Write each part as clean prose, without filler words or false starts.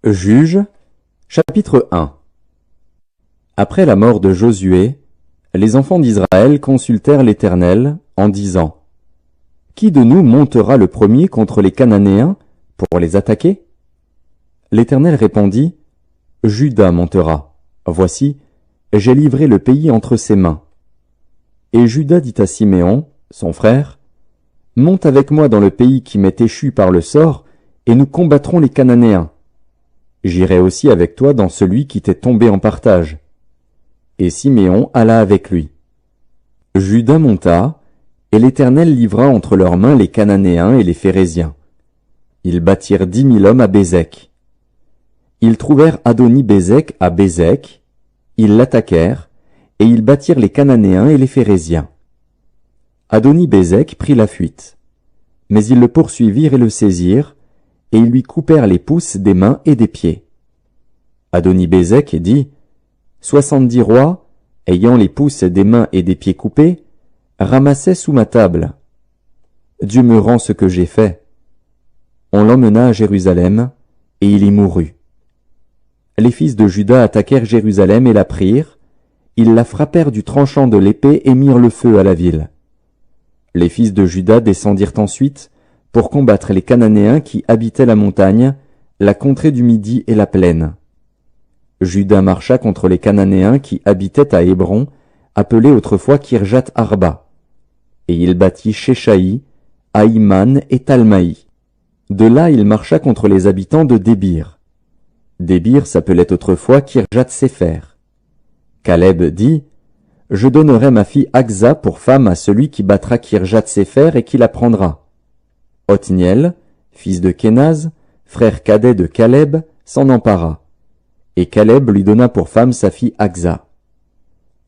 Juges, chapitre 1. Après la mort de Josué, les enfants d'Israël consultèrent l'Éternel en disant: Qui de nous montera le premier contre les Cananéens pour les attaquer? L'Éternel répondit: Juda montera. Voici, j'ai livré le pays entre ses mains. Et Juda dit à Siméon, son frère: Monte avec moi dans le pays qui m'est échu par le sort, et nous combattrons les Cananéens. J'irai aussi avec toi dans celui qui t'est tombé en partage. Et Siméon alla avec lui. Juda monta, et l'Éternel livra entre leurs mains les Cananéens et les Phéréziens. Ils bâtirent 10 000 hommes à Bézek. Ils trouvèrent Adoni-Bézek à Bézek, ils l'attaquèrent, et ils bâtirent les Cananéens et les Phéréziens. Adoni-Bézek prit la fuite. Mais ils le poursuivirent et le saisirent, et ils lui coupèrent les pouces des mains et des pieds. Adoni-Bézek dit: 70 rois, ayant les pouces des mains et des pieds coupés, ramassaient sous ma table. Dieu me rend ce que j'ai fait. On l'emmena à Jérusalem, et il y mourut. Les fils de Juda attaquèrent Jérusalem et la prirent. Ils la frappèrent du tranchant de l'épée et mirent le feu à la ville. Les fils de Juda descendirent ensuite pour combattre les Cananéens qui habitaient la montagne, la contrée du Midi et la plaine. Juda marcha contre les Cananéens qui habitaient à Hébron, appelé autrefois Kirjat Arba. Et il bâtit Shéshaï, Aïman et Talmaï. De là il marcha contre les habitants de Débir. Débir s'appelait autrefois Kirjat Sépher. Caleb dit: Je donnerai ma fille Aksa pour femme à celui qui battra Kirjat Sépher et qui la prendra. Othniel, fils de Kénaz, frère cadet de Caleb, s'en empara. Et Caleb lui donna pour femme sa fille Aksa.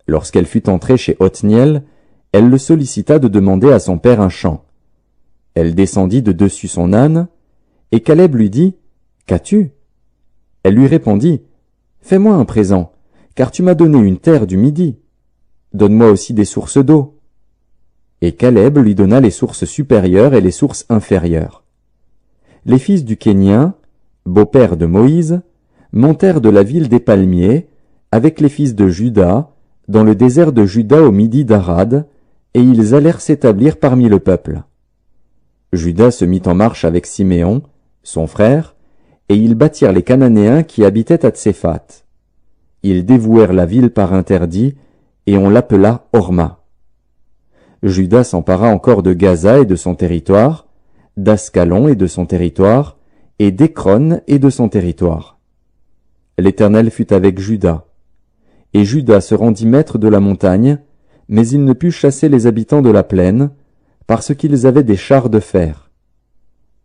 Lorsqu'elle fut entrée chez Othniel, elle le sollicita de demander à son père un champ. Elle descendit de dessus son âne, et Caleb lui dit: Qu'as-tu? Elle lui répondit: Fais-moi un présent, car tu m'as donné une terre du Midi. Donne-moi aussi des sources d'eau. Et Caleb lui donna les sources supérieures et les sources inférieures. Les fils du Kénien, beau-père de Moïse, montèrent de la ville des palmiers, avec les fils de Juda, dans le désert de Juda au midi d'Arad, et ils allèrent s'établir parmi le peuple. Juda se mit en marche avec Siméon, son frère, et ils bâtirent les Cananéens qui habitaient à Tséphat. Ils dévouèrent la ville par interdit, et on l'appela Horma. Juda s'empara encore de Gaza et de son territoire, d'Ascalon et de son territoire, et d'Écron et de son territoire. L'Éternel fut avec Juda. Et Juda se rendit maître de la montagne, mais il ne put chasser les habitants de la plaine, parce qu'ils avaient des chars de fer.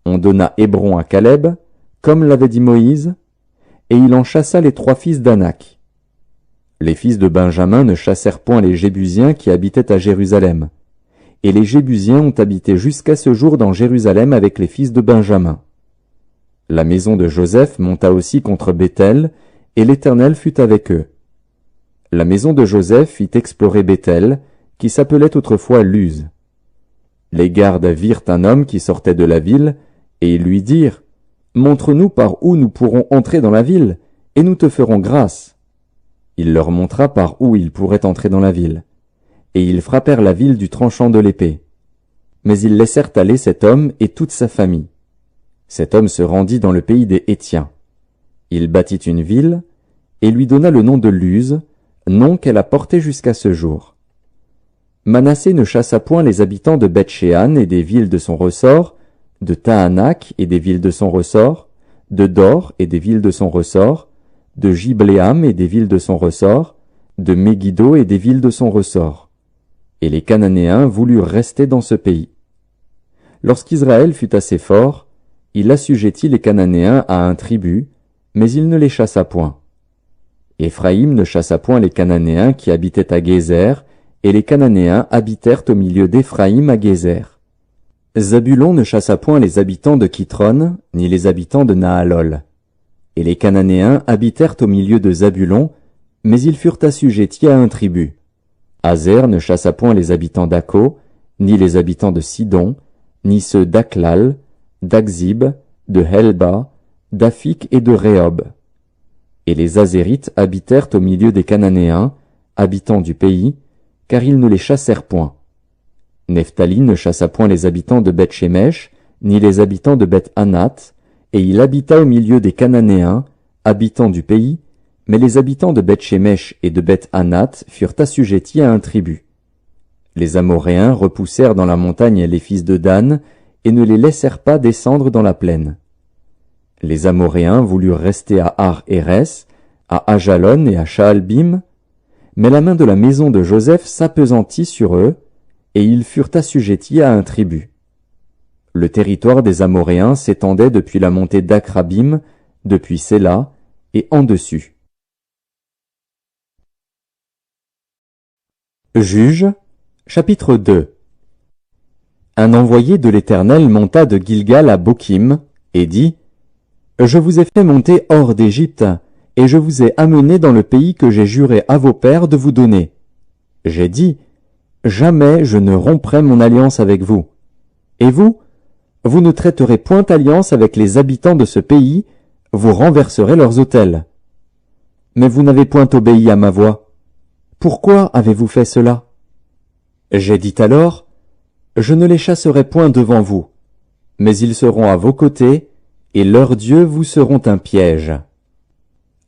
On donna Hébron à Caleb, comme l'avait dit Moïse, et il en chassa les 3 fils d'Anak. Les fils de Benjamin ne chassèrent point les Jébusiens qui habitaient à Jérusalem. Et les Jébusiens ont habité jusqu'à ce jour dans Jérusalem avec les fils de Benjamin. La maison de Joseph monta aussi contre Béthel, et l'Éternel fut avec eux. La maison de Joseph fit explorer Béthel, qui s'appelait autrefois Luz. Les gardes virent un homme qui sortait de la ville, et ils lui dirent: Montre-nous par où nous pourrons entrer dans la ville, et nous te ferons grâce. Il leur montra par où ils pourraient entrer dans la ville. Et ils frappèrent la ville du tranchant de l'épée. Mais ils laissèrent aller cet homme et toute sa famille. Cet homme se rendit dans le pays des Hétiens. Il bâtit une ville, et lui donna le nom de Luz, nom qu'elle a porté jusqu'à ce jour. Manassé ne chassa point les habitants de Beth-Shéan et des villes de son ressort, de Tahanak et des villes de son ressort, de Dor et des villes de son ressort, de Jibléam et des villes de son ressort, de Megiddo et des villes de son ressort. Et les Cananéens voulurent rester dans ce pays. Lorsqu'Israël fut assez fort, il assujettit les Cananéens à un tribut, mais il ne les chassa point. Éphraïm ne chassa point les Cananéens qui habitaient à Gézer, et les Cananéens habitèrent au milieu d'Éphraïm à Gézer. Zabulon ne chassa point les habitants de Kitron, ni les habitants de Nahalol. Et les Cananéens habitèrent au milieu de Zabulon, mais ils furent assujettis à un tribut. Azer ne chassa point les habitants d'Akko, ni les habitants de Sidon, ni ceux d'Aklal, d'Akzib, de Helba, d'Aphik et de Rehob. Et les Azérites habitèrent au milieu des Cananéens, habitants du pays, car ils ne les chassèrent point. Nephtali ne chassa point les habitants de Beth-Shemesh, ni les habitants de Beth-Anath, et il habita au milieu des Cananéens, habitants du pays, mais les habitants de Beth-Shemesh et de Beth-Anath furent assujettis à un tribut. Les Amoréens repoussèrent dans la montagne les fils de Dan, et ne les laissèrent pas descendre dans la plaine. Les Amoréens voulurent rester à Ar-Hérès, à Ajalon et à Shaalbim, mais la main de la maison de Joseph s'appesantit sur eux, et ils furent assujettis à un tribut. Le territoire des Amoréens s'étendait depuis la montée d'Akrabim, depuis Séla, et en dessus. Juges, chapitre 2. Un envoyé de l'Éternel monta de Gilgal à Bokim, et dit, « Je vous ai fait monter hors d'Égypte, et je vous ai amené dans le pays que j'ai juré à vos pères de vous donner. J'ai dit, jamais je ne romprai mon alliance avec vous. Et vous, vous ne traiterez point alliance avec les habitants de ce pays, vous renverserez leurs autels. Mais vous n'avez point obéi à ma voix. Pourquoi avez-vous fait cela? J'ai dit alors, je ne les chasserai point devant vous, mais ils seront à vos côtés, et leurs dieux vous seront un piège.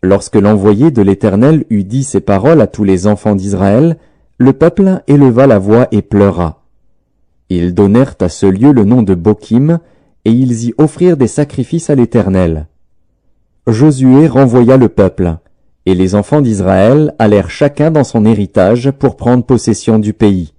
Lorsque l'envoyé de l'Éternel eut dit ces paroles à tous les enfants d'Israël, le peuple éleva la voix et pleura. Ils donnèrent à ce lieu le nom de Bokim, et ils y offrirent des sacrifices à l'Éternel. Josué renvoya le peuple, et les enfants d'Israël allèrent chacun dans son héritage pour prendre possession du pays.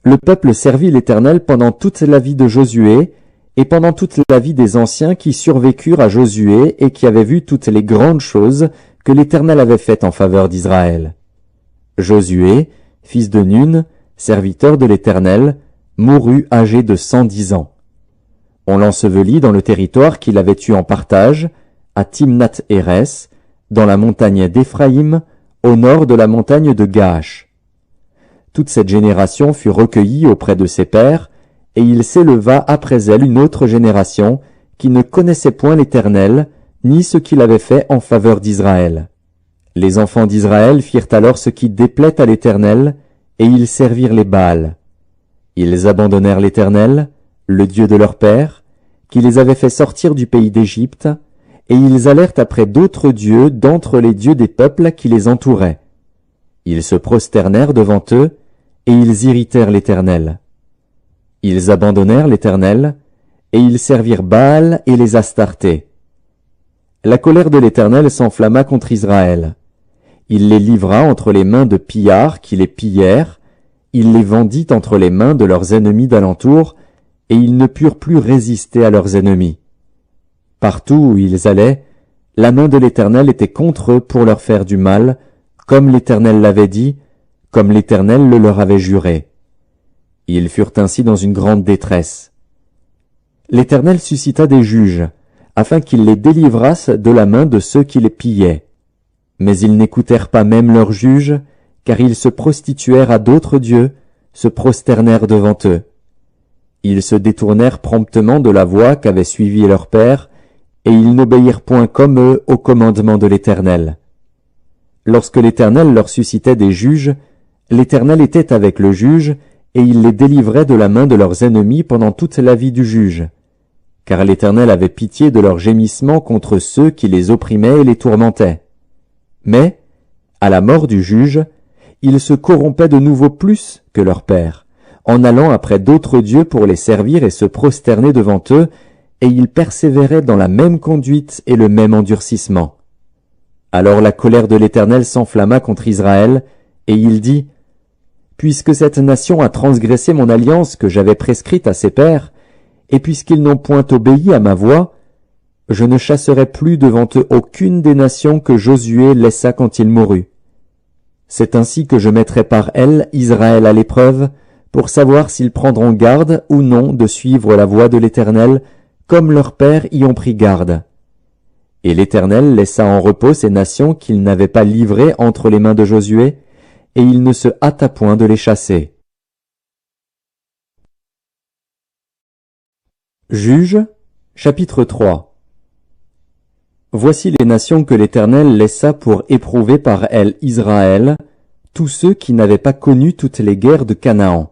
Le peuple servit l'Éternel pendant toute la vie de Josué, et pendant toute la vie des anciens qui survécurent à Josué et qui avaient vu toutes les grandes choses que l'Éternel avait faites en faveur d'Israël. Josué, fils de Nun, serviteur de l'Éternel, mourut âgé de 110 ans. On l'ensevelit dans le territoire qu'il avait eu en partage, à Timnath-Hérès, dans la montagne d'Éphraïm, au nord de la montagne de Gaash. Toute cette génération fut recueillie auprès de ses pères, et il s'éleva après elle une autre génération qui ne connaissait point l'Éternel, ni ce qu'il avait fait en faveur d'Israël. Les enfants d'Israël firent alors ce qui déplaît à l'Éternel, et ils servirent les Baals. Ils abandonnèrent l'Éternel, le Dieu de leur père, qui les avait fait sortir du pays d'Égypte, et ils allèrent après d'autres dieux d'entre les dieux des peuples qui les entouraient. Ils se prosternèrent devant eux, et ils irritèrent l'Éternel. Ils abandonnèrent l'Éternel, et ils servirent Baal et les Astartés. La colère de l'Éternel s'enflamma contre Israël. Il les livra entre les mains de pillards qui les pillèrent, il les vendit entre les mains de leurs ennemis d'alentour, et ils ne purent plus résister à leurs ennemis. Partout où ils allaient, la main de l'Éternel était contre eux pour leur faire du mal, comme l'Éternel l'avait dit, comme l'Éternel le leur avait juré. Ils furent ainsi dans une grande détresse. L'Éternel suscita des juges, afin qu'ils les délivrassent de la main de ceux qui les pillaient. Mais ils n'écoutèrent pas même leurs juges, car ils se prostituèrent à d'autres dieux, se prosternèrent devant eux. Ils se détournèrent promptement de la voie qu'avait suivie leur père, et ils n'obéirent point comme eux au commandement de l'Éternel. Lorsque l'Éternel leur suscitait des juges, l'Éternel était avec le juge, et il les délivrait de la main de leurs ennemis pendant toute la vie du juge. Car l'Éternel avait pitié de leurs gémissements contre ceux qui les opprimaient et les tourmentaient. Mais, à la mort du juge, ils se corrompaient de nouveau plus que leur père, en allant après d'autres dieux pour les servir et se prosterner devant eux, et ils persévéraient dans la même conduite et le même endurcissement. Alors la colère de l'Éternel s'enflamma contre Israël, et il dit, « Puisque cette nation a transgressé mon alliance que j'avais prescrite à ses pères, et puisqu'ils n'ont point obéi à ma voix, je ne chasserai plus devant eux aucune des nations que Josué laissa quand il mourut. C'est ainsi que je mettrai par elles Israël à l'épreuve, pour savoir s'ils prendront garde ou non de suivre la voie de l'Éternel, comme leurs pères y ont pris garde. » Et l'Éternel laissa en repos ces nations qu'il n'avait pas livrées entre les mains de Josué, et il ne se hâta point de les chasser. Juges, chapitre 3. Voici les nations que l'Éternel laissa pour éprouver par elles Israël, tous ceux qui n'avaient pas connu toutes les guerres de Canaan.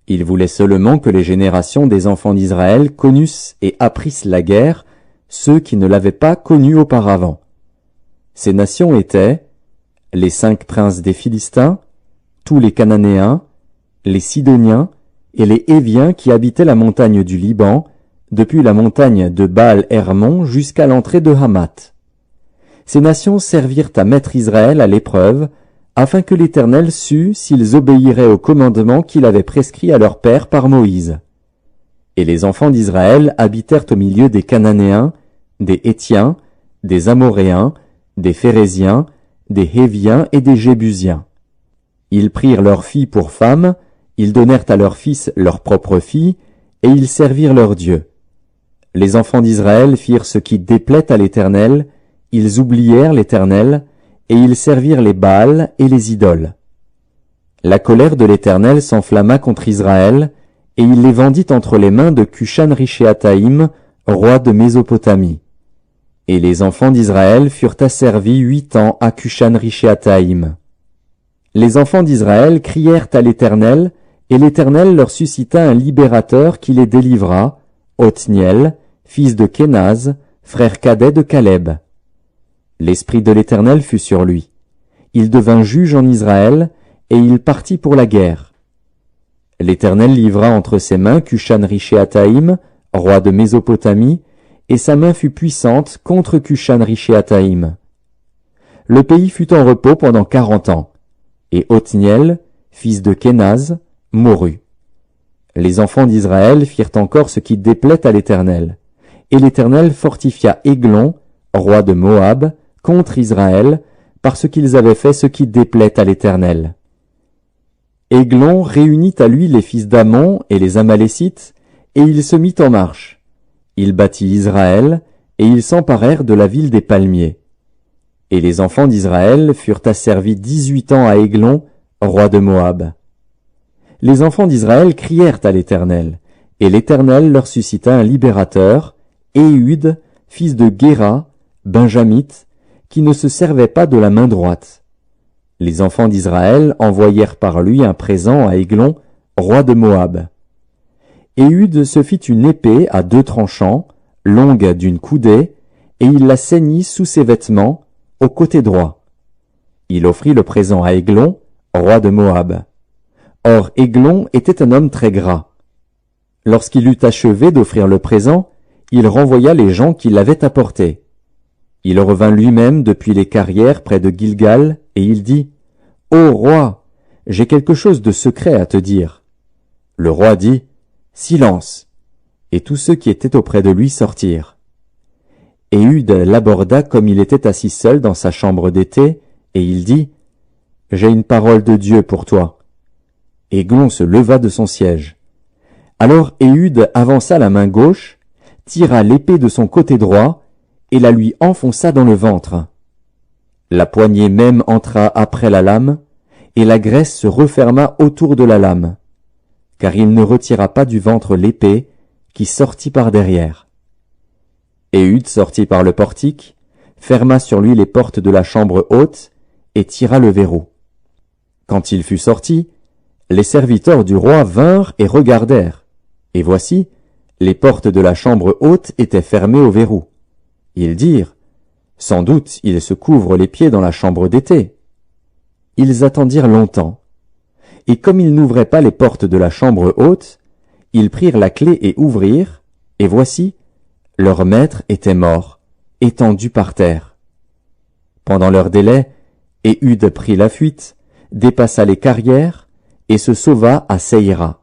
Il voulait seulement que les générations des enfants d'Israël connussent et apprissent la guerre, ceux qui ne l'avaient pas connue auparavant. Ces nations étaient les 5 princes des Philistins, tous les Cananéens, les Sidoniens et les Héviens qui habitaient la montagne du Liban, depuis la montagne de Baal-Hermon jusqu'à l'entrée de Hamath. Ces nations servirent à mettre Israël à l'épreuve, afin que l'Éternel sût s'ils obéiraient au commandement qu'il avait prescrit à leur père par Moïse. Et les enfants d'Israël habitèrent au milieu des Cananéens, des Hétiens, des Amoréens, des Phéréziens, des Héviens et des Jébusiens. Ils prirent leurs filles pour femmes, ils donnèrent à leurs fils leurs propres filles, et ils servirent leur Dieu. Les enfants d'Israël firent ce qui déplaît à l'Éternel, ils oublièrent l'Éternel, et ils servirent les Baals et les idoles. La colère de l'Éternel s'enflamma contre Israël, et il les vendit entre les mains de Cushan-Rishéataïm, roi de Mésopotamie. Et les enfants d'Israël furent asservis 8 ans à Cushan-Rishéataïm. Les enfants d'Israël crièrent à l'Éternel, et l'Éternel leur suscita un libérateur qui les délivra, Othniel, fils de Kénaz, frère cadet de Caleb. L'esprit de l'Éternel fut sur lui. Il devint juge en Israël, et il partit pour la guerre. L'Éternel livra entre ses mains Cushan-Rishéataïm, roi de Mésopotamie, et sa main fut puissante contre Cushan-Rishéataïm. Le pays fut en repos pendant 40 ans, et Othniel, fils de Kénaz, mourut. Les enfants d'Israël firent encore ce qui déplaît à l'Éternel, et l'Éternel fortifia Églon, roi de Moab, contre Israël, parce qu'ils avaient fait ce qui déplaît à l'Éternel. Églon réunit à lui les fils d'Ammon et les Amalécites, et il se mit en marche. Il bâtit Israël, et ils s'emparèrent de la ville des palmiers. Et les enfants d'Israël furent asservis 18 ans à Églon, roi de Moab. Les enfants d'Israël crièrent à l'Éternel, et l'Éternel leur suscita un libérateur, Éhud, fils de Guéra, benjamite, qui ne se servait pas de la main droite. Les enfants d'Israël envoyèrent par lui un présent à Églon, roi de Moab. Éhud se fit une épée à 2 tranchants, longue d'une coudée, et il la ceignit sous ses vêtements, au côté droit. Il offrit le présent à Églon, roi de Moab. Or Églon était un homme très gras. Lorsqu'il eut achevé d'offrir le présent, il renvoya les gens qui l'avaient apporté. Il revint lui-même depuis les carrières près de Gilgal, et il dit, « Ô roi, j'ai quelque chose de secret à te dire. » Le roi dit, « Silence !» Et tous ceux qui étaient auprès de lui sortirent. Éhud l'aborda comme il était assis seul dans sa chambre d'été, et il dit, « J'ai une parole de Dieu pour toi. » Églon se leva de son siège. Alors Éhud avança la main gauche, tira l'épée de son côté droit, et la lui enfonça dans le ventre. La poignée même entra après la lame, et la graisse se referma autour de la lame, car il ne retira pas du ventre l'épée, qui sortit par derrière. Éhud sortit par le portique, ferma sur lui les portes de la chambre haute, et tira le verrou. Quand il fut sorti, les serviteurs du roi vinrent et regardèrent, et voici, les portes de la chambre haute étaient fermées au verrou. Ils dirent, « Sans doute il se couvre les pieds dans la chambre d'été. » Ils attendirent longtemps, et comme ils n'ouvraient pas les portes de la chambre haute, ils prirent la clé et ouvrirent, et voici, leur maître était mort, étendu par terre. Pendant leur délai, Éhud prit la fuite, dépassa les carrières, et se sauva à Seïra.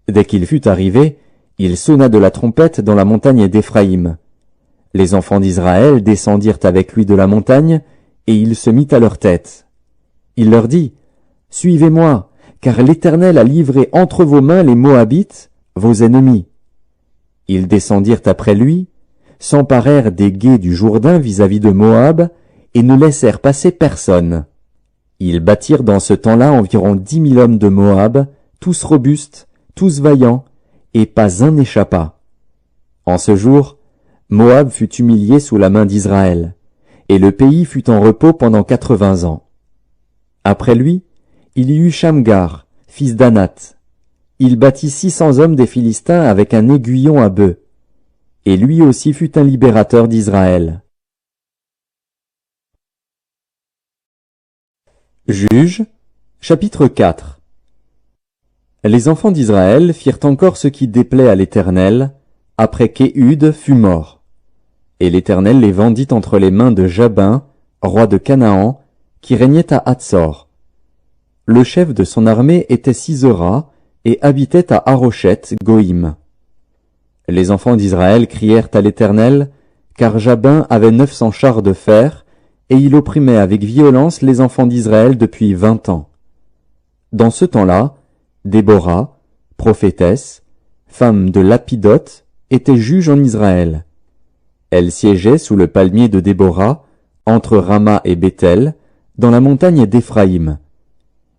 Dès qu'il fut arrivé, il sonna de la trompette dans la montagne d'Éphraïm. Les enfants d'Israël descendirent avec lui de la montagne, et il se mit à leur tête. Il leur dit, « Suivez-moi, car l'Éternel a livré entre vos mains les Moabites, vos ennemis. » Ils descendirent après lui, s'emparèrent des gués du Jourdain vis-à-vis de Moab, et ne laissèrent passer personne. Ils battirent dans ce temps-là environ 10 000 hommes de Moab, tous robustes, tous vaillants, et pas un n'échappa. En ce jour, Moab fut humilié sous la main d'Israël, et le pays fut en repos pendant 80 ans. Après lui, il y eut Shamgar, fils d'Anath. Il battit 600 hommes des Philistins avec un aiguillon à bœuf, et lui aussi fut un libérateur d'Israël. Juges, chapitre 4. Les enfants d'Israël firent encore ce qui déplaît à l'Éternel, après qu'Éhud fut mort. Et l'Éternel les vendit entre les mains de Jabin, roi de Canaan, qui régnait à Hatsor. Le chef de son armée était Sisera, et habitait à Haroshet Goïm. Les enfants d'Israël crièrent à l'Éternel, car Jabin avait 900 chars de fer, et il opprimait avec violence les enfants d'Israël depuis 20 ans. Dans ce temps-là, Déborah, prophétesse, femme de Lapidoth, était juge en Israël. Elle siégeait sous le palmier de Déborah, entre Rama et Béthel, dans la montagne d'Éphraïm.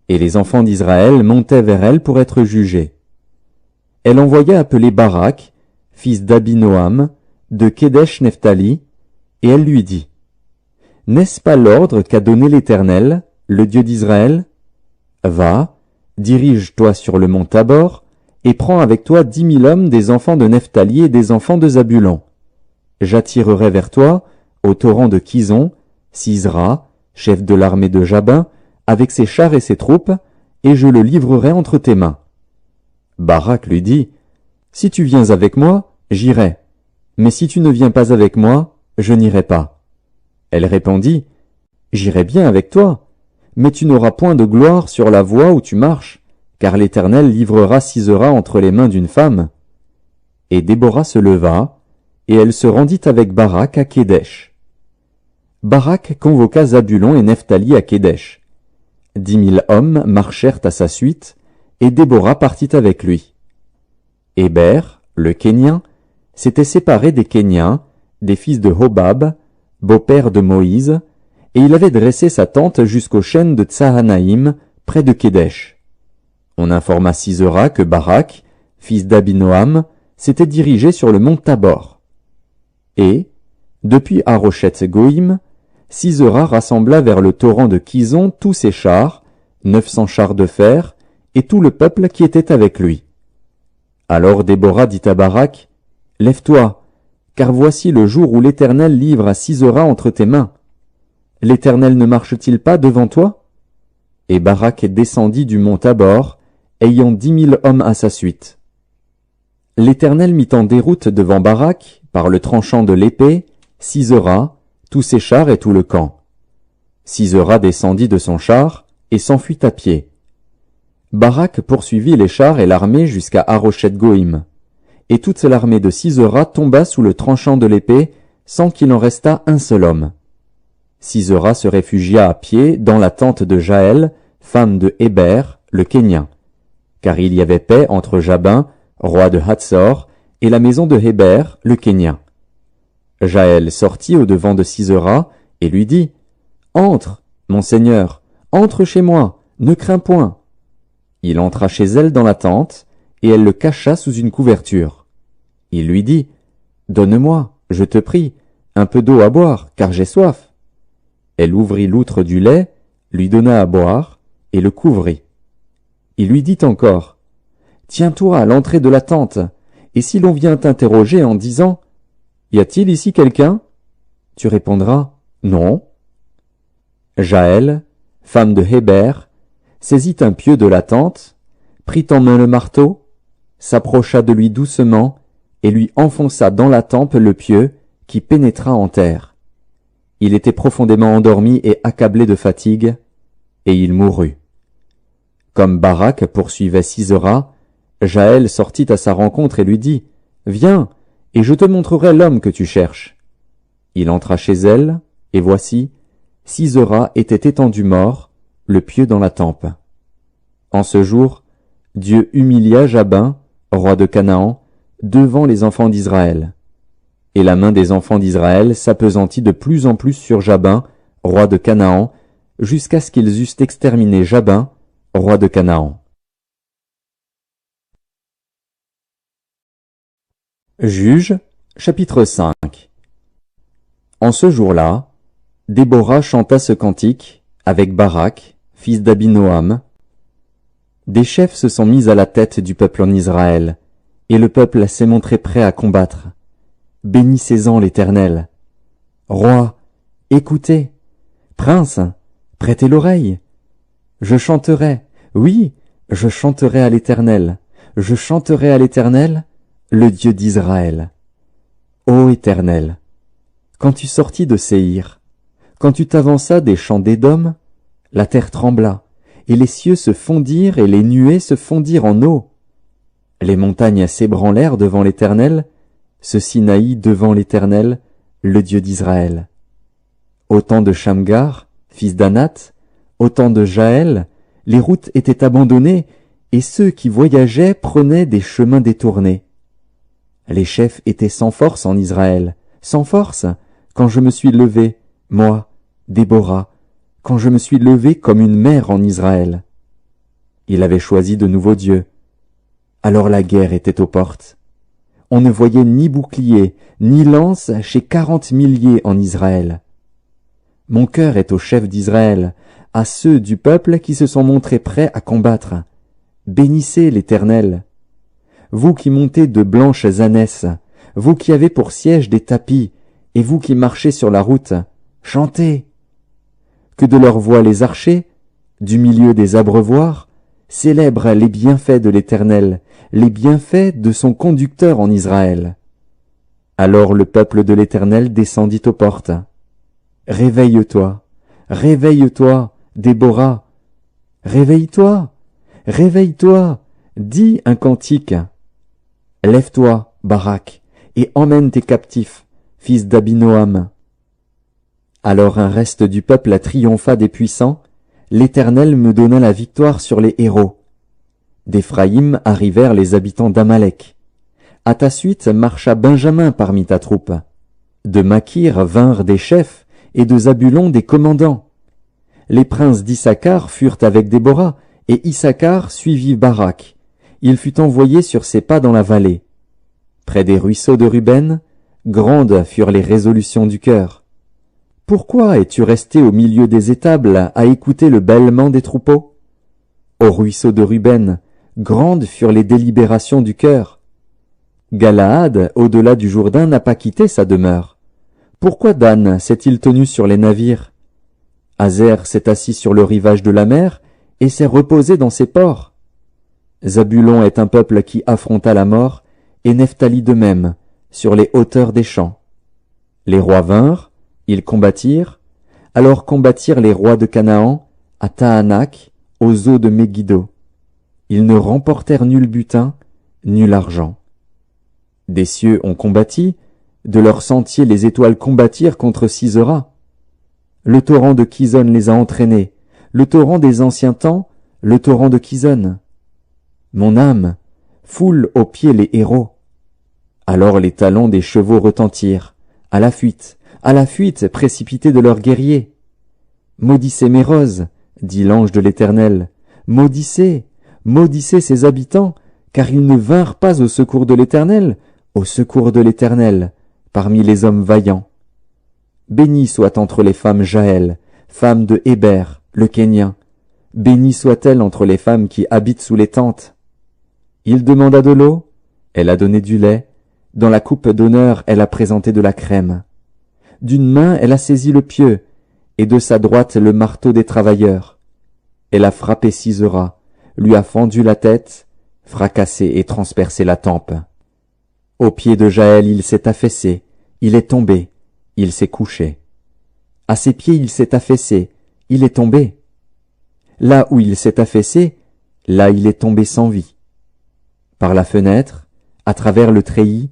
Et les enfants d'Israël montaient vers elle pour être jugés. Elle envoya appeler Barak, fils d'Abinoam, de Kédesh-Nephtali, et elle lui dit, « N'est-ce pas l'ordre qu'a donné l'Éternel, le Dieu d'Israël? Va, dirige-toi sur le mont Tabor, et prends avec toi 10 000 hommes des enfants de Nephtali et des enfants de Zabulon. J'attirerai vers toi, au torrent de Kison, Sisera, chef de l'armée de Jabin, avec ses chars et ses troupes, et je le livrerai entre tes mains. » Barak lui dit, « Si tu viens avec moi, j'irai, mais si tu ne viens pas avec moi, je n'irai pas. » Elle répondit, « J'irai bien avec toi, mais tu n'auras point de gloire sur la voie où tu marches, car l'Éternel livrera Sisera entre les mains d'une femme. » Et Déborah se leva, et elle se rendit avec Barak à Kédesh. Barak convoqua Zabulon et Nephtali à Kédesh. 10 000 hommes marchèrent à sa suite, et Déborah partit avec lui. Héber, le Kénien, s'était séparé des Kéniens, des fils de Hobab, beau-père de Moïse, et il avait dressé sa tente jusqu'aux chênes de Tsahanaïm, près de Kédesh. On informa Sisera que Barak, fils d'Abinoam, s'était dirigé sur le mont Tabor. Et, depuis Haroshet Goïm, Sisera rassembla vers le torrent de Kison tous ses chars, 900 chars de fer, et tout le peuple qui était avec lui. Alors Déborah dit à Barak, « Lève-toi, car voici le jour où l'Éternel livre à Sisera entre tes mains. L'Éternel ne marche-t-il pas devant toi ?» Et Barak descendit du mont Tabor, ayant 10 000 hommes à sa suite. L'Éternel mit en déroute devant Barak, par le tranchant de l'épée, Sisera, tous ses chars et tout le camp. Sisera descendit de son char et s'enfuit à pied. Barak poursuivit les chars et l'armée jusqu'à Haroshet Goïm, et toute l'armée de Sisera tomba sous le tranchant de l'épée sans qu'il en restât un seul homme. Sisera se réfugia à pied dans la tente de Jaël, femme de Héber, le Kénien, car il y avait paix entre Jabin, roi de Hatsor, et la maison de Héber, le Kénien. Jaël sortit au-devant de Sisera et lui dit, « Entre, mon seigneur, entre chez moi, ne crains point. » Il entra chez elle dans la tente, et elle le cacha sous une couverture. Il lui dit, « Donne-moi, je te prie, un peu d'eau à boire, car j'ai soif. » Elle ouvrit l'outre du lait, lui donna à boire, et le couvrit. Il lui dit encore, « Tiens-toi à l'entrée de la tente, et si l'on vient t'interroger en disant, « Y a-t-il ici quelqu'un ?» tu répondras, « Non. » Jaël, femme de Héber, saisit un pieu de la tente, prit en main le marteau, s'approcha de lui doucement et lui enfonça dans la tempe le pieu qui pénétra en terre. Il était profondément endormi et accablé de fatigue, et il mourut. Comme Barak poursuivait Sisera, Jaël sortit à sa rencontre et lui dit, « Viens, et je te montrerai l'homme que tu cherches. » Il entra chez elle, et voici, Sisera était étendu mort, le pieu dans la tempe. En ce jour, Dieu humilia Jabin, roi de Canaan, devant les enfants d'Israël. Et la main des enfants d'Israël s'appesantit de plus en plus sur Jabin, roi de Canaan, jusqu'à ce qu'ils eussent exterminé Jabin, roi de Canaan. Juges, chapitre 5. En ce jour-là, Déborah chanta ce cantique avec Barak, fils d'Abinoam. Des chefs se sont mis à la tête du peuple en Israël, et le peuple s'est montré prêt à combattre. Bénissez-en l'Éternel. Roi, écoutez. Prince, prêtez l'oreille. Je chanterai, oui, je chanterai à l'Éternel. Je chanterai à l'Éternel, le Dieu d'Israël. Ô Éternel, quand tu sortis de Séhir, quand tu t'avanças des champs d'Édom, la terre trembla, et les cieux se fondirent et les nuées se fondirent en eau. Les montagnes s'ébranlèrent devant l'Éternel, ce Sinaï devant l'Éternel, le Dieu d'Israël. Au temps de Shamgar, fils d'Anath, au temps de Jaël, les routes étaient abandonnées, et ceux qui voyageaient prenaient des chemins détournés. Les chefs étaient sans force en Israël, sans force, quand je me suis levé, moi, Déborah, quand je me suis levé comme une mère en Israël. Il avait choisi de nouveaux dieux. Alors la guerre était aux portes. On ne voyait ni bouclier, ni lance chez 40 milliers en Israël. Mon cœur est aux chefs d'Israël, à ceux du peuple qui se sont montrés prêts à combattre. Bénissez l'Éternel. Vous qui montez de blanches ânesses, vous qui avez pour siège des tapis, et vous qui marchez sur la route, chantez. Que de leur voix les archers, du milieu des abreuvoirs, célèbrent les bienfaits de l'Éternel, les bienfaits de son conducteur en Israël. Alors le peuple de l'Éternel descendit aux portes. Réveille-toi, réveille-toi, Déborah. Réveille-toi, réveille-toi, dis un cantique. Lève-toi, Barak, et emmène tes captifs, fils d'Abinoam. Alors un reste du peuple triompha des puissants, l'Éternel me donna la victoire sur les héros. D'Éphraïm arrivèrent les habitants d'Amalek. À ta suite marcha Benjamin parmi ta troupe. De Makir vinrent des chefs, et de Zabulon des commandants. Les princes d'Issachar furent avec Déborah, et Issachar suivit Barak. Il fut envoyé sur ses pas dans la vallée. Près des ruisseaux de Ruben, grandes furent les résolutions du cœur. Pourquoi es-tu resté au milieu des étables à écouter le bêlement des troupeaux? Au ruisseau de Ruben, grandes furent les délibérations du cœur. Galaad, au-delà du Jourdain, n'a pas quitté sa demeure. Pourquoi Dan s'est-il tenu sur les navires? Azer s'est assis sur le rivage de la mer et s'est reposé dans ses ports. Zabulon est un peuple qui affronta la mort, et Nephtali de même, sur les hauteurs des champs. Les rois vinrent, ils combattirent, alors combattirent les rois de Canaan, à Tahanak, aux eaux de Megiddo. Ils ne remportèrent nul butin, nul argent. Des cieux ont combattu, de leurs sentiers les étoiles combattirent contre Sisera. Le torrent de Kison les a entraînés, le torrent des anciens temps, le torrent de Kison. Mon âme, foule aux pieds les héros. Alors les talons des chevaux retentirent, à la fuite précipités de leurs guerriers. Maudissez mes roses, dit l'ange de l'Éternel, maudissez, maudissez ses habitants, car ils ne vinrent pas au secours de l'Éternel, parmi les hommes vaillants. Béni soit entre les femmes Jaël, femme de Héber, le Kénien. Bénie soit-elle entre les femmes qui habitent sous les tentes. Il demanda de l'eau, elle a donné du lait, dans la coupe d'honneur elle a présenté de la crème. D'une main elle a saisi le pieu, et de sa droite le marteau des travailleurs. Elle a frappé Sisera, lui a fendu la tête, fracassé et transpercé la tempe. Au pied de Jaël il s'est affaissé, il est tombé, il s'est couché. À ses pieds il s'est affaissé, il est tombé. Là où il s'est affaissé, là il est tombé sans vie. Par la fenêtre, à travers le treillis,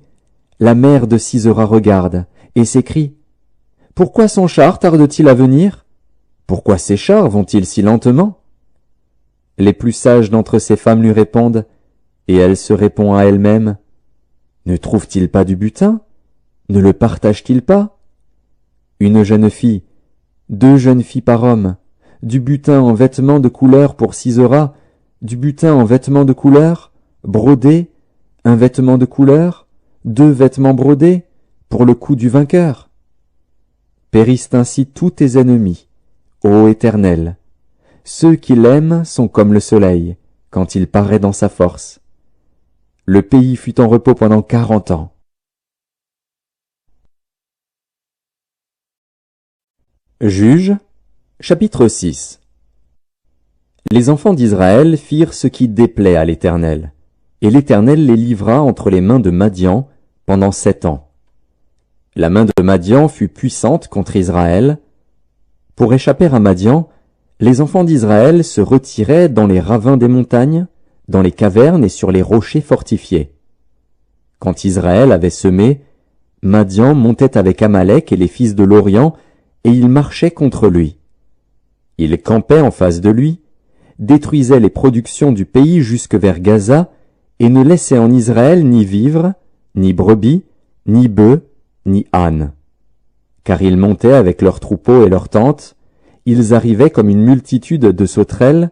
la mère de Sisera regarde et s'écrie « Pourquoi son char tarde-t-il à venir? Pourquoi ses chars vont-ils si lentement ?» Les plus sages d'entre ces femmes lui répondent, et elle se répond à elle-même « Ne trouve-t-il pas du butin? Ne le partage-t-il pas? Une jeune fille, 2 jeunes filles par homme, du butin en vêtements de couleur pour Sisera, du butin en vêtements de couleur, brodé, un vêtement de couleur, 2 vêtements brodés, pour le cou du vainqueur. Périssent ainsi tous tes ennemis, ô Éternel. Ceux qui l'aiment sont comme le soleil, quand il paraît dans sa force. Le pays fut en repos pendant 40 ans. Juges, chapitre 6. Les enfants d'Israël firent ce qui déplaît à l'Éternel, et l'Éternel les livra entre les mains de Madian pendant 7 ans. La main de Madian fut puissante contre Israël. Pour échapper à Madian, les enfants d'Israël se retiraient dans les ravins des montagnes, dans les cavernes et sur les rochers fortifiés. Quand Israël avait semé, Madian montait avec Amalek et les fils de l'Orient, et il marchait contre lui. Il campait en face de lui, détruisait les productions du pays jusque vers Gaza, et ne laissait en Israël ni vivres, ni brebis, ni bœufs, ni ânes. Car ils montaient avec leurs troupeaux et leurs tentes, ils arrivaient comme une multitude de sauterelles,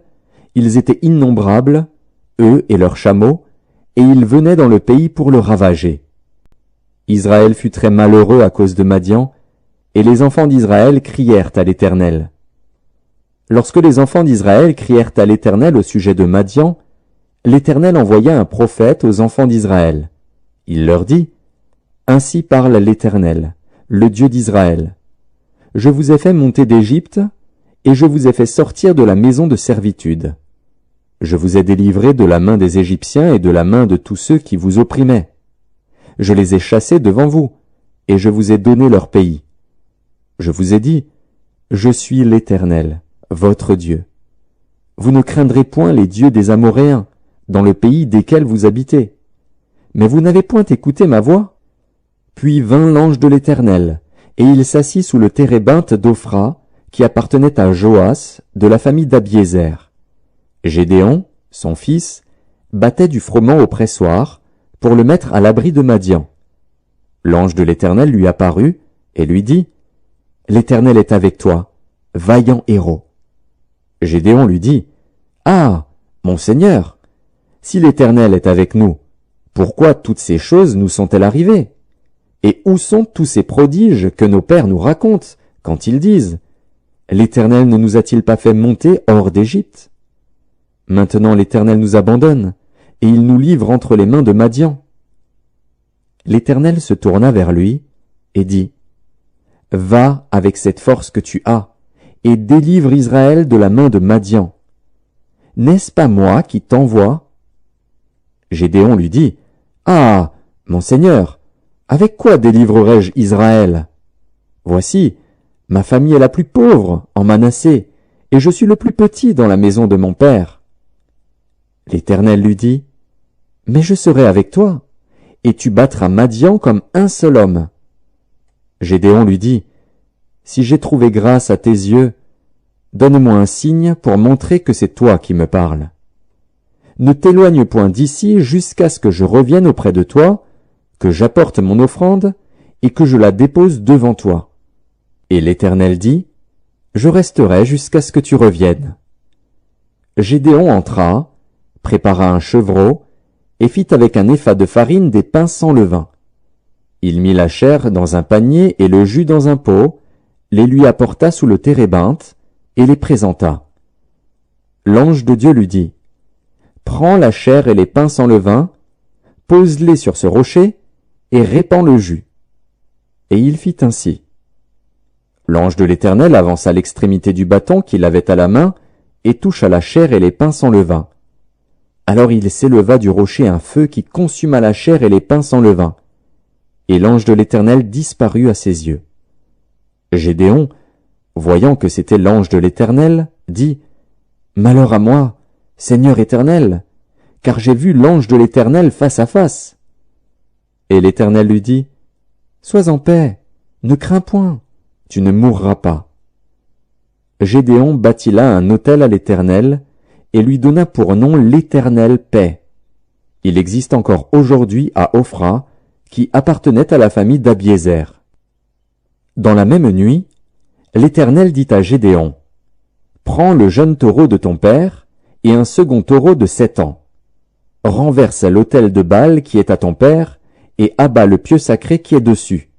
ils étaient innombrables, eux et leurs chameaux, et ils venaient dans le pays pour le ravager. Israël fut très malheureux à cause de Madian, et les enfants d'Israël crièrent à l'Éternel. Lorsque les enfants d'Israël crièrent à l'Éternel au sujet de Madian, l'Éternel envoya un prophète aux enfants d'Israël. Il leur dit, « Ainsi parle l'Éternel, le Dieu d'Israël. Je vous ai fait monter d'Égypte, et je vous ai fait sortir de la maison de servitude. Je vous ai délivré de la main des Égyptiens et de la main de tous ceux qui vous opprimaient. Je les ai chassés devant vous, et je vous ai donné leur pays. Je vous ai dit, je suis l'Éternel, votre Dieu. Vous ne craindrez point les dieux des Amoréens, dans le pays desquels vous habitez. Mais vous n'avez point écouté ma voix. Puis vint l'ange de l'Éternel, et il s'assit sous le térébinthe d'Ophra, qui appartenait à Joas, de la famille d'Abiézer. Gédéon, son fils, battait du froment au pressoir, pour le mettre à l'abri de Madian. L'ange de l'Éternel lui apparut, et lui dit, « L'Éternel est avec toi, vaillant héros. » Gédéon lui dit, « Ah, mon Seigneur, si l'Éternel est avec nous, pourquoi toutes ces choses nous sont-elles arrivées? Et où sont tous ces prodiges que nos pères nous racontent, quand ils disent, « L'Éternel ne nous a-t-il pas fait monter hors d'Égypte? » Maintenant l'Éternel nous abandonne, et il nous livre entre les mains de Madian. L'Éternel se tourna vers lui, et dit, « Va avec cette force que tu as, et délivre Israël de la main de Madian. N'est-ce pas moi qui t'envoie? » Gédéon lui dit, « Ah, mon Seigneur, avec quoi délivrerai-je Israël? Voici, ma famille est la plus pauvre en Manassé, et je suis le plus petit dans la maison de mon père. » L'Éternel lui dit, « Mais je serai avec toi, et tu battras Madian comme un seul homme. » Gédéon lui dit, « Si j'ai trouvé grâce à tes yeux, donne-moi un signe pour montrer que c'est toi qui me parles. Ne t'éloigne point d'ici jusqu'à ce que je revienne auprès de toi, que j'apporte mon offrande, et que je la dépose devant toi. » Et l'Éternel dit, « Je resterai jusqu'à ce que tu reviennes. » Gédéon entra, prépara un chevreau, et fit avec un épha de farine des pains sans levain. Il mit la chair dans un panier et le jus dans un pot, les lui apporta sous le térébinthe, et les présenta. L'ange de Dieu lui dit, « Prends la chair et les pains sans levain, pose-les sur ce rocher, et répands le jus. » Et il fit ainsi. L'ange de l'Éternel avança l'extrémité du bâton qu'il avait à la main, et toucha la chair et les pains sans levain. Alors il s'éleva du rocher un feu qui consuma la chair et les pains sans levain. Et l'ange de l'Éternel disparut à ses yeux. Gédéon, voyant que c'était l'ange de l'Éternel, dit, « Malheur à moi, Seigneur Éternel, car j'ai vu l'ange de l'Éternel face à face. » Et l'Éternel lui dit, « Sois en paix, ne crains point, tu ne mourras pas. » Gédéon bâtit là un autel à l'Éternel, et lui donna pour nom l'Éternel paix. Il existe encore aujourd'hui à Ophra, qui appartenait à la famille d'Abiézer. Dans la même nuit, l'Éternel dit à Gédéon, « Prends le jeune taureau de ton père, et un second taureau de 7 ans. Renverse l'autel de Baal qui est à ton père, et abat le pieu sacré qui est dessus.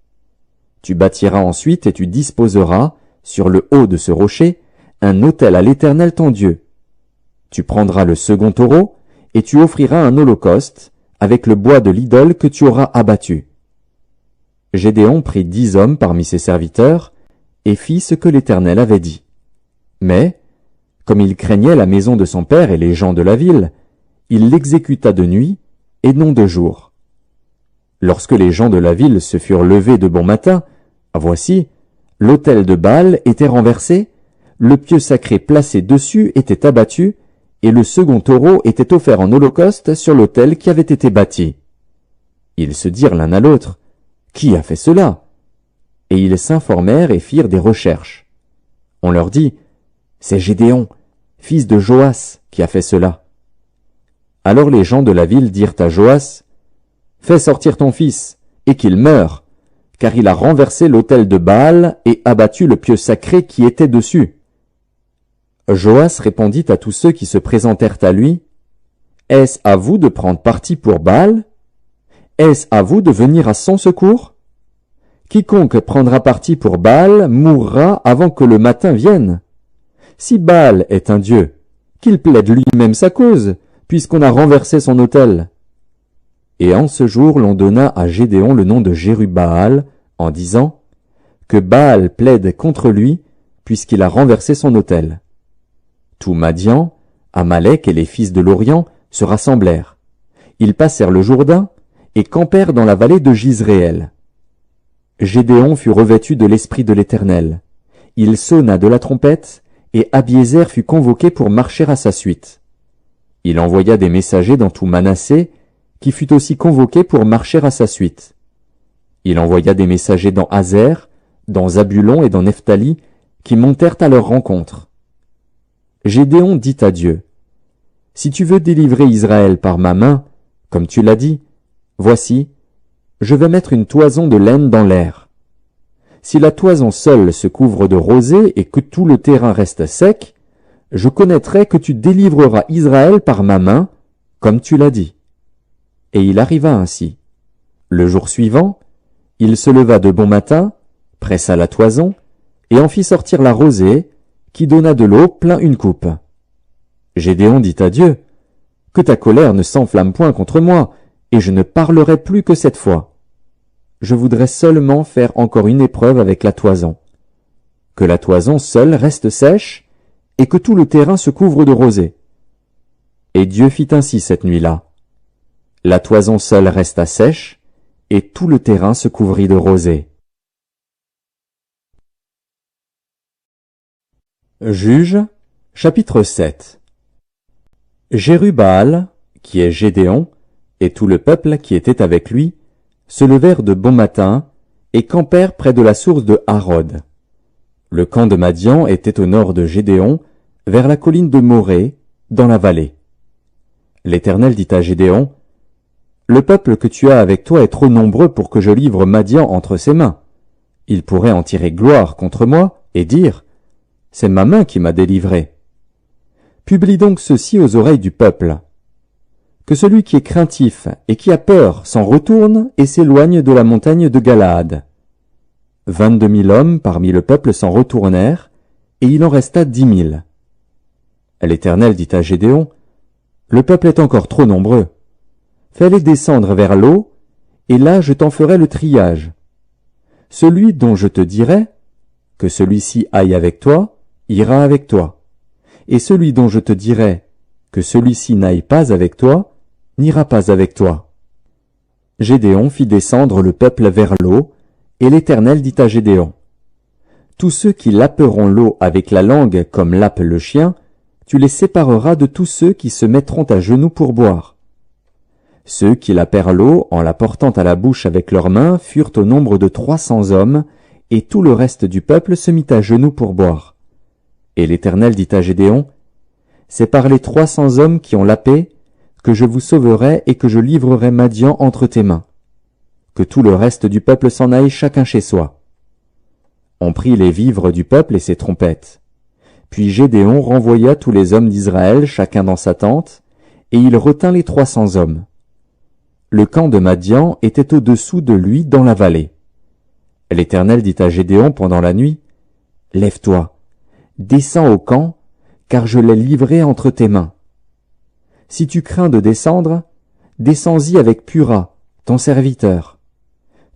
Tu bâtiras ensuite et tu disposeras, sur le haut de ce rocher, un autel à l'Éternel ton Dieu. Tu prendras le second taureau, et tu offriras un holocauste, avec le bois de l'idole que tu auras abattu. Gédéon prit 10 hommes parmi ses serviteurs, et fit ce que l'Éternel avait dit. Mais, comme il craignait la maison de son père et les gens de la ville, il l'exécuta de nuit, et non de jour. Lorsque les gens de la ville se furent levés de bon matin, voici, l'autel de Baal était renversé, le pieu sacré placé dessus était abattu, et le second taureau était offert en holocauste sur l'autel qui avait été bâti. Ils se dirent l'un à l'autre, « Qui a fait cela ?» Et ils s'informèrent et firent des recherches. On leur dit, « C'est Gédéon, fils de Joas, qui a fait cela. » Alors les gens de la ville dirent à Joas, « Fais sortir ton fils, et qu'il meure, car il a renversé l'autel de Baal et abattu le pieu sacré qui était dessus. » Joas répondit à tous ceux qui se présentèrent à lui, « Est-ce à vous de prendre parti pour Baal? Est-ce à vous de venir à son secours? Quiconque prendra parti pour Baal mourra avant que le matin vienne. Si Baal est un dieu, qu'il plaide lui-même sa cause, puisqu'on a renversé son autel. » Et en ce jour l'on donna à Gédéon le nom de Jérubbaal, en disant, « Que Baal plaide contre lui, puisqu'il a renversé son autel. » Tout Madian, Amalek et les fils de l'Orient se rassemblèrent. Ils passèrent le Jourdain et campèrent dans la vallée de Jizréel. Gédéon fut revêtu de l'Esprit de l'Éternel. Il sonna de la trompette, et Abiézer fut convoqué pour marcher à sa suite. Il envoya des messagers dans tout Manassé, qui fut aussi convoqué pour marcher à sa suite. Il envoya des messagers dans Azer, dans Zabulon et dans Nephtali, qui montèrent à leur rencontre. Gédéon dit à Dieu, « Si tu veux délivrer Israël par ma main, comme tu l'as dit, voici, je vais mettre une toison de laine dans l'air. Si la toison seule se couvre de rosée et que tout le terrain reste sec, je connaîtrai que tu délivreras Israël par ma main, comme tu l'as dit. » Et il arriva ainsi. Le jour suivant, il se leva de bon matin, pressa la toison, et en fit sortir la rosée, qui donna de l'eau plein une coupe. Gédéon dit à Dieu, « Que ta colère ne s'enflamme point contre moi, et je ne parlerai plus que cette fois. Je voudrais seulement faire encore une épreuve avec la toison. Que la toison seule reste sèche, et que tout le terrain se couvre de rosée. » Et Dieu fit ainsi cette nuit-là. La toison seule resta sèche, et tout le terrain se couvrit de rosée. Juges, chapitre 7. Jérubbaal, qui est Gédéon, et tout le peuple qui était avec lui, se levèrent de bon matin et campèrent près de la source de Harod. Le camp de Madian était au nord de Gédéon, vers la colline de Morée, dans la vallée. L'Éternel dit à Gédéon, « Le peuple que tu as avec toi est trop nombreux pour que je livre Madian entre ses mains. Il pourrait en tirer gloire contre moi et dire, « C'est ma main qui m'a délivré. » Publie donc ceci aux oreilles du peuple. Que celui qui est craintif et qui a peur s'en retourne et s'éloigne de la montagne de Galaad. 22 000 hommes parmi le peuple s'en retournèrent, et il en resta 10 000. L'Éternel dit à Gédéon, « Le peuple est encore trop nombreux. Fais-les descendre vers l'eau, et là je t'en ferai le triage. Celui dont je te dirai, que celui-ci aille avec toi, ira avec toi. Et celui dont je te dirai, que celui-ci n'aille pas avec toi, n'ira pas avec toi. » Gédéon fit descendre le peuple vers l'eau, et l'Éternel dit à Gédéon, « Tous ceux qui laperont l'eau avec la langue comme lappe le chien, tu les sépareras de tous ceux qui se mettront à genoux pour boire. » Ceux qui lapèrent l'eau en la portant à la bouche avec leurs mains furent au nombre de 300 hommes, et tout le reste du peuple se mit à genoux pour boire. Et l'Éternel dit à Gédéon, « C'est par les 300 hommes qui ont lapé que je vous sauverai et que je livrerai Madian entre tes mains. Que tout le reste du peuple s'en aille chacun chez soi. » On prit les vivres du peuple et ses trompettes. Puis Gédéon renvoya tous les hommes d'Israël chacun dans sa tente, et il retint les 300 hommes. Le camp de Madian était au-dessous de lui dans la vallée. L'Éternel dit à Gédéon pendant la nuit, « Lève-toi, descends au camp, car je l'ai livré entre tes mains. Si tu crains de descendre, descends-y avec Pura, ton serviteur.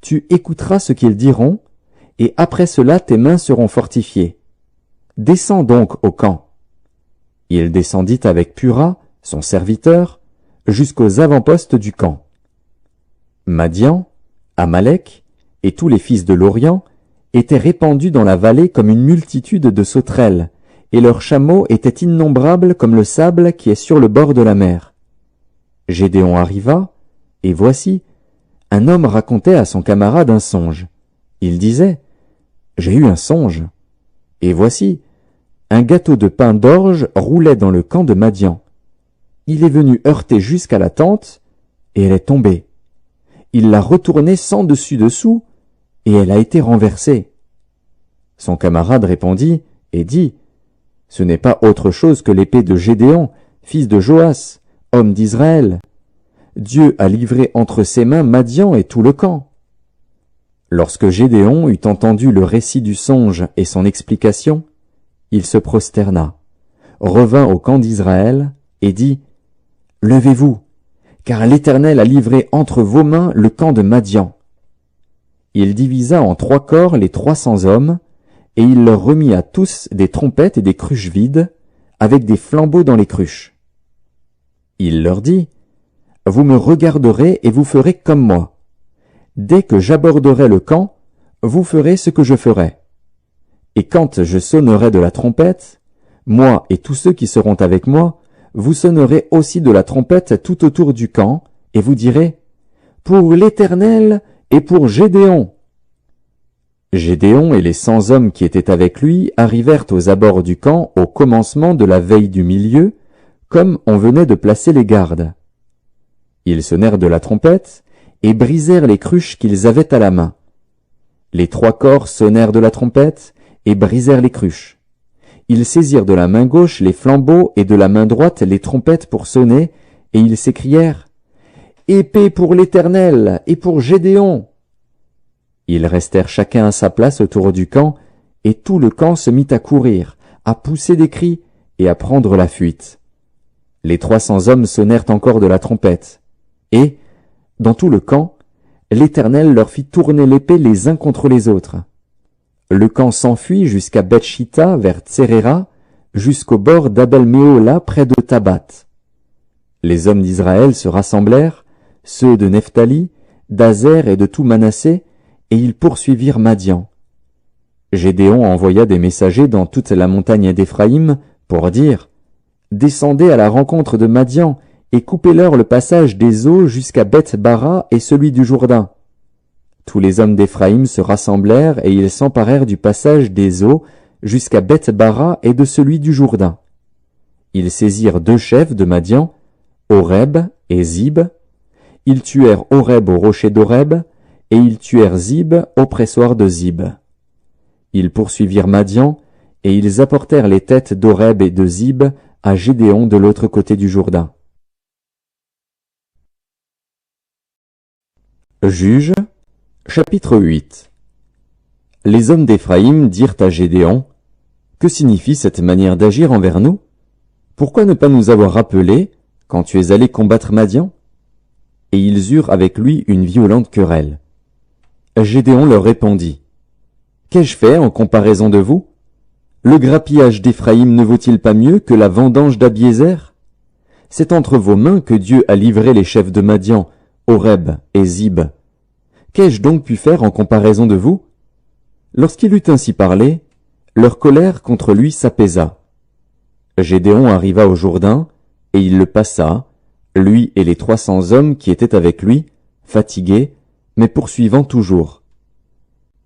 Tu écouteras ce qu'ils diront, et après cela tes mains seront fortifiées. Descends donc au camp. » Il descendit avec Pura, son serviteur, jusqu'aux avant-postes du camp. Madian, Amalek et tous les fils de l'Orient étaient répandus dans la vallée comme une multitude de sauterelles, et leurs chameaux étaient innombrables comme le sable qui est sur le bord de la mer. Gédéon arriva, et voici, un homme racontait à son camarade un songe. Il disait, « J'ai eu un songe. » Et voici, un gâteau de pain d'orge roulait dans le camp de Madian. Il est venu heurter jusqu'à la tente, et elle est tombée. Il l'a retournée sans dessus-dessous, et elle a été renversée. Son camarade répondit et dit, « Ce n'est pas autre chose que l'épée de Gédéon, fils de Joas, homme d'Israël. Dieu a livré entre ses mains Madian et tout le camp. » Lorsque Gédéon eut entendu le récit du songe et son explication, il se prosterna, revint au camp d'Israël et dit, « Levez-vous, car l'Éternel a livré entre vos mains le camp de Madian. » Il divisa en 3 corps les 300 hommes, et il leur remit à tous des trompettes et des cruches vides, avec des flambeaux dans les cruches. Il leur dit, « Vous me regarderez et vous ferez comme moi. Dès que j'aborderai le camp, vous ferez ce que je ferai. Et quand je sonnerai de la trompette, moi et tous ceux qui seront avec moi, vous sonnerez aussi de la trompette tout autour du camp, et vous direz, « Pour l'Éternel et pour Gédéon. » Gédéon et les 100 hommes qui étaient avec lui arrivèrent aux abords du camp au commencement de la veille du milieu, comme on venait de placer les gardes. Ils sonnèrent de la trompette et brisèrent les cruches qu'ils avaient à la main. Les 3 corps sonnèrent de la trompette et brisèrent les cruches. Ils saisirent de la main gauche les flambeaux et de la main droite les trompettes pour sonner, et ils s'écrièrent, « Épée pour l'Éternel et pour Gédéon !» Ils restèrent chacun à sa place autour du camp, et tout le camp se mit à courir, à pousser des cris et à prendre la fuite. Les 300 hommes sonnèrent encore de la trompette, et, dans tout le camp, l'Éternel leur fit tourner l'épée les uns contre les autres. Le camp s'enfuit jusqu'à Beth-Shitta vers Tseréra, jusqu'au bord d'Abel-Méhola près de Tabat. Les hommes d'Israël se rassemblèrent, ceux de Nephtali, d'Azer et de tout Manassé, et ils poursuivirent Madian. Gédéon envoya des messagers dans toute la montagne d'Éphraïm pour dire, « Descendez à la rencontre de Madian et coupez-leur le passage des eaux jusqu'à Beth-Bara et celui du Jourdain. » Tous les hommes d'Éphraïm se rassemblèrent et ils s'emparèrent du passage des eaux jusqu'à Beth-Bara et de celui du Jourdain. Ils saisirent 2 chefs de Madian, Oreb et Zib. Ils tuèrent Oreb au rocher d'Oreb, et ils tuèrent Zib au pressoir de Zib. Ils poursuivirent Madian, et ils apportèrent les têtes d'Oreb et de Zib à Gédéon de l'autre côté du Jourdain. Juges, chapitre 8. Les hommes d'Éphraïm dirent à Gédéon, « Que signifie cette manière d'agir envers nous? Pourquoi ne pas nous avoir rappelés quand tu es allé combattre Madian ?» Et ils eurent avec lui une violente querelle. Gédéon leur répondit, « Qu'ai-je fait en comparaison de vous? Le grappillage d'Éphraïm ne vaut-il pas mieux que la vendange d'Abiézer? C'est entre vos mains que Dieu a livré les chefs de Madian, Oreb et Zib. Qu'ai-je donc pu faire en comparaison de vous? » Lorsqu'il eut ainsi parlé, leur colère contre lui s'apaisa. Gédéon arriva au Jourdain, et il le passa, lui et les 300 hommes qui étaient avec lui, fatigués, mais poursuivant toujours.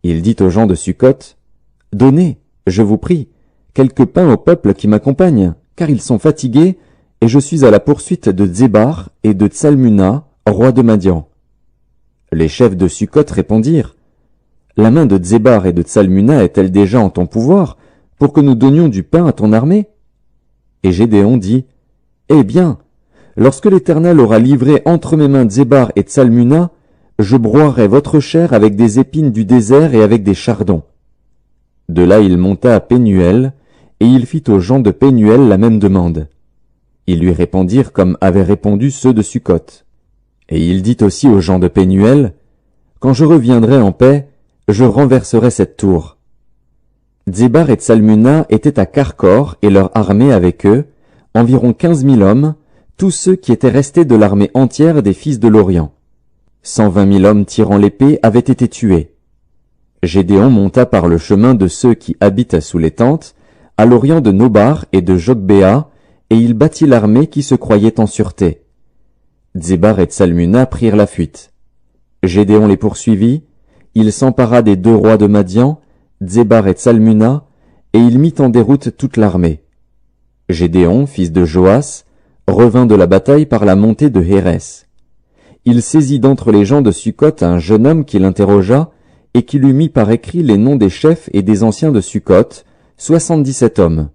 Il dit aux gens de Sukkot, « Donnez, je vous prie, quelque pain au peuple qui m'accompagne, car ils sont fatigués, et je suis à la poursuite de Zébar et de Tsalmuna, roi de Madian. » Les chefs de Sukkot répondirent, « La main de Zébar et de Tsalmuna est-elle déjà en ton pouvoir, pour que nous donnions du pain à ton armée? » Et Gédéon dit, « Eh bien, lorsque l'Éternel aura livré entre mes mains Zébar et Tsalmuna, je broierai votre chair avec des épines du désert et avec des chardons. De là il monta à Pénuel, et il fit aux gens de Pénuel la même demande. Ils lui répondirent comme avaient répondu ceux de Succoth. Et il dit aussi aux gens de Pénuel, quand je reviendrai en paix, je renverserai cette tour. Dzebar et Tsalmuna étaient à Karkor et leur armée avec eux, environ 15 000 hommes, tous ceux qui étaient restés de l'armée entière des fils de l'Orient. 120 000 hommes tirant l'épée avaient été tués. Gédéon monta par le chemin de ceux qui habitent sous les tentes, à l'orient de Nobar et de Jogbéa, et il battit l'armée qui se croyait en sûreté. Dzebar et Tsalmuna prirent la fuite. Gédéon les poursuivit, il s'empara des 2 rois de Madian, Dzebar et Tsalmuna, et il mit en déroute toute l'armée. Gédéon, fils de Joas, revint de la bataille par la montée de Hérès. Il saisit d'entre les gens de Succoth un jeune homme qui l'interrogea, et qui lui mit par écrit les noms des chefs et des anciens de Succoth, 77 hommes.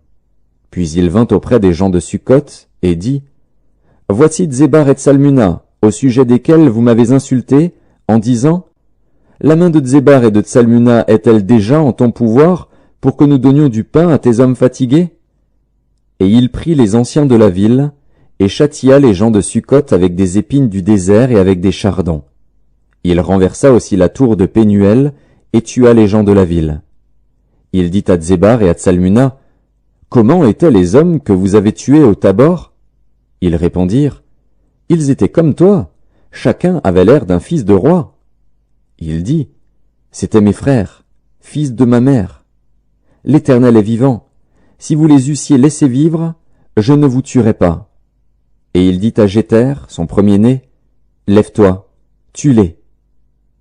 Puis il vint auprès des gens de Succoth, et dit, « Voici Dzebar et Tsalmuna, au sujet desquels vous m'avez insulté, en disant, « La main de Dzebar et de Tsalmuna est-elle déjà en ton pouvoir, pour que nous donnions du pain à tes hommes fatigués ?» Et il prit les anciens de la ville, et châtia les gens de Succoth avec des épines du désert et avec des chardons. Il renversa aussi la tour de Pénuel, et tua les gens de la ville. Il dit à Dzebar et à Tsalmuna, « Comment étaient les hommes que vous avez tués au Tabor ?» Ils répondirent, « Ils étaient comme toi, chacun avait l'air d'un fils de roi. » Il dit, « C'étaient mes frères, fils de ma mère. L'Éternel est vivant, si vous les eussiez laissés vivre, je ne vous tuerais pas. » Et il dit à Jéter, son premier-né, « Lève-toi, tue-les. »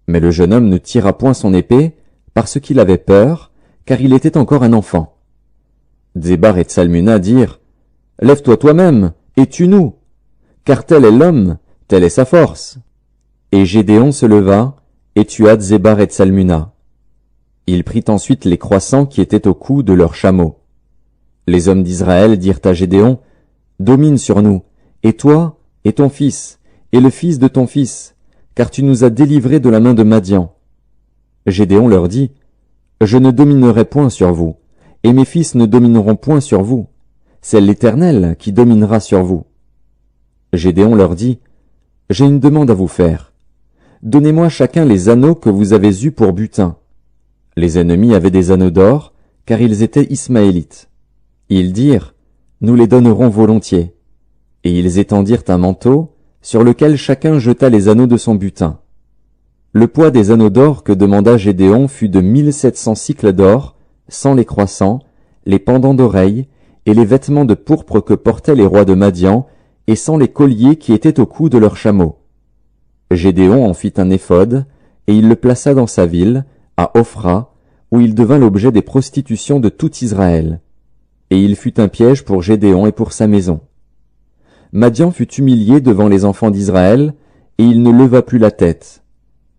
Mais le jeune homme ne tira point son épée, parce qu'il avait peur, car il était encore un enfant. Dzebar et Tsalmuna dirent, « Lève-toi toi-même, et tue-nous, car tel est l'homme, telle est sa force. » Et Gédéon se leva, et tua Dzebar et Tsalmuna. Il prit ensuite les croissants qui étaient au cou de leurs chameaux. Les hommes d'Israël dirent à Gédéon, « Domine sur nous, et toi, et ton fils, et le fils de ton fils, car tu nous as délivrés de la main de Madian. » Gédéon leur dit, « Je ne dominerai point sur vous, et mes fils ne domineront point sur vous. C'est l'Éternel qui dominera sur vous. » Gédéon leur dit, « J'ai une demande à vous faire. Donnez-moi chacun les anneaux que vous avez eus pour butin. » Les ennemis avaient des anneaux d'or, car ils étaient ismaélites. Ils dirent, « Nous les donnerons volontiers. » Et ils étendirent un manteau, sur lequel chacun jeta les anneaux de son butin. Le poids des anneaux d'or que demanda Gédéon fut de 1700 cycles d'or, sans les croissants, les pendants d'oreilles, et les vêtements de pourpre que portaient les rois de Madian, et sans les colliers qui étaient au cou de leurs chameaux. Gédéon en fit un éphod, et il le plaça dans sa ville, à Ophra, où il devint l'objet des prostitutions de tout Israël. Et il fut un piège pour Gédéon et pour sa maison. Madian fut humilié devant les enfants d'Israël, et il ne leva plus la tête.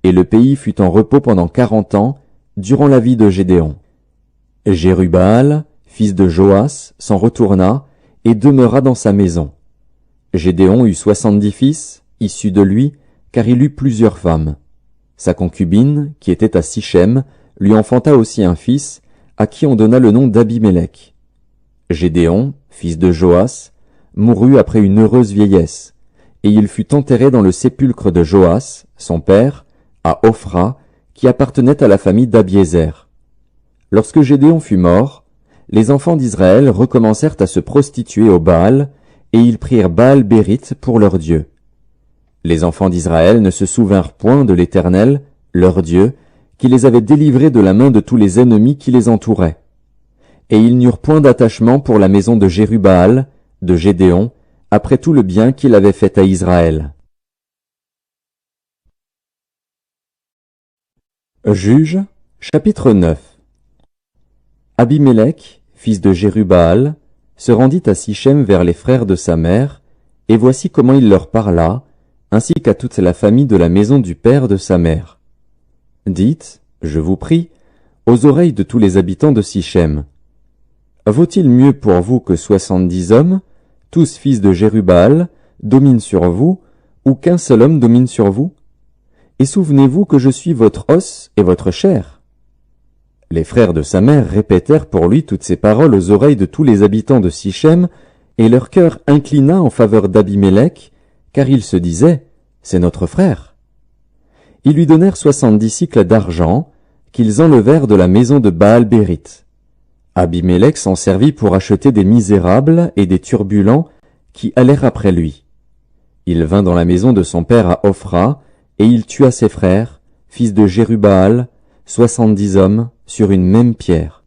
Et le pays fut en repos pendant 40 ans, durant la vie de Gédéon. Jérubbaal, fils de Joas, s'en retourna, et demeura dans sa maison. Gédéon eut 70 fils, issus de lui, car il eut plusieurs femmes. Sa concubine, qui était à Sichem, lui enfanta aussi un fils, à qui on donna le nom d'Abimélec. Gédéon, fils de Joas, mourut après une heureuse vieillesse, et il fut enterré dans le sépulcre de Joas, son père, à Ophra, qui appartenait à la famille d'Abiézer. Lorsque Gédéon fut mort, les enfants d'Israël recommencèrent à se prostituer au Baal, et ils prirent Baal-Bérith pour leur Dieu. Les enfants d'Israël ne se souvinrent point de l'Éternel, leur Dieu, qui les avait délivrés de la main de tous les ennemis qui les entouraient. Et ils n'eurent point d'attachement pour la maison de Jérubbaal, de Gédéon, après tout le bien qu'il avait fait à Israël. Juges, chapitre 9. Abimélec, fils de Jérubbaal, se rendit à Sichem vers les frères de sa mère, et voici comment il leur parla, ainsi qu'à toute la famille de la maison du père de sa mère. Dites, je vous prie, aux oreilles de tous les habitants de Sichem. Vaut-il mieux pour vous que 70 hommes, tous fils de Jérubbaal, dominent sur vous, ou qu'un seul homme domine sur vous? et souvenez-vous que je suis votre os et votre chair. » Les frères de sa mère répétèrent pour lui toutes ces paroles aux oreilles de tous les habitants de Sichem, et leur cœur inclina en faveur d'Abimélec, car ils se disaient, « C'est notre frère. » Ils lui donnèrent 70 cycles d'argent, qu'ils enlevèrent de la maison de Baal-Bérith. Abimélec s'en servit pour acheter des misérables et des turbulents qui allèrent après lui. Il vint dans la maison de son père à Ophra, et il tua ses frères, fils de Jérubbaal, 70 hommes, sur une même pierre.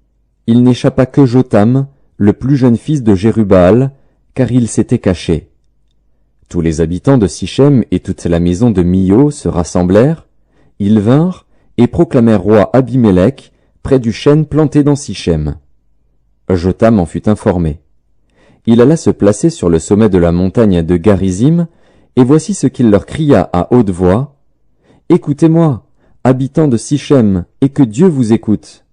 Il n'échappa que Jotham, le plus jeune fils de Jérubbaal, car il s'était caché. Tous les habitants de Sichem et toute la maison de Milo se rassemblèrent, ils vinrent et proclamèrent roi Abimélec près du chêne planté dans Sichem. Jotham en fut informé. Il alla se placer sur le sommet de la montagne de Garizim, et voici ce qu'il leur cria à haute voix. « Écoutez-moi, habitants de Sichem, et que Dieu vous écoute. »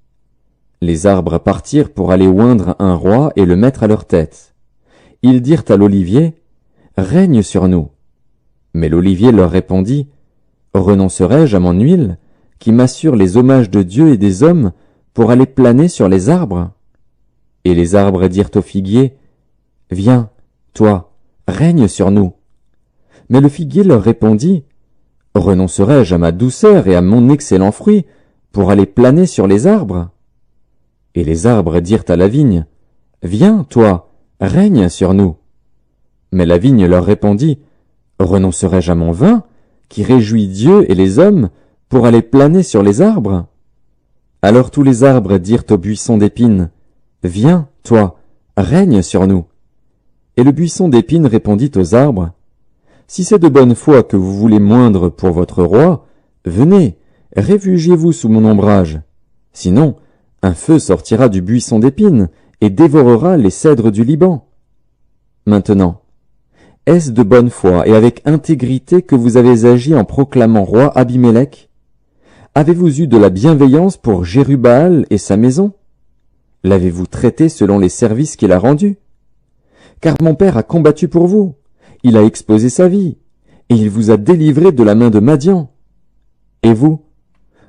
Les arbres partirent pour aller oindre un roi et le mettre à leur tête. Ils dirent à l'olivier, « Règne sur nous. » Mais l'olivier leur répondit, « Renoncerai-je à mon huile, qui m'assure les hommages de Dieu et des hommes, pour aller planer sur les arbres ?» Et les arbres dirent au figuier, « Viens, toi, règne sur nous. » Mais le figuier leur répondit, « Renoncerai-je à ma douceur et à mon excellent fruit, pour aller planer sur les arbres ?» Et les arbres dirent à la vigne, « Viens, toi, règne sur nous. » Mais la vigne leur répondit, « Renoncerai-je à mon vin, qui réjouit Dieu et les hommes, pour aller planer sur les arbres ?» Alors tous les arbres dirent au buisson d'épines, « Viens, toi, règne sur nous. » Et le buisson d'épines répondit aux arbres, « Si c'est de bonne foi que vous voulez moindre pour votre roi, venez, réfugiez-vous sous mon ombrage. Sinon, un feu sortira du buisson d'épines et dévorera les cèdres du Liban. » Maintenant, est-ce de bonne foi et avec intégrité que vous avez agi en proclamant roi Abimélec? Avez-vous eu de la bienveillance pour Jérubbaal et sa maison? L'avez-vous traité selon les services qu'il a rendus? Car mon père a combattu pour vous, il a exposé sa vie, et il vous a délivré de la main de Madian. Et vous,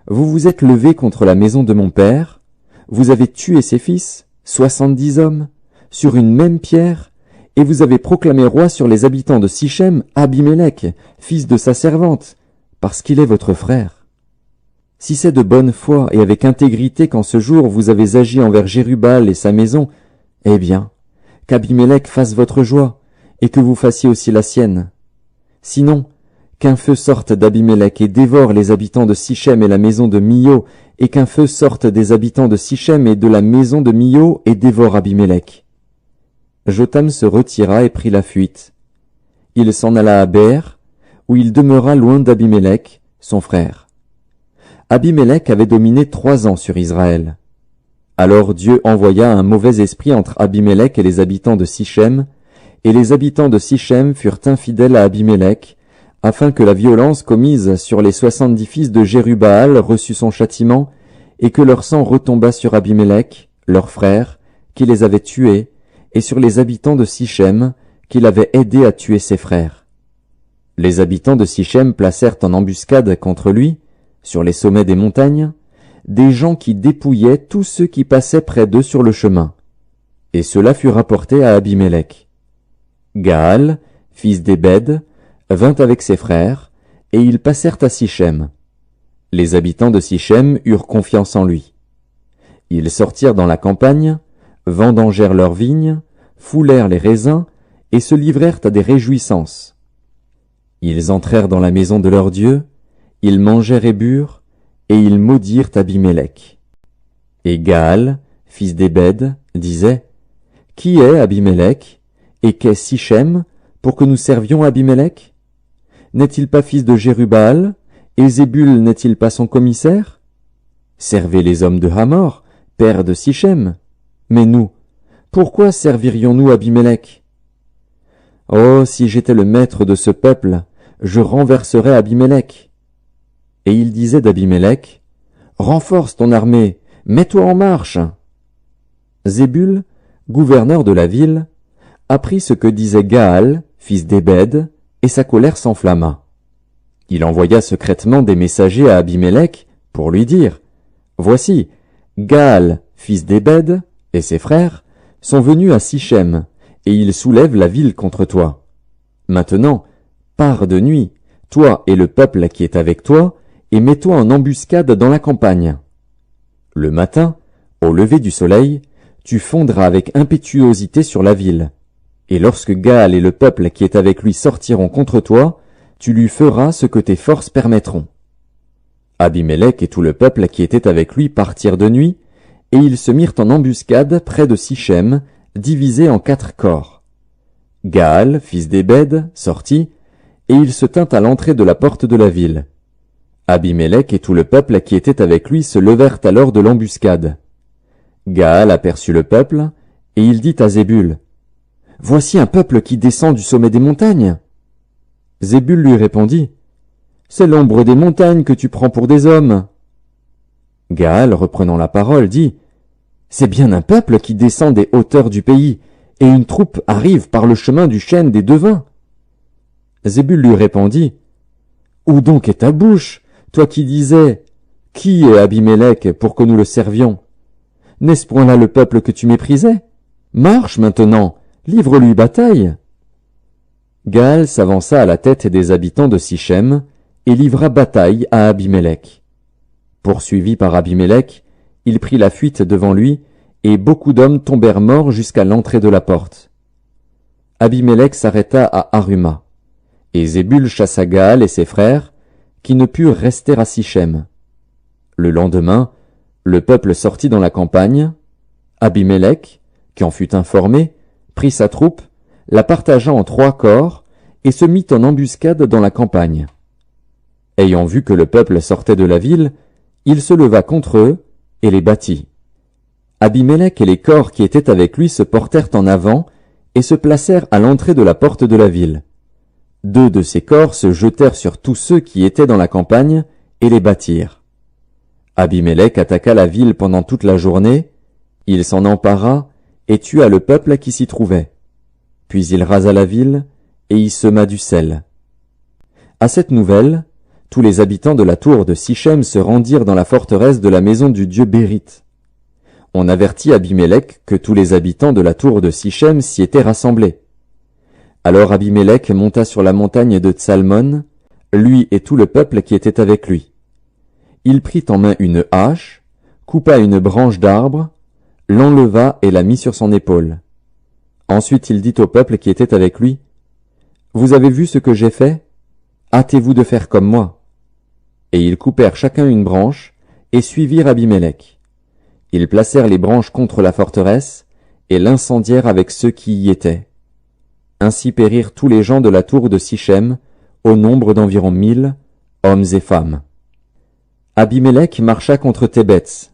vous vous êtes levé contre la maison de mon père, vous avez tué ses fils, 70 hommes, sur une même pierre, et vous avez proclamé roi sur les habitants de Sichem Abimélec, fils de sa servante, parce qu'il est votre frère. Si c'est de bonne foi et avec intégrité qu'en ce jour vous avez agi envers Jérubbaal et sa maison, eh bien, qu'Abimélec fasse votre joie, et que vous fassiez aussi la sienne. Sinon, qu'un feu sorte d'Abimélec et dévore les habitants de Sichem et la maison de Milo, et qu'un feu sorte des habitants de Sichem et de la maison de Milo et dévore Abimélec. » Jotham se retira et prit la fuite. Il s'en alla à Ber, où il demeura loin d'Abimélec, son frère. Abimélec avait dominé 3 ans sur Israël. Alors Dieu envoya un mauvais esprit entre Abimélec et les habitants de Sichem, et les habitants de Sichem furent infidèles à Abimélec, afin que la violence commise sur les 70 fils de Jérubbaal reçût son châtiment, et que leur sang retombât sur Abimélec, leur frère, qui les avait tués, et sur les habitants de Sichem, qu'il avait aidé à tuer ses frères. Les habitants de Sichem placèrent en embuscade contre lui, sur les sommets des montagnes, des gens qui dépouillaient tous ceux qui passaient près d'eux sur le chemin. Et cela fut rapporté à Abimélec. Gaal, fils d'Ébed, vint avec ses frères, et ils passèrent à Sichem. Les habitants de Sichem eurent confiance en lui. Ils sortirent dans la campagne, vendangèrent leurs vignes, foulèrent les raisins, et se livrèrent à des réjouissances. Ils entrèrent dans la maison de leur Dieu, ils mangèrent et burent, et ils maudirent Abimélec. Et Gaal, fils d'Ébed, disait, « Qui est Abimélec, et qu'est Sichem, pour que nous servions Abimélec? N'est-il pas fils de Jérubbaal, et Zébul n'est-il pas son commissaire? Servez les hommes de Hamor, père de Sichem. Mais nous, pourquoi servirions-nous Abimélec? Oh, si j'étais le maître de ce peuple, je renverserais Abimélec. » Et il disait d'Abimélec, « Renforce ton armée, mets-toi en marche. » Zébul, gouverneur de la ville, apprit ce que disait Gaal, fils d'Ébed, et sa colère s'enflamma. Il envoya secrètement des messagers à Abimélec pour lui dire « Voici, Gaal, fils d'Ébed, et ses frères, sont venus à Sichem, et ils soulèvent la ville contre toi. Maintenant, pars de nuit, toi et le peuple qui est avec toi, et mets-toi en embuscade dans la campagne. Le matin, au lever du soleil, tu fondras avec impétuosité sur la ville. Et lorsque Gaal et le peuple qui est avec lui sortiront contre toi, tu lui feras ce que tes forces permettront. » Abimélec et tout le peuple qui était avec lui partirent de nuit, et ils se mirent en embuscade près de Sichem, divisés en 4 corps. Gaal, fils d'Ébed, sortit, et il se tint à l'entrée de la porte de la ville. Abimélec et tout le peuple qui était avec lui se levèrent alors de l'embuscade. Gaal aperçut le peuple, et il dit à Zébul, « Voici un peuple qui descend du sommet des montagnes. » Zébul lui répondit, « C'est l'ombre des montagnes que tu prends pour des hommes. » Gaal, reprenant la parole, dit, « C'est bien un peuple qui descend des hauteurs du pays, et une troupe arrive par le chemin du chêne des devins. » Zébul lui répondit, « Où donc est ta bouche, toi qui disais, « Qui est Abimélec pour que nous le servions » N'est-ce point là le peuple que tu méprisais? Marche maintenant, livre-lui bataille. » Gaal s'avança à la tête des habitants de Sichem et livra bataille à Abimélec. Poursuivi par Abimélec, il prit la fuite devant lui, et beaucoup d'hommes tombèrent morts jusqu'à l'entrée de la porte. Abimélec s'arrêta à Aruma, et Zébul chassa Gaal et ses frères, qui ne purent rester à Sichem. Le lendemain, le peuple sortit dans la campagne. Abimélec, qui en fut informé, prit sa troupe, la partagea en 3 corps, et se mit en embuscade dans la campagne. Ayant vu que le peuple sortait de la ville, il se leva contre eux et les battit. Abimélec et les corps qui étaient avec lui se portèrent en avant et se placèrent à l'entrée de la porte de la ville. 2 de ces corps se jetèrent sur tous ceux qui étaient dans la campagne et les battirent. Abimélec attaqua la ville pendant toute la journée, il s'en empara et tua le peuple qui s'y trouvait. Puis il rasa la ville et y sema du sel. À cette nouvelle, tous les habitants de la tour de Sichem se rendirent dans la forteresse de la maison du dieu Bérith. On avertit Abimélec que tous les habitants de la tour de Sichem s'y étaient rassemblés. Alors Abimélec monta sur la montagne de Tsalmon, lui et tout le peuple qui était avec lui. Il prit en main une hache, coupa une branche d'arbre, l'enleva et la mit sur son épaule. Ensuite il dit au peuple qui était avec lui, « Vous avez vu ce que j'ai fait? Hâtez-vous de faire comme moi. » Et ils coupèrent chacun une branche, et suivirent Abimélec. Ils placèrent les branches contre la forteresse, et l'incendièrent avec ceux qui y étaient. Ainsi périrent tous les gens de la tour de Sichem, au nombre d'environ 1000, hommes et femmes. Abimélec marcha contre Thébets.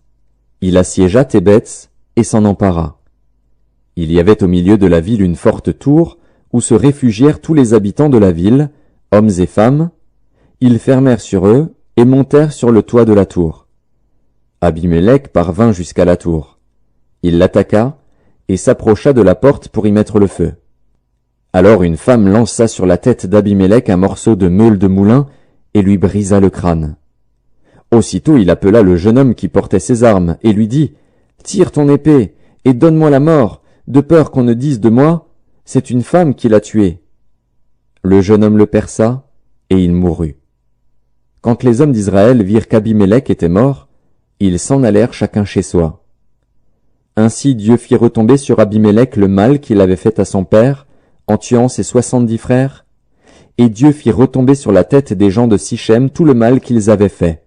Il assiégea Thébets, et s'en empara. Il y avait au milieu de la ville une forte tour, où se réfugièrent tous les habitants de la ville, hommes et femmes. Ils fermèrent sur eux, et montèrent sur le toit de la tour. Abimélec parvint jusqu'à la tour. Il l'attaqua, et s'approcha de la porte pour y mettre le feu. Alors une femme lança sur la tête d'Abimélec un morceau de meule de moulin, et lui brisa le crâne. Aussitôt il appela le jeune homme qui portait ses armes, et lui dit, « Tire ton épée, et donne-moi la mort, de peur qu'on ne dise de moi, c'est une femme qui l'a tué. » Le jeune homme le perça, et il mourut. Quand les hommes d'Israël virent qu'Abimélec était mort, ils s'en allèrent chacun chez soi. Ainsi Dieu fit retomber sur Abimélec le mal qu'il avait fait à son père, en tuant ses 70 frères, et Dieu fit retomber sur la tête des gens de Sichem tout le mal qu'ils avaient fait.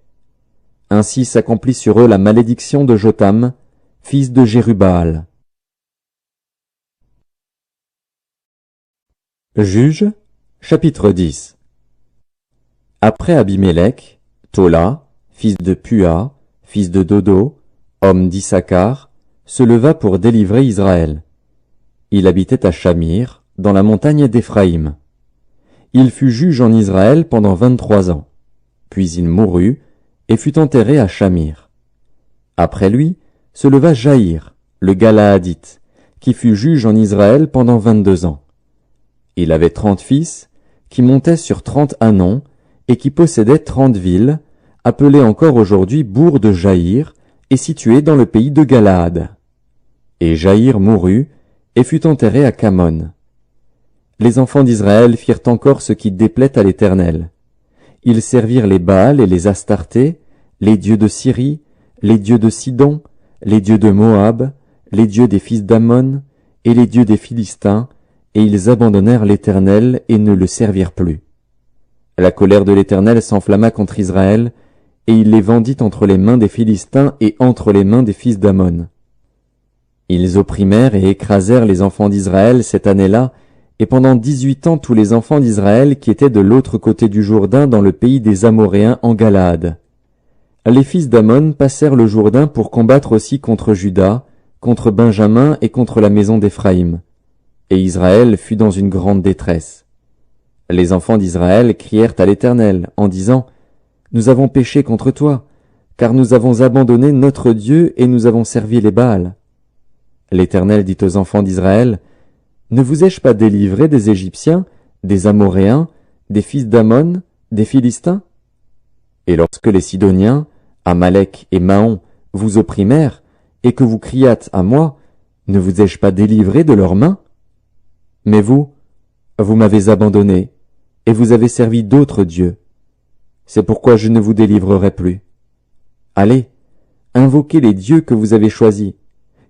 Ainsi s'accomplit sur eux la malédiction de Jotham, fils de Jérubbaal. Juges, chapitre 10. Après Abimélec, Tola, fils de Pua, fils de Dodo, homme d'Issachar, se leva pour délivrer Israël. Il habitait à Shamir, dans la montagne d'Éphraïm. Il fut juge en Israël pendant 23 ans. Puis il mourut et fut enterré à Shamir. Après lui, se leva Jaïr, le Galaadite, qui fut juge en Israël pendant 22 ans. Il avait 30 fils, qui montaient sur 30 ânons, et qui possédait 30 villes, appelées encore aujourd'hui bourgs de Jaïr, et situées dans le pays de Galaad. Et Jaïr mourut, et fut enterré à Camon. Les enfants d'Israël firent encore ce qui déplaît à l'Éternel. Ils servirent les Baals et les Astartés, les dieux de Syrie, les dieux de Sidon, les dieux de Moab, les dieux des fils d'Ammon, et les dieux des Philistins, et ils abandonnèrent l'Éternel et ne le servirent plus. La colère de l'Éternel s'enflamma contre Israël, et il les vendit entre les mains des Philistins et entre les mains des fils d'Ammon. Ils opprimèrent et écrasèrent les enfants d'Israël cette année-là, et pendant 18 ans tous les enfants d'Israël qui étaient de l'autre côté du Jourdain dans le pays des Amoréens en Galaad. Les fils d'Ammon passèrent le Jourdain pour combattre aussi contre Juda, contre Benjamin et contre la maison d'Éphraïm. Et Israël fut dans une grande détresse. Les enfants d'Israël crièrent à l'Éternel en disant « Nous avons péché contre toi, car nous avons abandonné notre Dieu et nous avons servi les Baals. » L'Éternel dit aux enfants d'Israël « Ne vous ai-je pas délivré des Égyptiens, des Amoréens, des fils d'Ammon, des Philistins? Et lorsque les Sidoniens, Amalek et Maon vous opprimèrent, et que vous criâtes à moi, ne vous ai-je pas délivré de leurs mains? Mais vous m'avez abandonné, et vous avez servi d'autres dieux. C'est pourquoi je ne vous délivrerai plus. Allez, invoquez les dieux que vous avez choisis,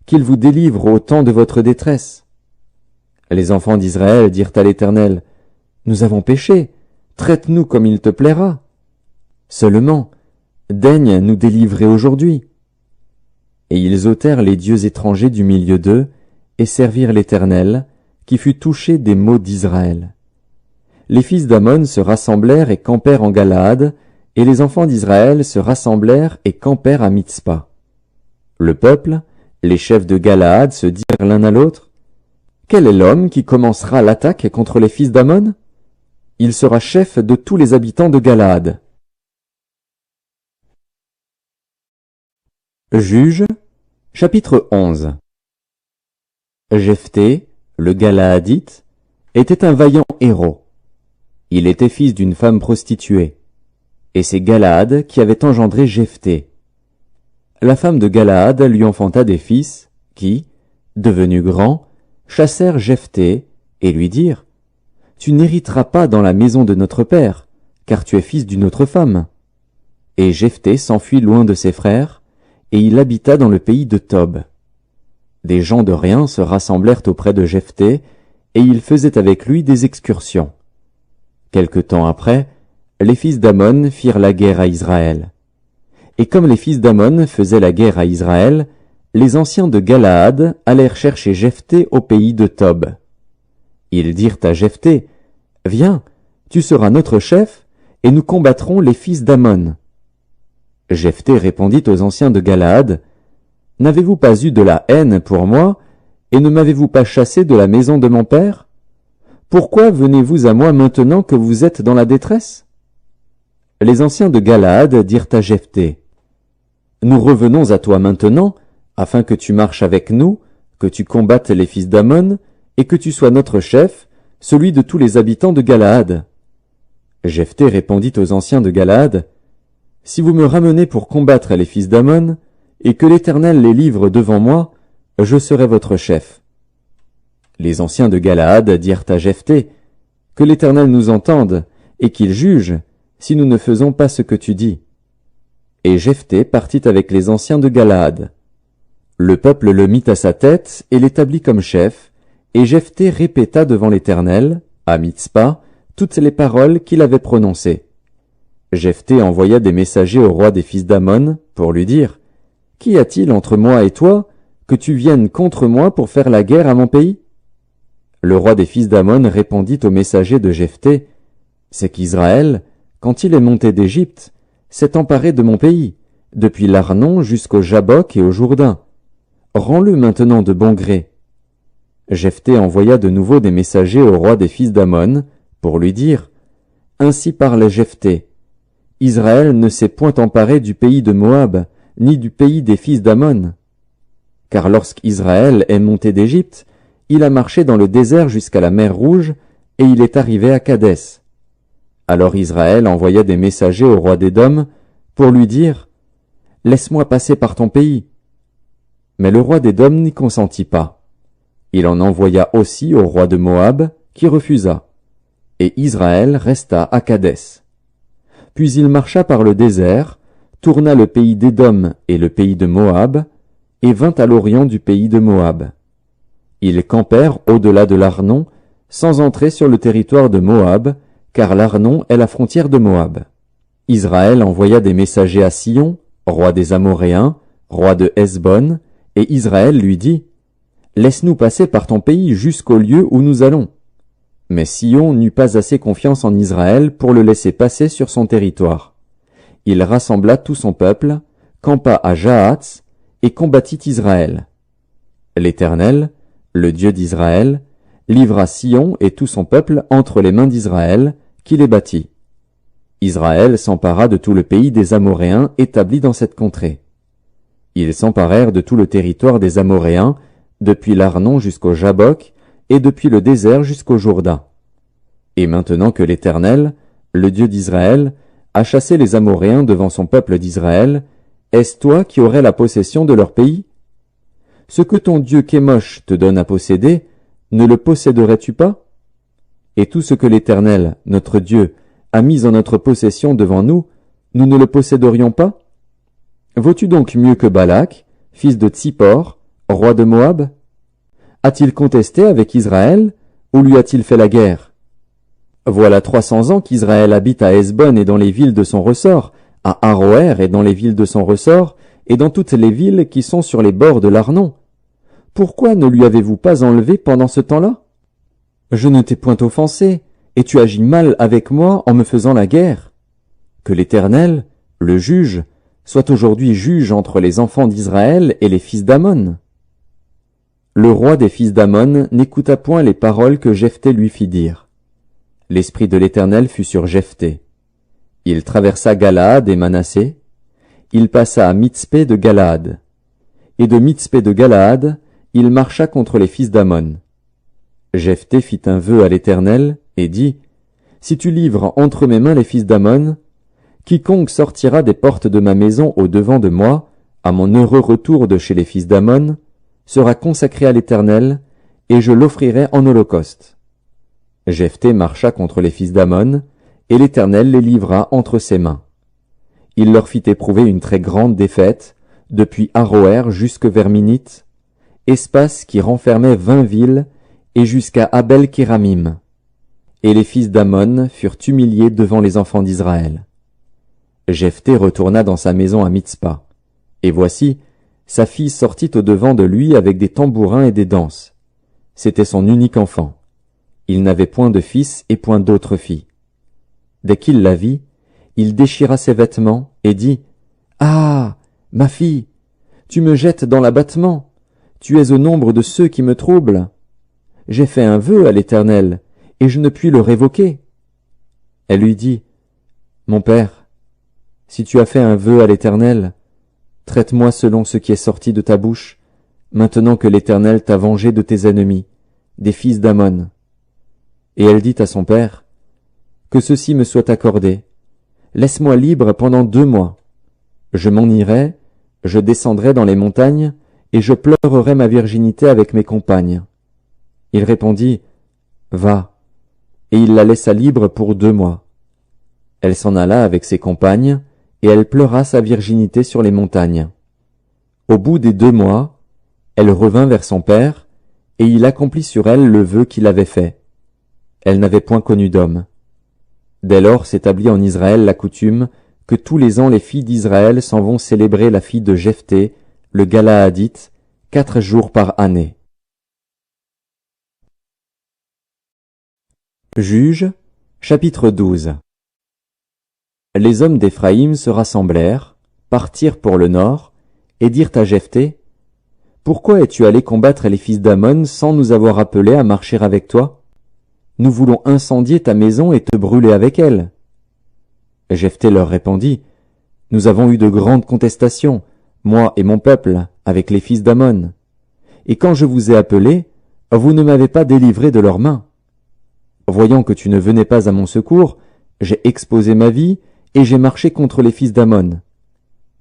qu'ils vous délivrent au temps de votre détresse. » Les enfants d'Israël dirent à l'Éternel, « Nous avons péché, traite-nous comme il te plaira. Seulement, daigne nous délivrer aujourd'hui. » Et ils ôtèrent les dieux étrangers du milieu d'eux, et servirent l'Éternel, qui fut touché des maux d'Israël. Les fils d'Ammon se rassemblèrent et campèrent en Galaad, et les enfants d'Israël se rassemblèrent et campèrent à Mitzpa. Le peuple, les chefs de Galaad se dirent l'un à l'autre, « Quel est l'homme qui commencera l'attaque contre les fils d'Ammon? Il sera chef de tous les habitants de Galaad. » Juges, chapitre 11. Jephthé, le Galaadite, était un vaillant héros. Il était fils d'une femme prostituée, et c'est Galaad qui avait engendré Jephthé. La femme de Galaad lui enfanta des fils qui, devenus grands, chassèrent Jephthé et lui dirent « Tu n'hériteras pas dans la maison de notre père, car tu es fils d'une autre femme. » Et Jephthé s'enfuit loin de ses frères, et il habita dans le pays de Tob. Des gens de rien se rassemblèrent auprès de Jephthé, et ils faisaient avec lui des excursions. Quelque temps après, les fils d'Ammon firent la guerre à Israël. Et comme les fils d'Ammon faisaient la guerre à Israël, les anciens de Galaad allèrent chercher Jephthé au pays de Tob. Ils dirent à Jephthé, « Viens, tu seras notre chef, et nous combattrons les fils d'Ammon. » Jephthé répondit aux anciens de Galaad, « N'avez-vous pas eu de la haine pour moi, et ne m'avez-vous pas chassé de la maison de mon père? Pourquoi venez-vous à moi maintenant que vous êtes dans la détresse? » Les anciens de Galaad dirent à Jephthé, « Nous revenons à toi maintenant, afin que tu marches avec nous, que tu combattes les fils d'Ammon, et que tu sois notre chef, celui de tous les habitants de Galaad. » Jephthé répondit aux anciens de Galaad, « Si vous me ramenez pour combattre les fils d'Ammon, et que l'Éternel les livre devant moi, je serai votre chef. » Les anciens de Galaad dirent à Jephthé, « Que l'Éternel nous entende, et qu'il juge, si nous ne faisons pas ce que tu dis. » Et Jephthé partit avec les anciens de Galaad. Le peuple le mit à sa tête et l'établit comme chef, et Jephthé répéta devant l'Éternel, à Mitzpa, toutes les paroles qu'il avait prononcées. Jephthé envoya des messagers au roi des fils d'Ammon pour lui dire, « Qu'y a-t-il entre moi et toi, que tu viennes contre moi pour faire la guerre à mon pays? » Le roi des fils d'Ammon répondit aux messagers de Jephthé, « C'est qu'Israël, quand il est monté d'Égypte, s'est emparé de mon pays, depuis l'Arnon jusqu'au Jabbok et au Jourdain. Rends-le maintenant de bon gré. » Jephthé envoya de nouveau des messagers au roi des fils d'Ammon pour lui dire, « Ainsi parle Jephthé. Israël ne s'est point emparé du pays de Moab, ni du pays des fils d'Ammon. Car lorsqu'Israël est monté d'Égypte, il a marché dans le désert jusqu'à la mer Rouge, et il est arrivé à Kadès. Alors Israël envoya des messagers au roi d'Édom pour lui dire « Laisse-moi passer par ton pays ». Mais le roi d'Édom n'y consentit pas. Il en envoya aussi au roi de Moab, qui refusa. Et Israël resta à Kadès. Puis il marcha par le désert, tourna le pays d'Édom et le pays de Moab, et vint à l'orient du pays de Moab. Ils campèrent au-delà de l'Arnon, sans entrer sur le territoire de Moab, car l'Arnon est la frontière de Moab. Israël envoya des messagers à Sion, roi des Amoréens, roi de Hesbon, et Israël lui dit « Laisse-nous passer par ton pays jusqu'au lieu où nous allons. » Mais Sion n'eut pas assez confiance en Israël pour le laisser passer sur son territoire. Il rassembla tout son peuple, campa à Jahatz, et combattit Israël. L'Éternel, le Dieu d'Israël, livra Sion et tout son peuple entre les mains d'Israël, qui les battit. Israël s'empara de tout le pays des Amoréens établis dans cette contrée. Ils s'emparèrent de tout le territoire des Amoréens, depuis l'Arnon jusqu'au Jabbok, et depuis le désert jusqu'au Jourdain. Et maintenant que l'Éternel, le Dieu d'Israël, a chassé les Amoréens devant son peuple d'Israël, est-ce toi qui aurais la possession de leur pays? Ce que ton Dieu Kémosh te donne à posséder, ne le posséderais-tu pas? Et tout ce que l'Éternel, notre Dieu, a mis en notre possession devant nous, nous ne le posséderions pas? Vaux-tu donc mieux que Balak, fils de Tsippor, roi de Moab? A-t-il contesté avec Israël, ou lui a-t-il fait la guerre? Voilà 300 ans qu'Israël habite à Hesbon et dans les villes de son ressort, à Aroër et dans les villes de son ressort, et dans toutes les villes qui sont sur les bords de l'Arnon. Pourquoi ne lui avez-vous pas enlevé pendant ce temps-là? Je ne t'ai point offensé, et tu agis mal avec moi en me faisant la guerre. Que l'Éternel, le juge, soit aujourd'hui juge entre les enfants d'Israël et les fils d'Ammon. Le roi des fils d'Ammon n'écouta point les paroles que Jephthé lui fit dire. L'esprit de l'Éternel fut sur Jephthé. Il traversa Galaad et Manassé. Il passa à Mitzpé de Galaad. Et de Mitzpé de Galaad, il marcha contre les fils d'Ammon. Jephthé fit un vœu à l'Éternel et dit, « Si tu livres entre mes mains les fils d'Ammon, quiconque sortira des portes de ma maison au devant de moi, à mon heureux retour de chez les fils d'Ammon, sera consacré à l'Éternel, et je l'offrirai en holocauste. » Jephthé marcha contre les fils d'Ammon, et l'Éternel les livra entre ses mains. Il leur fit éprouver une très grande défaite, depuis Aroër jusque vers Minite, espace qui renfermait 20 villes, et jusqu'à Abel-Kéramim. Et les fils d'Ammon furent humiliés devant les enfants d'Israël. Jephthé retourna dans sa maison à Mitzpa. Et voici, sa fille sortit au-devant de lui avec des tambourins et des danses. C'était son unique enfant. Il n'avait point de fils et point d'autre fille. Dès qu'il la vit, il déchira ses vêtements et dit, « Ah, ma fille, tu me jettes dans l'abattement, tu es au nombre de ceux qui me troublent. J'ai fait un vœu à l'Éternel, et je ne puis le révoquer. » Elle lui dit, « Mon père, si tu as fait un vœu à l'Éternel, traite-moi selon ce qui est sorti de ta bouche, maintenant que l'Éternel t'a vengé de tes ennemis, des fils d'Ammon. » Et elle dit à son père, « Que ceci me soit accordé. Laisse-moi libre pendant 2 mois. Je m'en irai, je descendrai dans les montagnes, et je pleurerai ma virginité avec mes compagnes. » Il répondit, « Va. » Et il la laissa libre pour 2 mois. Elle s'en alla avec ses compagnes, et elle pleura sa virginité sur les montagnes. Au bout des 2 mois, elle revint vers son père, et il accomplit sur elle le vœu qu'il avait fait. Elle n'avait point connu d'homme. Dès lors s'établit en Israël la coutume que tous les ans les filles d'Israël s'en vont célébrer la fille de Jephthé, le Galaadite, 4 jours par année. Juges, chapitre 12. Les hommes d'Éphraïm se rassemblèrent, partirent pour le nord, et dirent à Jephthé, « Pourquoi es-tu allé combattre les fils d'Ammon sans nous avoir appelés à marcher avec toi? Nous voulons incendier ta maison et te brûler avec elle. » Jephthé leur répondit, « Nous avons eu de grandes contestations, moi et mon peuple, avec les fils d'Ammon. Et quand je vous ai appelés, vous ne m'avez pas délivré de leurs mains. Voyant que tu ne venais pas à mon secours, J'ai exposé ma vie, et j'ai marché contre les fils d'Ammon.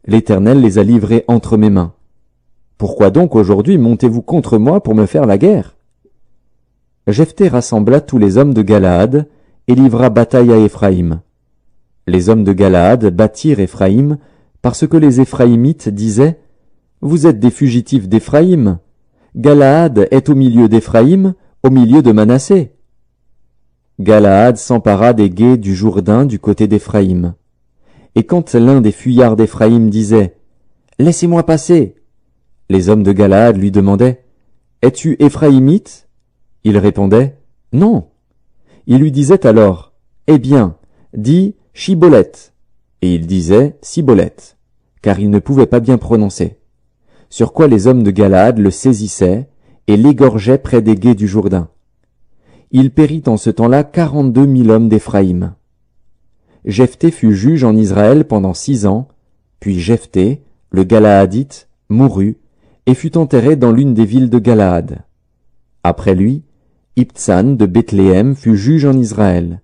L'Éternel les a livrés entre mes mains. Pourquoi donc aujourd'hui montez-vous contre moi pour me faire la guerre? Jephthé rassembla tous les hommes de Galaad, et livra bataille à Éphraïm. Les hommes de Galaad battirent Éphraïm, parce que les Éphraïmites disaient, « Vous êtes des fugitifs d'Éphraïm. Galaad est au milieu d'Éphraïm, au milieu de Manassé. » Galaad s'empara des gués du Jourdain du côté d'Éphraïm. Et quand l'un des fuyards d'Éphraïm disait, « Laissez-moi passer !» les hommes de Galaad lui demandaient, « Es-tu Éphraïmite ?» Il répondait, « Non. » Il lui disait alors, « Eh bien, dis Chiboleth. » Et il disait Siboleth, car il ne pouvait pas bien prononcer. Sur quoi les hommes de Galaad le saisissaient et l'égorgeaient près des gués du Jourdain. Il périt en ce temps-là 42 000 hommes d'Éphraïm. Jephthé fut juge en Israël pendant 6 ans, puis Jephthé, le Galaadite, mourut et fut enterré dans l'une des villes de Galaad. Après lui, Ibtsan de Bethléem fut juge en Israël.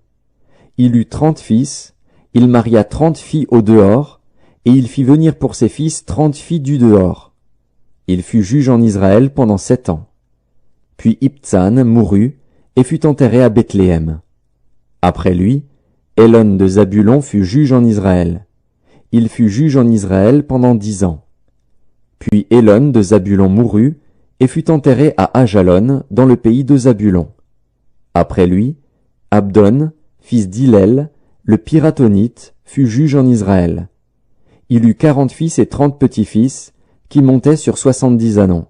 Il eut 30 fils, il maria 30 filles au dehors, et il fit venir pour ses fils 30 filles du dehors. Il fut juge en Israël pendant 7 ans. Puis Ibtsan mourut et fut enterré à Bethléem. Après lui, Élon de Zabulon fut juge en Israël. Il fut juge en Israël pendant 10 ans. Puis Élon de Zabulon mourut et fut enterré à Ajalon dans le pays de Zabulon. Après lui, Abdon, fils d'Hillel, le Piratonite, fut juge en Israël. Il eut 40 fils et 30 petits-fils, qui montaient sur 70 ânons.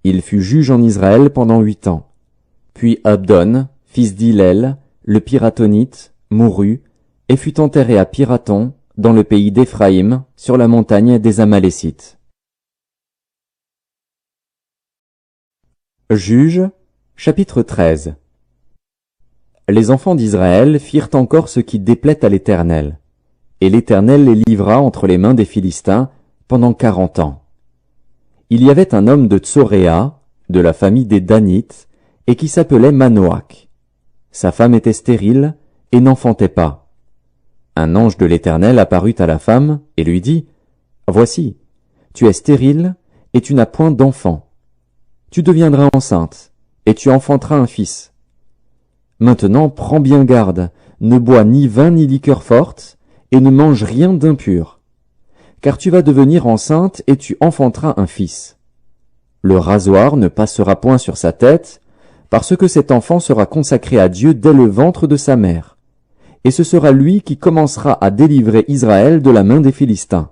Il fut juge en Israël pendant 8 ans. Puis Abdon, fils d'Hillel, le Piratonite, mourut, et fut enterré à Piraton, dans le pays d'Éphraïm, sur la montagne des Amalécites. Juges, chapitre 13. Les enfants d'Israël firent encore ce qui déplaît à l'Éternel, et l'Éternel les livra entre les mains des Philistins pendant 40 ans. Il y avait un homme de Tsoréa, de la famille des Danites, et qui s'appelait Manoach. Sa femme était stérile et n'enfantait pas. Un ange de l'Éternel apparut à la femme et lui dit, « Voici, tu es stérile et tu n'as point d'enfant. Tu deviendras enceinte et tu enfanteras un fils. Maintenant prends bien garde, ne bois ni vin ni liqueur forte, et ne mange rien d'impur. Car tu vas devenir enceinte et tu enfanteras un fils. Le rasoir ne passera point sur sa tête, parce que cet enfant sera consacré à Dieu dès le ventre de sa mère. Et ce sera lui qui commencera à délivrer Israël de la main des Philistins. »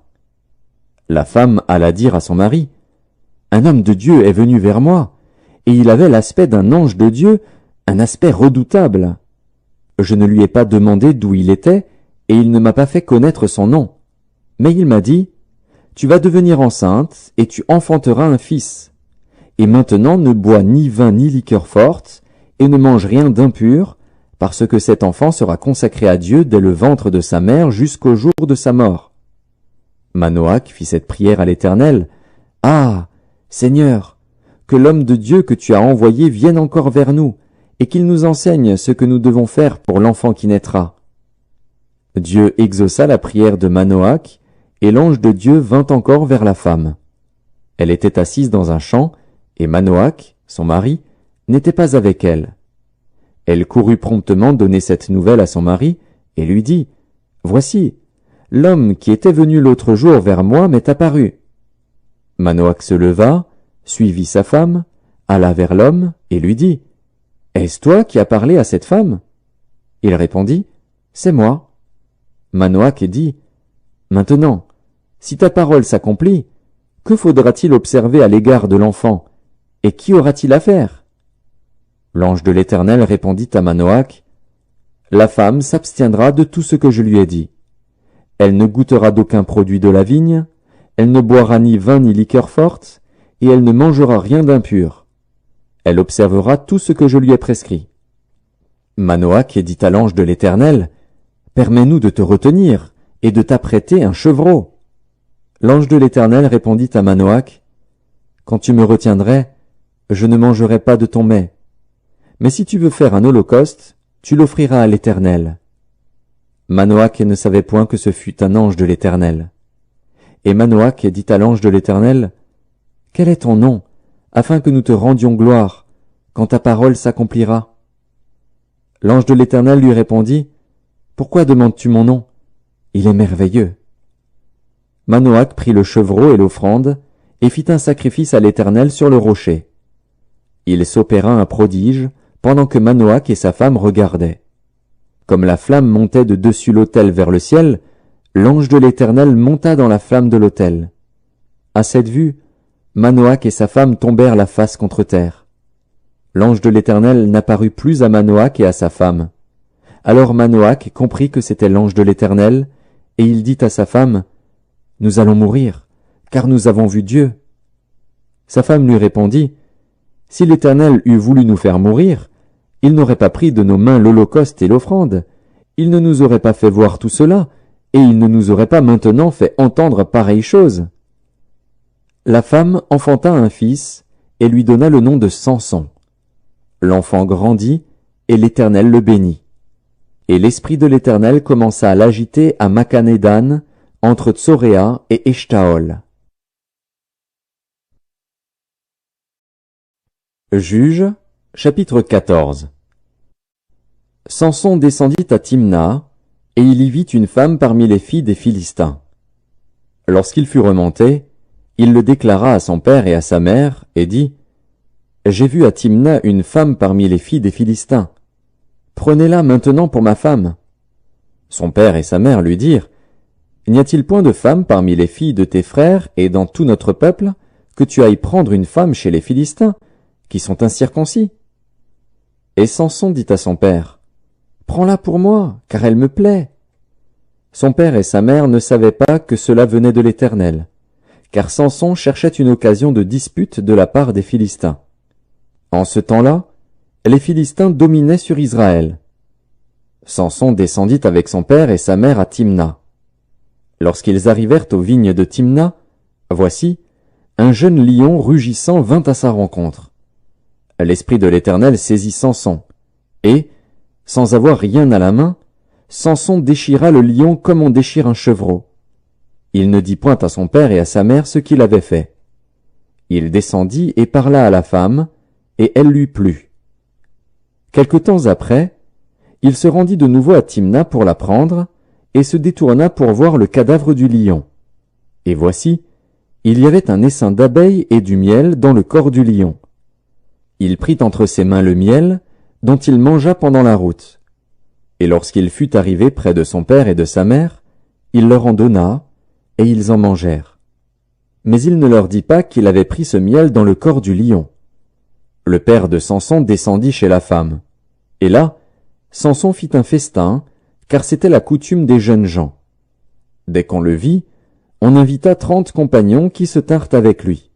La femme alla dire à son mari, « Un homme de Dieu est venu vers moi, et il avait l'aspect d'un ange de Dieu, un aspect redoutable. Je ne lui ai pas demandé d'où il était, et il ne m'a pas fait connaître son nom. Mais il m'a dit, « Tu vas devenir enceinte, et tu enfanteras un fils. Et maintenant ne bois ni vin ni liqueur forte, et ne mange rien d'impur, parce que cet enfant sera consacré à Dieu dès le ventre de sa mère jusqu'au jour de sa mort. » Manoach fit cette prière à l'Éternel, « Ah, Seigneur, que l'homme de Dieu que tu as envoyé vienne encore vers nous, et qu'il nous enseigne ce que nous devons faire pour l'enfant qui naîtra. » Dieu exauça la prière de Manoach, et l'ange de Dieu vint encore vers la femme. Elle était assise dans un champ, et Manoach, son mari, n'était pas avec elle. Elle courut promptement donner cette nouvelle à son mari, et lui dit, « Voici, l'homme qui était venu l'autre jour vers moi m'est apparu. » Manoach se leva, suivit sa femme, alla vers l'homme, et lui dit, « Est-ce toi qui as parlé à cette femme ?» Il répondit, « C'est moi. » Manoach dit, « Maintenant, si ta parole s'accomplit, que faudra-t-il observer à l'égard de l'enfant, et qui aura-t-il à faire ?» L'ange de l'Éternel répondit à Manoach, « La femme s'abstiendra de tout ce que je lui ai dit. Elle ne goûtera d'aucun produit de la vigne, elle ne boira ni vin ni liqueur forte, et elle ne mangera rien d'impur. Elle observera tout ce que je lui ai prescrit. » Manoach dit à l'ange de l'Éternel, « Permets-nous de te retenir et de t'apprêter un chevreau. » L'ange de l'Éternel répondit à Manoach, « Quand tu me retiendrais, je ne mangerai pas de ton mets. Mais si tu veux faire un holocauste, tu l'offriras à l'Éternel. » Manoach ne savait point que ce fût un ange de l'Éternel. Et Manoach dit à l'ange de l'Éternel, « Quel est ton nom, afin que nous te rendions gloire, quand ta parole s'accomplira ?» L'ange de l'Éternel lui répondit, « Pourquoi demandes-tu mon nom? Il est merveilleux. » Manoach prit le chevreau et l'offrande, et fit un sacrifice à l'Éternel sur le rocher. Il s'opéra un prodige, pendant que Manoach et sa femme regardaient. Comme la flamme montait de dessus l'autel vers le ciel, l'ange de l'Éternel monta dans la flamme de l'autel. À cette vue, Manoach et sa femme tombèrent la face contre terre. L'ange de l'Éternel n'apparut plus à Manoach et à sa femme. Alors Manoach comprit que c'était l'ange de l'Éternel, et il dit à sa femme, « Nous allons mourir, car nous avons vu Dieu. » Sa femme lui répondit, « Si l'Éternel eût voulu nous faire mourir, il n'aurait pas pris de nos mains l'holocauste et l'offrande, il ne nous aurait pas fait voir tout cela, et il ne nous aurait pas maintenant fait entendre pareille chose. » La femme enfanta un fils, et lui donna le nom de Samson. L'enfant grandit, et l'Éternel le bénit. Et l'esprit de l'Éternel commença à l'agiter à Machané-Dan, entre Tsoréa et Eshtaol. Juges, chapitre 14. Samson descendit à Timna, et il y vit une femme parmi les filles des Philistins. Lorsqu'il fut remonté, il le déclara à son père et à sa mère, et dit, « J'ai vu à Timna une femme parmi les filles des Philistins. Prenez-la maintenant pour ma femme. » Son père et sa mère lui dirent, « N'y a-t-il point de femme parmi les filles de tes frères et dans tout notre peuple, que tu ailles prendre une femme chez les Philistins, qui sont incirconcis? » Et Samson dit à son père, « Prends-la pour moi, car elle me plaît. » Son père et sa mère ne savaient pas que cela venait de l'Éternel, car Samson cherchait une occasion de dispute de la part des Philistins. En ce temps-là, les Philistins dominaient sur Israël. Samson descendit avec son père et sa mère à Timna. Lorsqu'ils arrivèrent aux vignes de Timna, voici, un jeune lion rugissant vint à sa rencontre. L'esprit de l'Éternel saisit Samson, et, sans avoir rien à la main, Samson déchira le lion comme on déchire un chevreau. Il ne dit point à son père et à sa mère ce qu'il avait fait. Il descendit et parla à la femme, et elle lui plut. Quelque temps après, il se rendit de nouveau à Timna pour la prendre, et se détourna pour voir le cadavre du lion. Et voici, il y avait un essaim d'abeilles et du miel dans le corps du lion. Il prit entre ses mains le miel, dont il mangea pendant la route. Et lorsqu'il fut arrivé près de son père et de sa mère, il leur en donna, et ils en mangèrent. Mais il ne leur dit pas qu'il avait pris ce miel dans le corps du lion. Le père de Samson descendit chez la femme. Et là, Samson fit un festin, car c'était la coutume des jeunes gens. Dès qu'on le vit, on invita 30 compagnons qui se tinrent avec lui.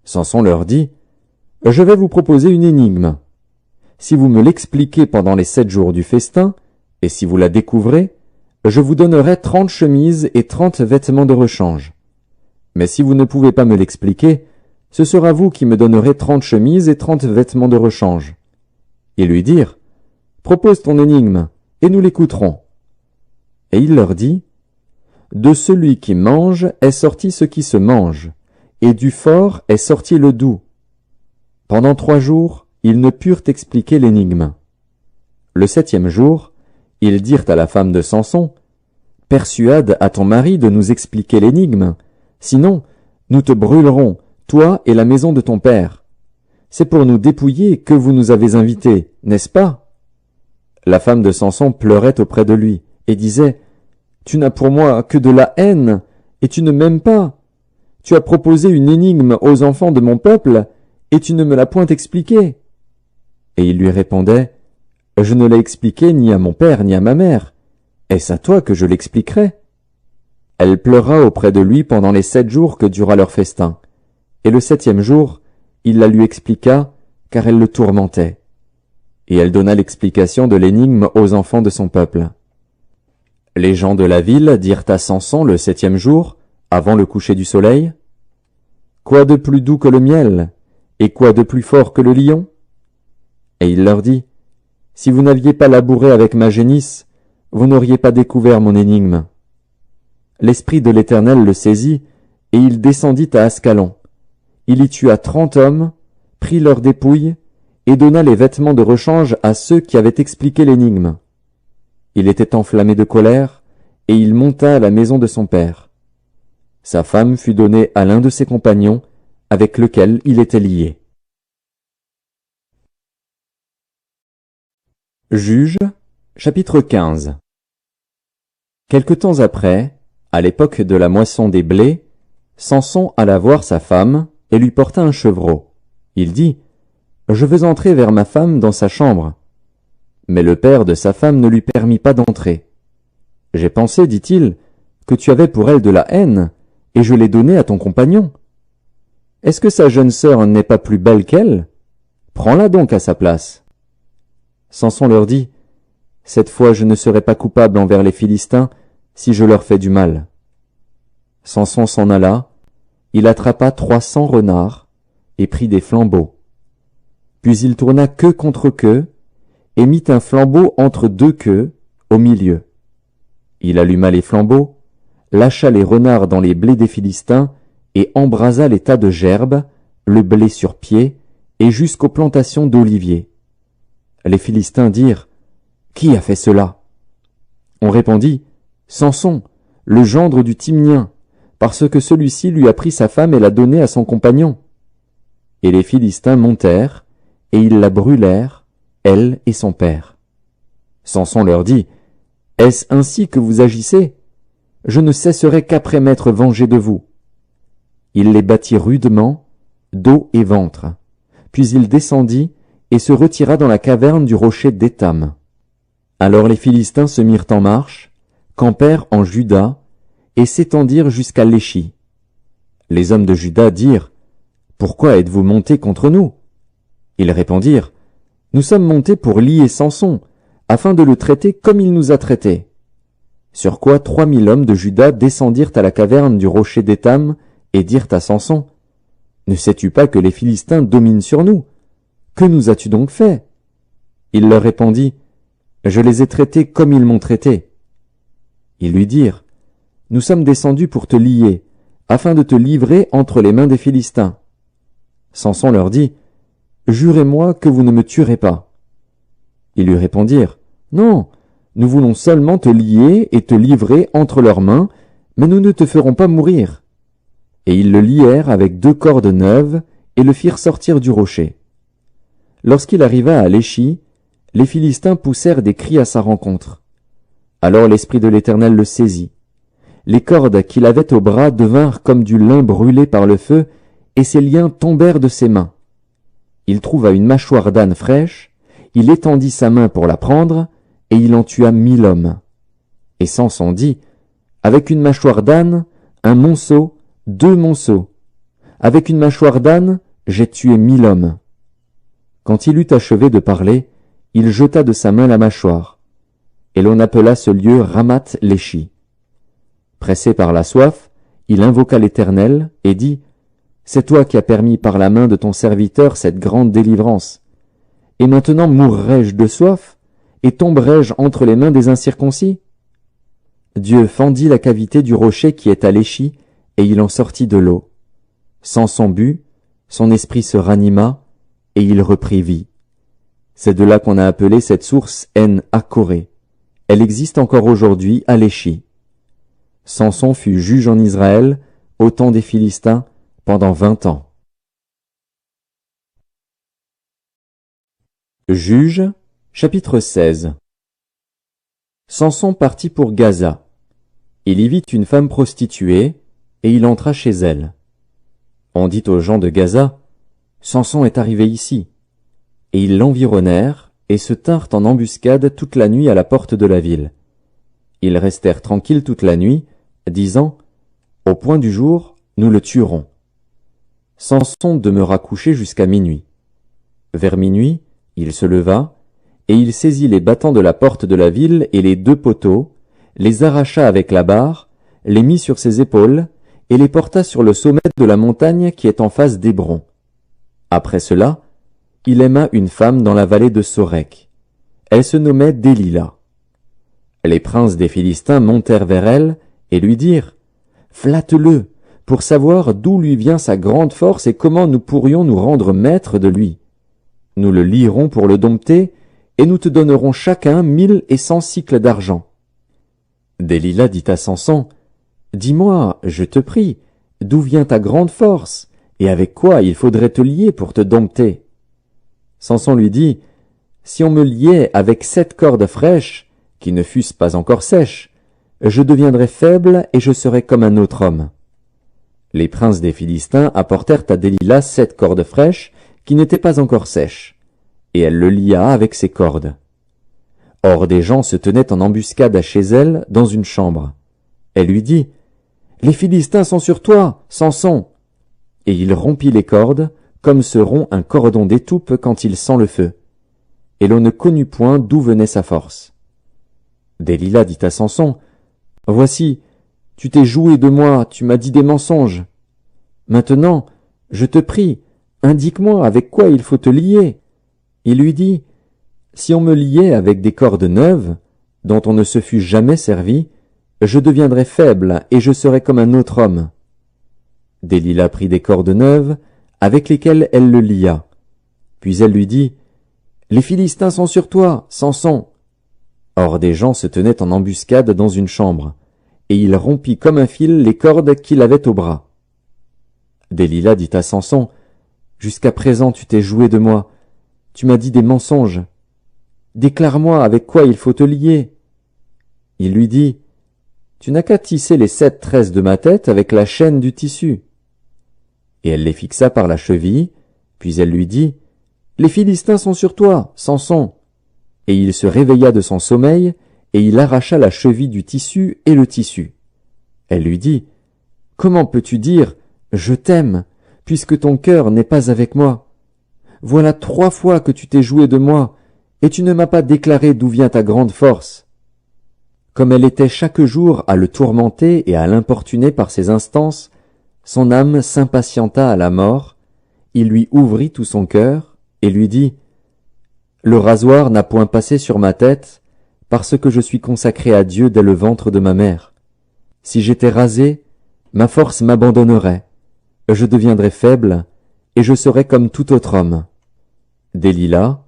Samson leur dit, « Je vais vous proposer une énigme. Si vous me l'expliquez pendant les 7 jours du festin, et si vous la découvrez, je vous donnerai 30 chemises et 30 vêtements de rechange. Mais si vous ne pouvez pas me l'expliquer, ce sera vous qui me donnerez 30 chemises et 30 vêtements de rechange. » Ils lui dirent, « Propose ton énigme, et nous l'écouterons. » Et il leur dit, « De celui qui mange est sorti ce qui se mange, et du fort est sorti le doux. » Pendant 3 jours, ils ne purent expliquer l'énigme. Le 7e jour, ils dirent à la femme de Samson, « Persuade à ton mari de nous expliquer l'énigme, sinon nous te brûlerons, toi et la maison de ton père. C'est pour nous dépouiller que vous nous avez invités, n'est-ce pas? » La femme de Samson pleurait auprès de lui, et disait, « Tu n'as pour moi que de la haine, et tu ne m'aimes pas. Tu as proposé une énigme aux enfants de mon peuple, et tu ne me l'as point expliquée. » Et il lui répondait, « Je ne l'ai expliqué ni à mon père ni à ma mère. Est-ce à toi que je l'expliquerai? » Elle pleura auprès de lui pendant les 7 jours que dura leur festin. Et le 7e jour, il la lui expliqua, car elle le tourmentait. Et elle donna l'explication de l'énigme aux enfants de son peuple. Les gens de la ville dirent à Samson le 7e jour, avant le coucher du soleil, « Quoi de plus doux que le miel, et quoi de plus fort que le lion? » Et il leur dit, « Si vous n'aviez pas labouré avec ma génisse, vous n'auriez pas découvert mon énigme. L'Esprit de l'Éternel le saisit, et il descendit à Ascalon. Il y tua 30 hommes, prit leurs dépouilles, et donna les vêtements de rechange à ceux qui avaient expliqué l'énigme. Il était enflammé de colère, et il monta à la maison de son père. Sa femme fut donnée à l'un de ses compagnons, avec lequel il était lié. Juges, chapitre 15. Quelque temps après, à l'époque de la moisson des blés, Samson alla voir sa femme et lui porta un chevreau. Il dit, « Je veux entrer vers ma femme dans sa chambre. » Mais le père de sa femme ne lui permit pas d'entrer. « J'ai pensé, dit-il, que tu avais pour elle de la haine, et je l'ai donnée à ton compagnon. Est-ce que sa jeune sœur n'est pas plus belle qu'elle? Prends-la donc à sa place. » Samson leur dit, « Cette fois je ne serai pas coupable envers les Philistins si je leur fais du mal. » Samson s'en alla, il attrapa 300 renards et prit des flambeaux. Puis il tourna queue contre queue et mit un flambeau entre deux queues au milieu. Il alluma les flambeaux, lâcha les renards dans les blés des Philistins et embrasa les tas de gerbes, le blé sur pied et jusqu'aux plantations d'oliviers. Les Philistins dirent, « Qui a fait cela ?» On répondit, « Samson, le gendre du Timnien, parce que celui-ci lui a pris sa femme et l'a donnée à son compagnon. » Et les Philistins montèrent, et ils la brûlèrent, elle et son père. Samson leur dit, « Est-ce ainsi que vous agissez? Je ne cesserai qu'après m'être vengé de vous. » Il les battit rudement, dos et ventre. Puis il descendit et se retira dans la caverne du rocher d'Étam. Alors les Philistins se mirent en marche, campèrent en Juda, et s'étendirent jusqu'à Léchi. Les hommes de Juda dirent, « Pourquoi êtes-vous montés contre nous ?» Ils répondirent, « Nous sommes montés pour lier Samson, afin de le traiter comme il nous a traités. » Sur quoi 3000 hommes de Juda descendirent à la caverne du rocher d'Étam et dirent à Samson, « Ne sais-tu pas que les Philistins dominent sur nous? Que nous as-tu donc fait ?» Il leur répondit, « Je les ai traités comme ils m'ont traité. » Ils lui dirent, « Nous sommes descendus pour te lier, afin de te livrer entre les mains des Philistins. » Samson leur dit, « Jurez-moi que vous ne me tuerez pas. » Ils lui répondirent, « Non, nous voulons seulement te lier et te livrer entre leurs mains, mais nous ne te ferons pas mourir. » Et ils le lièrent avec 2 cordes neuves et le firent sortir du rocher. Lorsqu'il arriva à Léchi, les Philistins poussèrent des cris à sa rencontre. Alors l'Esprit de l'Éternel le saisit. Les cordes qu'il avait au bras devinrent comme du lin brûlé par le feu, et ses liens tombèrent de ses mains. Il trouva une mâchoire d'âne fraîche, il étendit sa main pour la prendre, et il en tua 1000 hommes. Et Samson dit, « Avec une mâchoire d'âne, un monceau, 2 monceaux. Avec une mâchoire d'âne, j'ai tué 1000 hommes. » Quand il eut achevé de parler, il jeta de sa main la mâchoire. Et l'on appela ce lieu Ramath-Léchi. Pressé par la soif, il invoqua l'Éternel et dit, « C'est toi qui as permis par la main de ton serviteur cette grande délivrance. Et maintenant mourrai-je de soif, et tomberai-je entre les mains des incirconcis ?» Dieu fendit la cavité du rocher qui est à Léchi, et il en sortit de l'eau. Samson but, son esprit se ranima, et il reprit vie. C'est de là qu'on a appelé cette source En-Akkoré. Elle existe encore aujourd'hui à Léchi. Samson fut juge en Israël, au temps des Philistins, pendant 20 ans. Juges, chapitre 16. Samson partit pour Gaza. Il y vit une femme prostituée, et il entra chez elle. On dit aux gens de Gaza, « Samson est arrivé ici. » Et ils l'environnèrent, et se tinrent en embuscade toute la nuit à la porte de la ville. Ils restèrent tranquilles toute la nuit, disant, « Au point du jour, nous le tuerons. » Samson demeura couché jusqu'à minuit. Vers minuit, il se leva, et il saisit les battants de la porte de la ville et les 2 poteaux, les arracha avec la barre, les mit sur ses épaules, et les porta sur le sommet de la montagne qui est en face d'Hébron. Après cela, il aima une femme dans la vallée de Sorek. Elle se nommait Délila. Les princes des Philistins montèrent vers elle et lui dirent « Flatte-le, pour savoir d'où lui vient sa grande force et comment nous pourrions nous rendre maîtres de lui. Nous le lierons pour le dompter, et nous te donnerons chacun 1100 cycles d'argent. » Délila dit à Samson « Dis-moi, je te prie, d'où vient ta grande force, et avec quoi il faudrait te lier pour te dompter ?» Samson lui dit « Si on me liait avec 7 cordes fraîches, qui ne fussent pas encore sèches, je deviendrais faible et je serais comme un autre homme. » Les princes des Philistins apportèrent à Délila 7 cordes fraîches qui n'étaient pas encore sèches, et elle le lia avec ses cordes. Or des gens se tenaient en embuscade chez elle dans une chambre. Elle lui dit « Les Philistins sont sur toi, Samson !» Et il rompit les cordes, comme se rompt un cordon d'étoupe quand il sent le feu. Et l'on ne connut point d'où venait sa force. Délila dit à Samson « Voici, tu t'es joué de moi, tu m'as dit des mensonges. Maintenant, je te prie, indique-moi avec quoi il faut te lier. » Il lui dit « Si on me liait avec des cordes neuves, dont on ne se fût jamais servi, je deviendrais faible et je serais comme un autre homme. » Délila prit des cordes neuves, avec lesquelles elle le lia. Puis elle lui dit « Les Philistins sont sur toi, Samson !» Or des gens se tenaient en embuscade dans une chambre, et il rompit comme un fil les cordes qu'il avait au bras. Délila dit à Samson « Jusqu'à présent tu t'es joué de moi, tu m'as dit des mensonges. Déclare-moi avec quoi il faut te lier. » Il lui dit « Tu n'as qu'à tisser les 7 tresses de ma tête avec la chaîne du tissu. » Et elle les fixa par la cheville, puis elle lui dit « Les Philistins sont sur toi, Samson !» Et il se réveilla de son sommeil, et il arracha la cheville du tissu et le tissu. Elle lui dit « Comment peux-tu dire « Je t'aime » puisque ton cœur n'est pas avec moi? Voilà 3 fois que tu t'es joué de moi, et tu ne m'as pas déclaré d'où vient ta grande force. » Comme elle était chaque jour à le tourmenter et à l'importuner par ses instances, son âme s'impatienta à la mort, il lui ouvrit tout son cœur, et lui dit « Le rasoir n'a point passé sur ma tête, parce que je suis consacré à Dieu dès le ventre de ma mère. Si j'étais rasé, ma force m'abandonnerait, je deviendrais faible, et je serais comme tout autre homme. » Délila,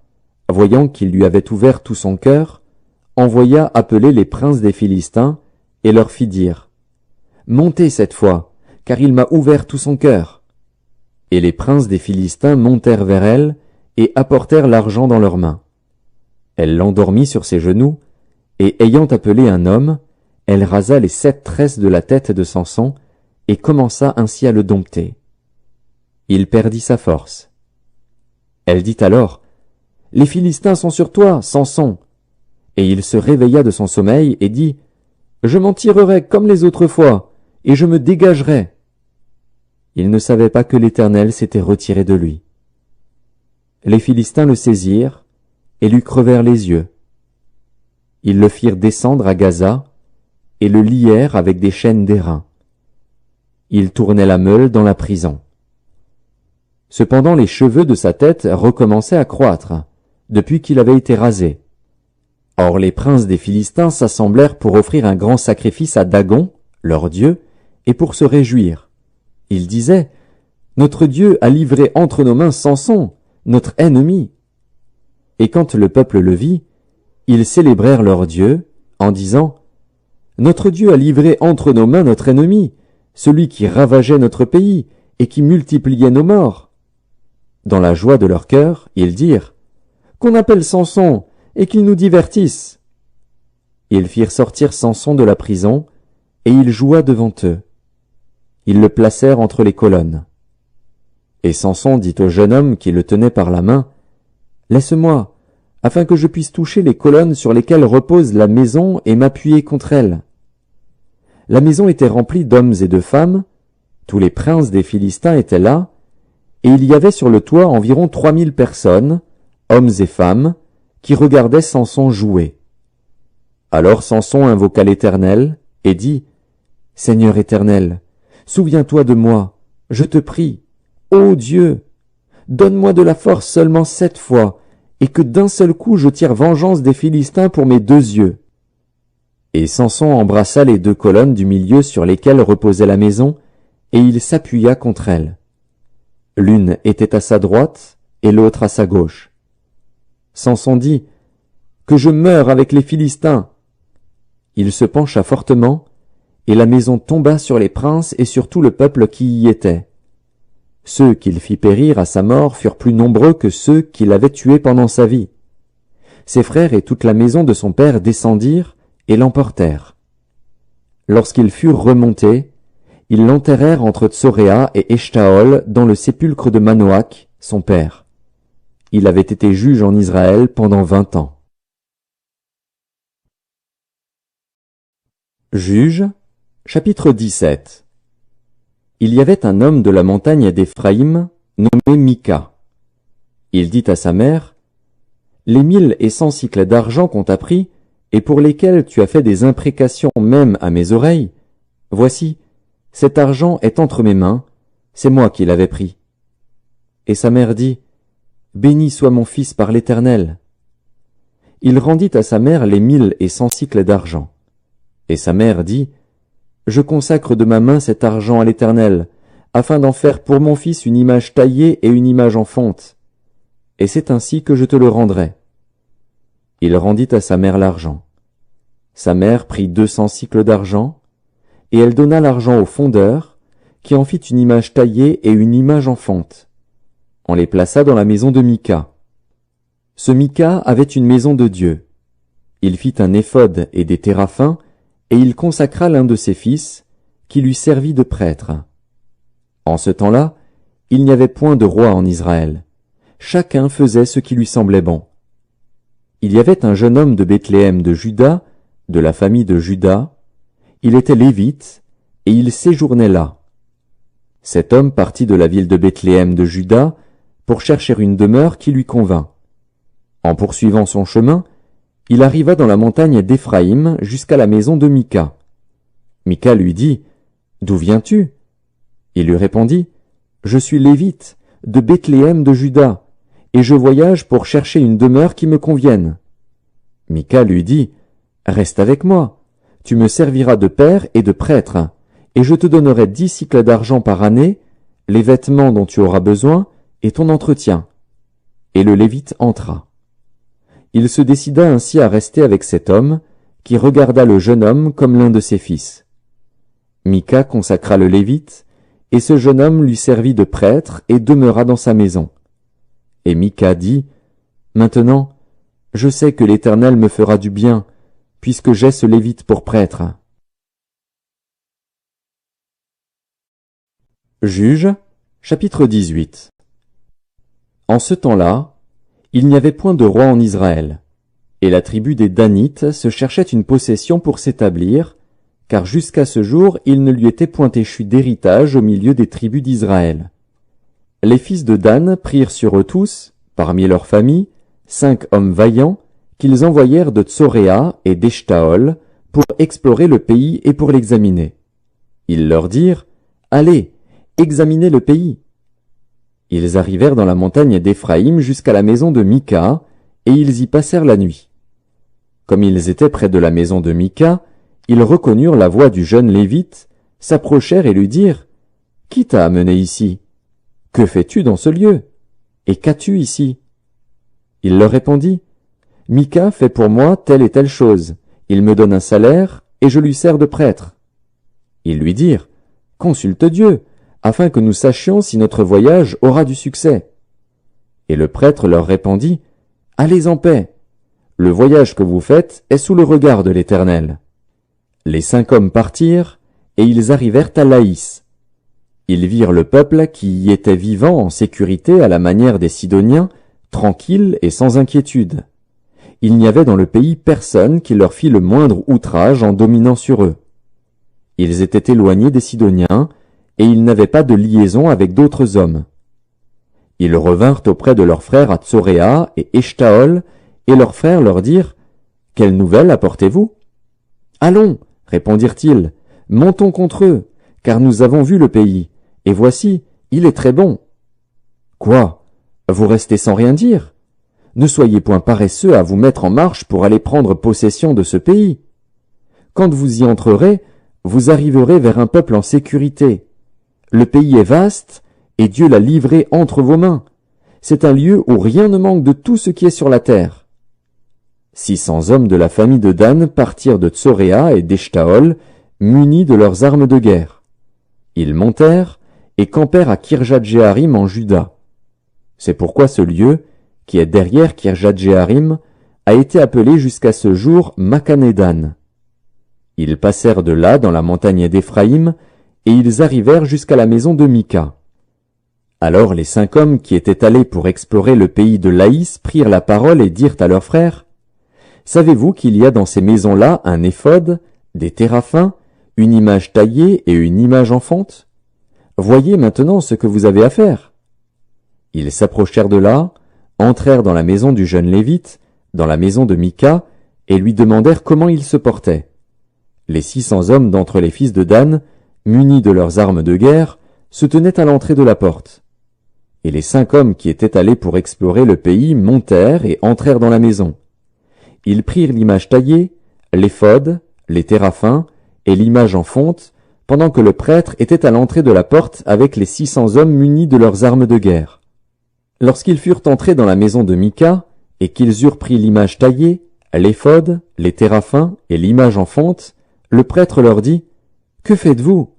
voyant qu'il lui avait ouvert tout son cœur, envoya appeler les princes des Philistins, et leur fit dire « Montez cette fois, car il m'a ouvert tout son cœur. » Et les princes des Philistins montèrent vers elle, et apportèrent l'argent dans leurs mains. Elle l'endormit sur ses genoux, et ayant appelé un homme, elle rasa les 7 tresses de la tête de Samson, et commença ainsi à le dompter. Il perdit sa force. Elle dit alors « Les Philistins sont sur toi, Samson !» Et il se réveilla de son sommeil et dit « Je m'en tirerai comme les autres fois, et je me dégagerai. » Il ne savait pas que l'Éternel s'était retiré de lui. Les Philistins le saisirent et lui crevèrent les yeux. Ils le firent descendre à Gaza et le lièrent avec des chaînes d'airain. Il tournait la meule dans la prison. Cependant les cheveux de sa tête recommençaient à croître, depuis qu'il avait été rasé. Or les princes des Philistins s'assemblèrent pour offrir un grand sacrifice à Dagon, leur dieu, et pour se réjouir. Ils disaient « Notre Dieu a livré entre nos mains Samson, notre ennemi. » Et quand le peuple le vit, ils célébrèrent leur Dieu, en disant « Notre Dieu a livré entre nos mains notre ennemi, celui qui ravageait notre pays et qui multipliait nos morts. » Dans la joie de leur cœur, ils dirent « Qu'on appelle Samson et qu'il nous divertisse. » Ils firent sortir Samson de la prison, et il joua devant eux. Ils le placèrent entre les colonnes. Et Samson dit au jeune homme qui le tenait par la main, « Laisse-moi, afin que je puisse toucher les colonnes sur lesquelles repose la maison et m'appuyer contre elles. » La maison était remplie d'hommes et de femmes, tous les princes des Philistins étaient là, et il y avait sur le toit environ 3000 personnes, hommes et femmes, qui regardaient Samson jouer. Alors Samson invoqua l'Éternel et dit, « Seigneur Éternel, souviens-toi de moi, je te prie, ô Dieu, donne-moi de la force seulement 7 fois, et que d'un seul coup je tire vengeance des Philistins pour mes 2 yeux. » Et Samson embrassa les 2 colonnes du milieu sur lesquelles reposait la maison, et il s'appuya contre elles. L'une était à sa droite et l'autre à sa gauche. Samson dit, « Que je meure avec les Philistins !» Il se pencha fortement, et la maison tomba sur les princes et sur tout le peuple qui y était. Ceux qu'il fit périr à sa mort furent plus nombreux que ceux qu'il avait tués pendant sa vie. Ses frères et toute la maison de son père descendirent et l'emportèrent. Lorsqu'ils furent remontés, ils l'enterrèrent entre Tsoréa et Eshtaol dans le sépulcre de Manoach, son père. Il avait été juge en Israël pendant 20 ans. Juges, chapitre 17. Il y avait un homme de la montagne d'Éphraïm, nommé Mika. Il dit à sa mère, « Les 1100 cycles d'argent qu'on t'a pris, et pour lesquels tu as fait des imprécations même à mes oreilles, voici, cet argent est entre mes mains, c'est moi qui l'avais pris. » Et sa mère dit, « Béni soit mon fils par l'Éternel. » Il rendit à sa mère les 1100 cycles d'argent. Et sa mère dit, « Je consacre de ma main cet argent à l'Éternel, afin d'en faire pour mon fils une image taillée et une image en fonte. Et c'est ainsi que je te le rendrai. » Il rendit à sa mère l'argent. Sa mère prit 200 cycles d'argent, et elle donna l'argent au fondeur, qui en fit une image taillée et une image en fonte. On les plaça dans la maison de Mika. Ce Mika avait une maison de Dieu. Il fit un éphod et des téraphins, et il consacra l'un de ses fils, qui lui servit de prêtre. En ce temps-là, il n'y avait point de roi en Israël. Chacun faisait ce qui lui semblait bon. Il y avait un jeune homme de Bethléem de Juda, de la famille de Juda. Il était lévite, et il séjournait là. Cet homme partit de la ville de Bethléem de Juda pour chercher une demeure qui lui convint. En poursuivant son chemin, il arriva dans la montagne d'Éphraïm jusqu'à la maison de Mika. Mika lui dit, « D'où viens-tu » Il lui répondit, « Je suis lévite, de Bethléem de Juda, et je voyage pour chercher une demeure qui me convienne. » Mika lui dit, « Reste avec moi, tu me serviras de père et de prêtre, et je te donnerai 10 cycles d'argent par année, les vêtements dont tu auras besoin, et ton entretien. » Et le Lévite entra. Il se décida ainsi à rester avec cet homme, qui regarda le jeune homme comme l'un de ses fils. Mika consacra le Lévite, et ce jeune homme lui servit de prêtre et demeura dans sa maison. Et Mika dit, « Maintenant, je sais que l'Éternel me fera du bien, puisque j'ai ce Lévite pour prêtre. » Juges, chapitre 18. En ce temps-là, il n'y avait point de roi en Israël, et la tribu des Danites se cherchait une possession pour s'établir, car jusqu'à ce jour il ne lui était point échu d'héritage au milieu des tribus d'Israël. Les fils de Dan prirent sur eux tous, parmi leurs familles, 5 hommes vaillants, qu'ils envoyèrent de Tsoréa et d'Eshtaol pour explorer le pays et pour l'examiner. Ils leur dirent, « Allez, examinez le pays. » Ils arrivèrent dans la montagne d'Éphraïm jusqu'à la maison de Mika, et ils y passèrent la nuit. Comme ils étaient près de la maison de Mika, ils reconnurent la voix du jeune Lévite, s'approchèrent et lui dirent, « Qui t'a amené ici? Que fais-tu dans ce lieu? Et qu'as-tu ici? » Il leur répondit, « Mika fait pour moi telle et telle chose. Il me donne un salaire, et je lui sers de prêtre. » Ils lui dirent, « Consulte Dieu, afin que nous sachions si notre voyage aura du succès. » Et le prêtre leur répondit, « Allez en paix. Le voyage que vous faites est sous le regard de l'Éternel. » Les 5 hommes partirent, et ils arrivèrent à Laïs. Ils virent le peuple qui y était vivant en sécurité à la manière des Sidoniens, tranquille et sans inquiétude. Il n'y avait dans le pays personne qui leur fit le moindre outrage en dominant sur eux. Ils étaient éloignés des Sidoniens, et ils n'avaient pas de liaison avec d'autres hommes. Ils revinrent auprès de leurs frères à Tsoréa et Eshtaol, et leurs frères leur dirent, « Quelle nouvelle apportez-vous » ? « Allons, répondirent-ils, montons contre eux, car nous avons vu le pays, et voici, il est très bon. » « Quoi? Vous restez sans rien dire? Ne soyez point paresseux à vous mettre en marche pour aller prendre possession de ce pays. Quand vous y entrerez, vous arriverez vers un peuple en sécurité. Le pays est vaste, et Dieu l'a livré entre vos mains. C'est un lieu où rien ne manque de tout ce qui est sur la terre. 600 hommes de la famille de Dan partirent de Tsoréa et d'Eshtaol, munis de leurs armes de guerre. Ils montèrent et campèrent à Kirjat-Jéarim en Juda. C'est pourquoi ce lieu, qui est derrière Kirjat-Jéarim, a été appelé jusqu'à ce jour Makhané-Dan. Ils passèrent de là dans la montagne d'Éphraïm, et ils arrivèrent jusqu'à la maison de Mika. Alors les 5 hommes qui étaient allés pour explorer le pays de Laïs prirent la parole et dirent à leurs frères, « Savez-vous qu'il y a dans ces maisons-là un éphod, des téraphins, une image taillée et une image en fonte? Voyez maintenant ce que vous avez à faire. » Ils s'approchèrent de là, entrèrent dans la maison du jeune Lévite, dans la maison de Mika, et lui demandèrent comment il se portait. Les 600 hommes d'entre les fils de Dan, munis de leurs armes de guerre, se tenaient à l'entrée de la porte. Et les 5 hommes qui étaient allés pour explorer le pays montèrent et entrèrent dans la maison. Ils prirent l'image taillée, l'éphod, les téraphins et l'image en fonte, pendant que le prêtre était à l'entrée de la porte avec les 600 hommes munis de leurs armes de guerre. Lorsqu'ils furent entrés dans la maison de Mika, et qu'ils eurent pris l'image taillée, l'éphod, les téraphins et l'image en fonte, le prêtre leur dit, « Que faites-vous »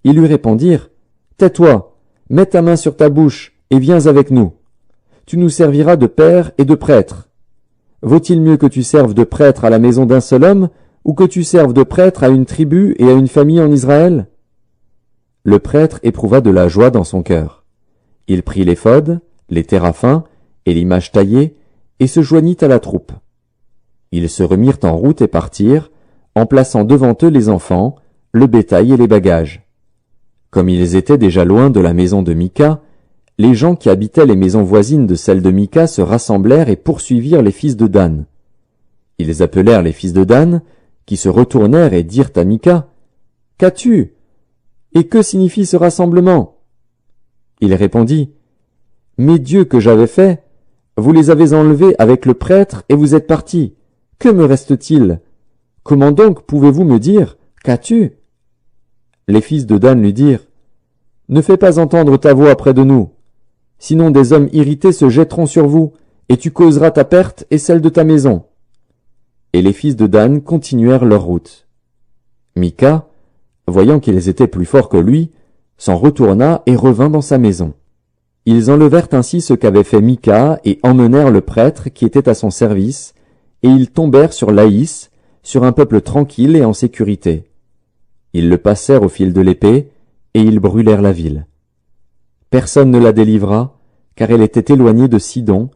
Ils lui répondirent, « Tais-toi, mets ta main sur ta bouche et viens avec nous. Tu nous serviras de père et de prêtre. Vaut-il mieux que tu serves de prêtre à la maison d'un seul homme ou que tu serves de prêtre à une tribu et à une famille en Israël ?» Le prêtre éprouva de la joie dans son cœur. Il prit l'éphod, les téraphins et l'image taillée et se joignit à la troupe. Ils se remirent en route et partirent, en plaçant devant eux les enfants, le bétail et les bagages. Comme ils étaient déjà loin de la maison de Mika, les gens qui habitaient les maisons voisines de celle de Mika se rassemblèrent et poursuivirent les fils de Dan. Ils appelèrent les fils de Dan, qui se retournèrent et dirent à Mika, « Qu'as-tu? Et que signifie ce rassemblement ?» Il répondit, « Mes dieux que j'avais faits, vous les avez enlevés avec le prêtre et vous êtes partis. Que me reste-t-il? Comment donc pouvez-vous me dire, qu'as-tu? » Les fils de Dan lui dirent, « Ne fais pas entendre ta voix près de nous, sinon des hommes irrités se jetteront sur vous, et tu causeras ta perte et celle de ta maison. » Et les fils de Dan continuèrent leur route. Mika, voyant qu'ils étaient plus forts que lui, s'en retourna et revint dans sa maison. Ils enlevèrent ainsi ce qu'avait fait Mika et emmenèrent le prêtre qui était à son service, et ils tombèrent sur Laïs, sur un peuple tranquille et en sécurité. Ils le passèrent au fil de l'épée, et ils brûlèrent la ville. Personne ne la délivra, car elle était éloignée de Sidon,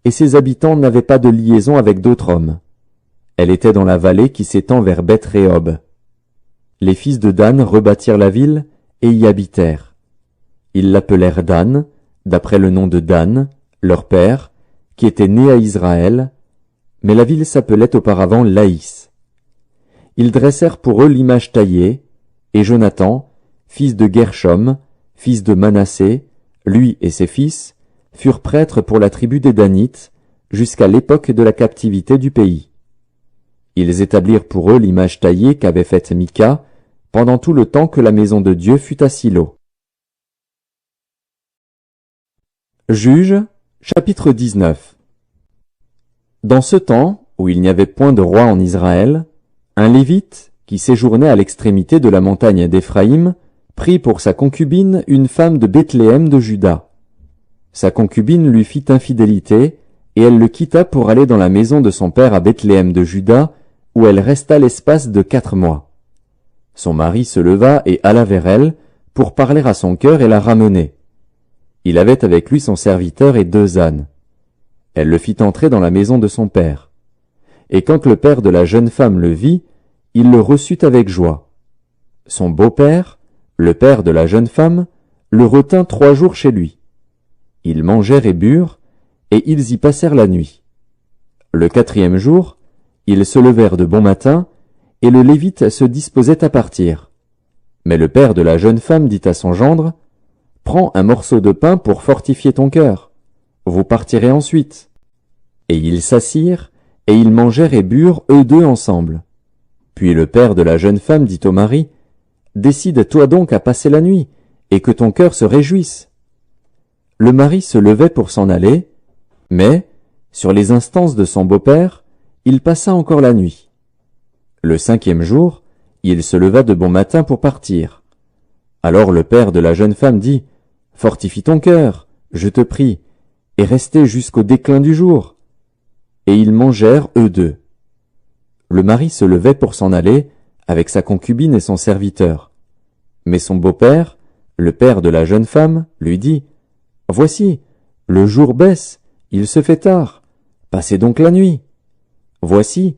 et ses habitants n'avaient pas de liaison avec d'autres hommes. Elle était dans la vallée qui s'étend vers Beth-Rehob. Les fils de Dan rebâtirent la ville, et y habitèrent. Ils l'appelèrent Dan, d'après le nom de Dan, leur père, qui était né à Israël, mais la ville s'appelait auparavant Laïs. Ils dressèrent pour eux l'image taillée, et Jonathan, fils de Gershom, fils de Manassé, lui et ses fils, furent prêtres pour la tribu des Danites, jusqu'à l'époque de la captivité du pays. Ils établirent pour eux l'image taillée qu'avait faite Mika, pendant tout le temps que la maison de Dieu fut à Silo. Juges, chapitre 19. Dans ce temps, où il n'y avait point de roi en Israël, un Lévite, qui séjournait à l'extrémité de la montagne d'Éphraïm, prit pour sa concubine une femme de Bethléem de Juda. Sa concubine lui fit infidélité, et elle le quitta pour aller dans la maison de son père à Bethléem de Juda, où elle resta l'espace de 4 mois. Son mari se leva et alla vers elle, pour parler à son cœur et la ramener. Il avait avec lui son serviteur et 2 ânes. Elle le fit entrer dans la maison de son père. Et quand le père de la jeune femme le vit, il le reçut avec joie. Son beau-père, le père de la jeune femme, le retint 3 jours chez lui. Ils mangèrent et burent, et ils y passèrent la nuit. Le 4e jour, ils se levèrent de bon matin, et le Lévite se disposait à partir. Mais le père de la jeune femme dit à son gendre, « Prends un morceau de pain pour fortifier ton cœur. Vous partirez ensuite. » Et ils s'assirent, et ils mangèrent et burent eux 2 ensemble. Puis le père de la jeune femme dit au mari, « Décide-toi donc à passer la nuit, et que ton cœur se réjouisse. » Le mari se levait pour s'en aller, mais, sur les instances de son beau-père, il passa encore la nuit. Le 5e jour, il se leva de bon matin pour partir. Alors le père de la jeune femme dit, « Fortifie ton cœur, je te prie, et restez jusqu'au déclin du jour. » Et ils mangèrent eux deux. Le mari se levait pour s'en aller, avec sa concubine et son serviteur. Mais son beau-père, le père de la jeune femme, lui dit, « Voici, le jour baisse, il se fait tard, passez donc la nuit. Voici,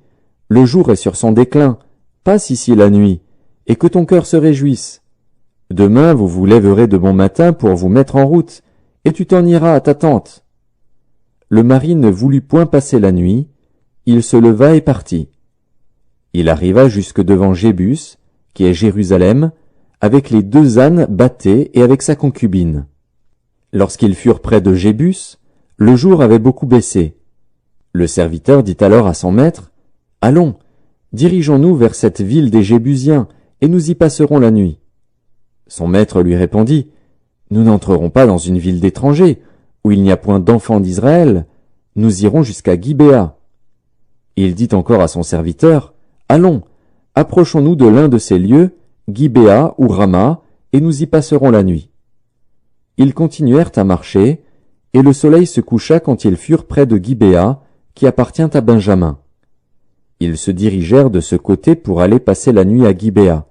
le jour est sur son déclin, passe ici la nuit, et que ton cœur se réjouisse. Demain vous vous lèverez de bon matin pour vous mettre en route, et tu t'en iras à ta tente. » Le mari ne voulut point passer la nuit, il se leva et partit. Il arriva jusque devant Jébus, qui est Jérusalem, avec les 2 ânes bâtés et avec sa concubine. Lorsqu'ils furent près de Jébus, le jour avait beaucoup baissé. Le serviteur dit alors à son maître, « Allons, dirigeons-nous vers cette ville des Jébusiens, et nous y passerons la nuit. » Son maître lui répondit, « Nous n'entrerons pas dans une ville d'étrangers, où il n'y a point d'enfants d'Israël, nous irons jusqu'à Gibéa. » Il dit encore à son serviteur, « Allons, approchons-nous de l'un de ces lieux, Gibéa ou Rama, et nous y passerons la nuit. » Ils continuèrent à marcher, et le soleil se coucha quand ils furent près de Gibéa, qui appartient à Benjamin. Ils se dirigèrent de ce côté pour aller passer la nuit à Gibéa.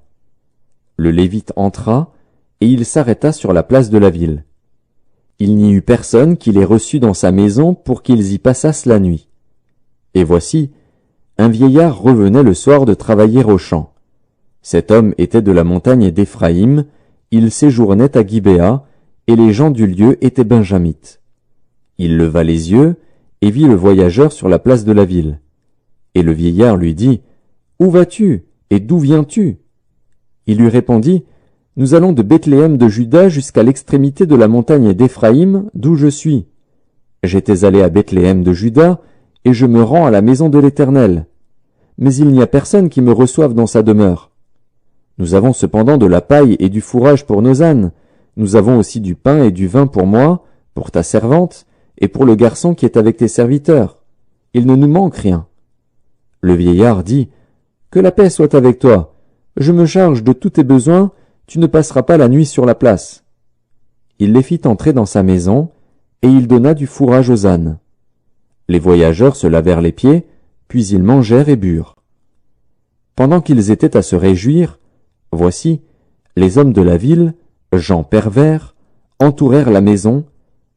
Le Lévite entra, et il s'arrêta sur la place de la ville. Il n'y eut personne qui les reçût dans sa maison pour qu'ils y passassent la nuit. Et voici, un vieillard revenait le soir de travailler au champ. Cet homme était de la montagne d'Éphraïm, il séjournait à Gibéa, et les gens du lieu étaient benjamites. Il leva les yeux et vit le voyageur sur la place de la ville. Et le vieillard lui dit, « Où vas-tu et d'où viens-tu » Il lui répondit, « Nous allons de Bethléem de Juda jusqu'à l'extrémité de la montagne d'Éphraïm, d'où je suis. J'étais allé à Bethléem de Juda, et je me rends à la maison de l'Éternel. Mais il n'y a personne qui me reçoive dans sa demeure. Nous avons cependant de la paille et du fourrage pour nos ânes. Nous avons aussi du pain et du vin pour moi, pour ta servante, et pour le garçon qui est avec tes serviteurs. Il ne nous manque rien. » Le vieillard dit, « Que la paix soit avec toi. Je me charge de tous tes besoins, tu ne passeras pas la nuit sur la place. » Il les fit entrer dans sa maison, et il donna du fourrage aux ânes. Les voyageurs se lavèrent les pieds, puis ils mangèrent et burent. Pendant qu'ils étaient à se réjouir, voici, les hommes de la ville, gens pervers, entourèrent la maison,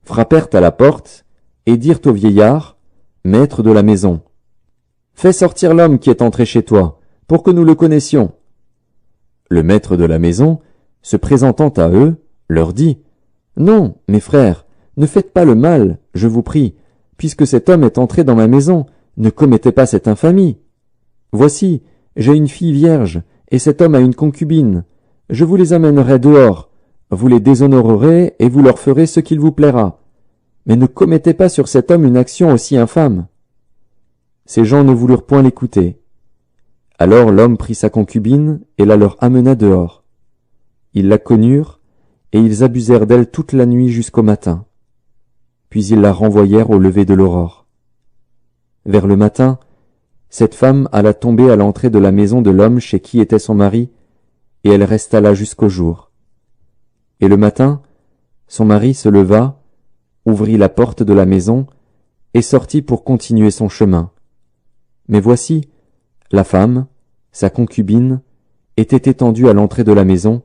frappèrent à la porte, et dirent au vieillard, maître de la maison, « Fais sortir l'homme qui est entré chez toi, pour que nous le connaissions. » Le maître de la maison, se présentant à eux, leur dit, « Non, mes frères, ne faites pas le mal, je vous prie, puisque cet homme est entré dans ma maison, ne commettez pas cette infamie. Voici, j'ai une fille vierge, et cet homme a une concubine. Je vous les amènerai dehors, vous les déshonorerez et vous leur ferez ce qu'il vous plaira. Mais ne commettez pas sur cet homme une action aussi infâme. » Ces gens ne voulurent point l'écouter. Alors l'homme prit sa concubine et la leur amena dehors. Ils la connurent, et ils abusèrent d'elle toute la nuit jusqu'au matin. Puis ils la renvoyèrent au lever de l'aurore. Vers le matin, cette femme alla tomber à l'entrée de la maison de l'homme chez qui était son mari, et elle resta là jusqu'au jour. Et le matin, son mari se leva, ouvrit la porte de la maison, et sortit pour continuer son chemin. Mais voici, la femme, sa concubine, était étendue à l'entrée de la maison,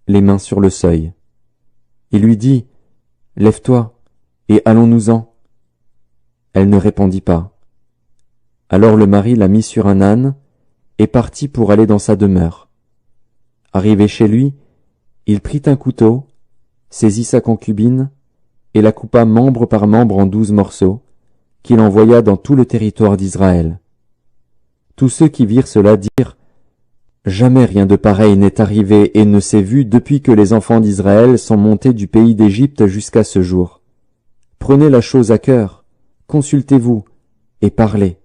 les mains sur le seuil. Il lui dit, « Lève-toi, et allons-nous-en. » Elle ne répondit pas. Alors le mari la mit sur un âne, et partit pour aller dans sa demeure. Arrivé chez lui, il prit un couteau, saisit sa concubine, et la coupa membre par membre en 12 morceaux, qu'il envoya dans tout le territoire d'Israël. Tous ceux qui virent cela dirent, « Jamais rien de pareil n'est arrivé et ne s'est vu depuis que les enfants d'Israël sont montés du pays d'Égypte jusqu'à ce jour. Prenez la chose à cœur, consultez-vous et parlez. »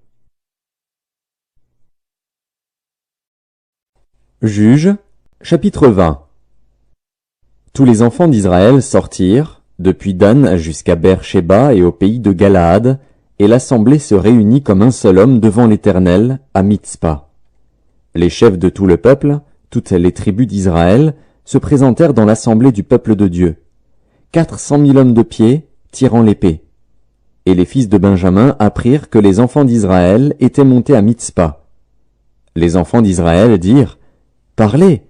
Juges, chapitre 20. Tous les enfants d'Israël sortirent, depuis Dan jusqu'à Beer-Shéba et au pays de Galaad, et l'assemblée se réunit comme un seul homme devant l'Éternel, à Mitzpa. Les chefs de tout le peuple, toutes les tribus d'Israël, se présentèrent dans l'assemblée du peuple de Dieu. 400 000 hommes de pied, tirant l'épée. Et les fils de Benjamin apprirent que les enfants d'Israël étaient montés à Mitzpa. Les enfants d'Israël dirent, « Parlez,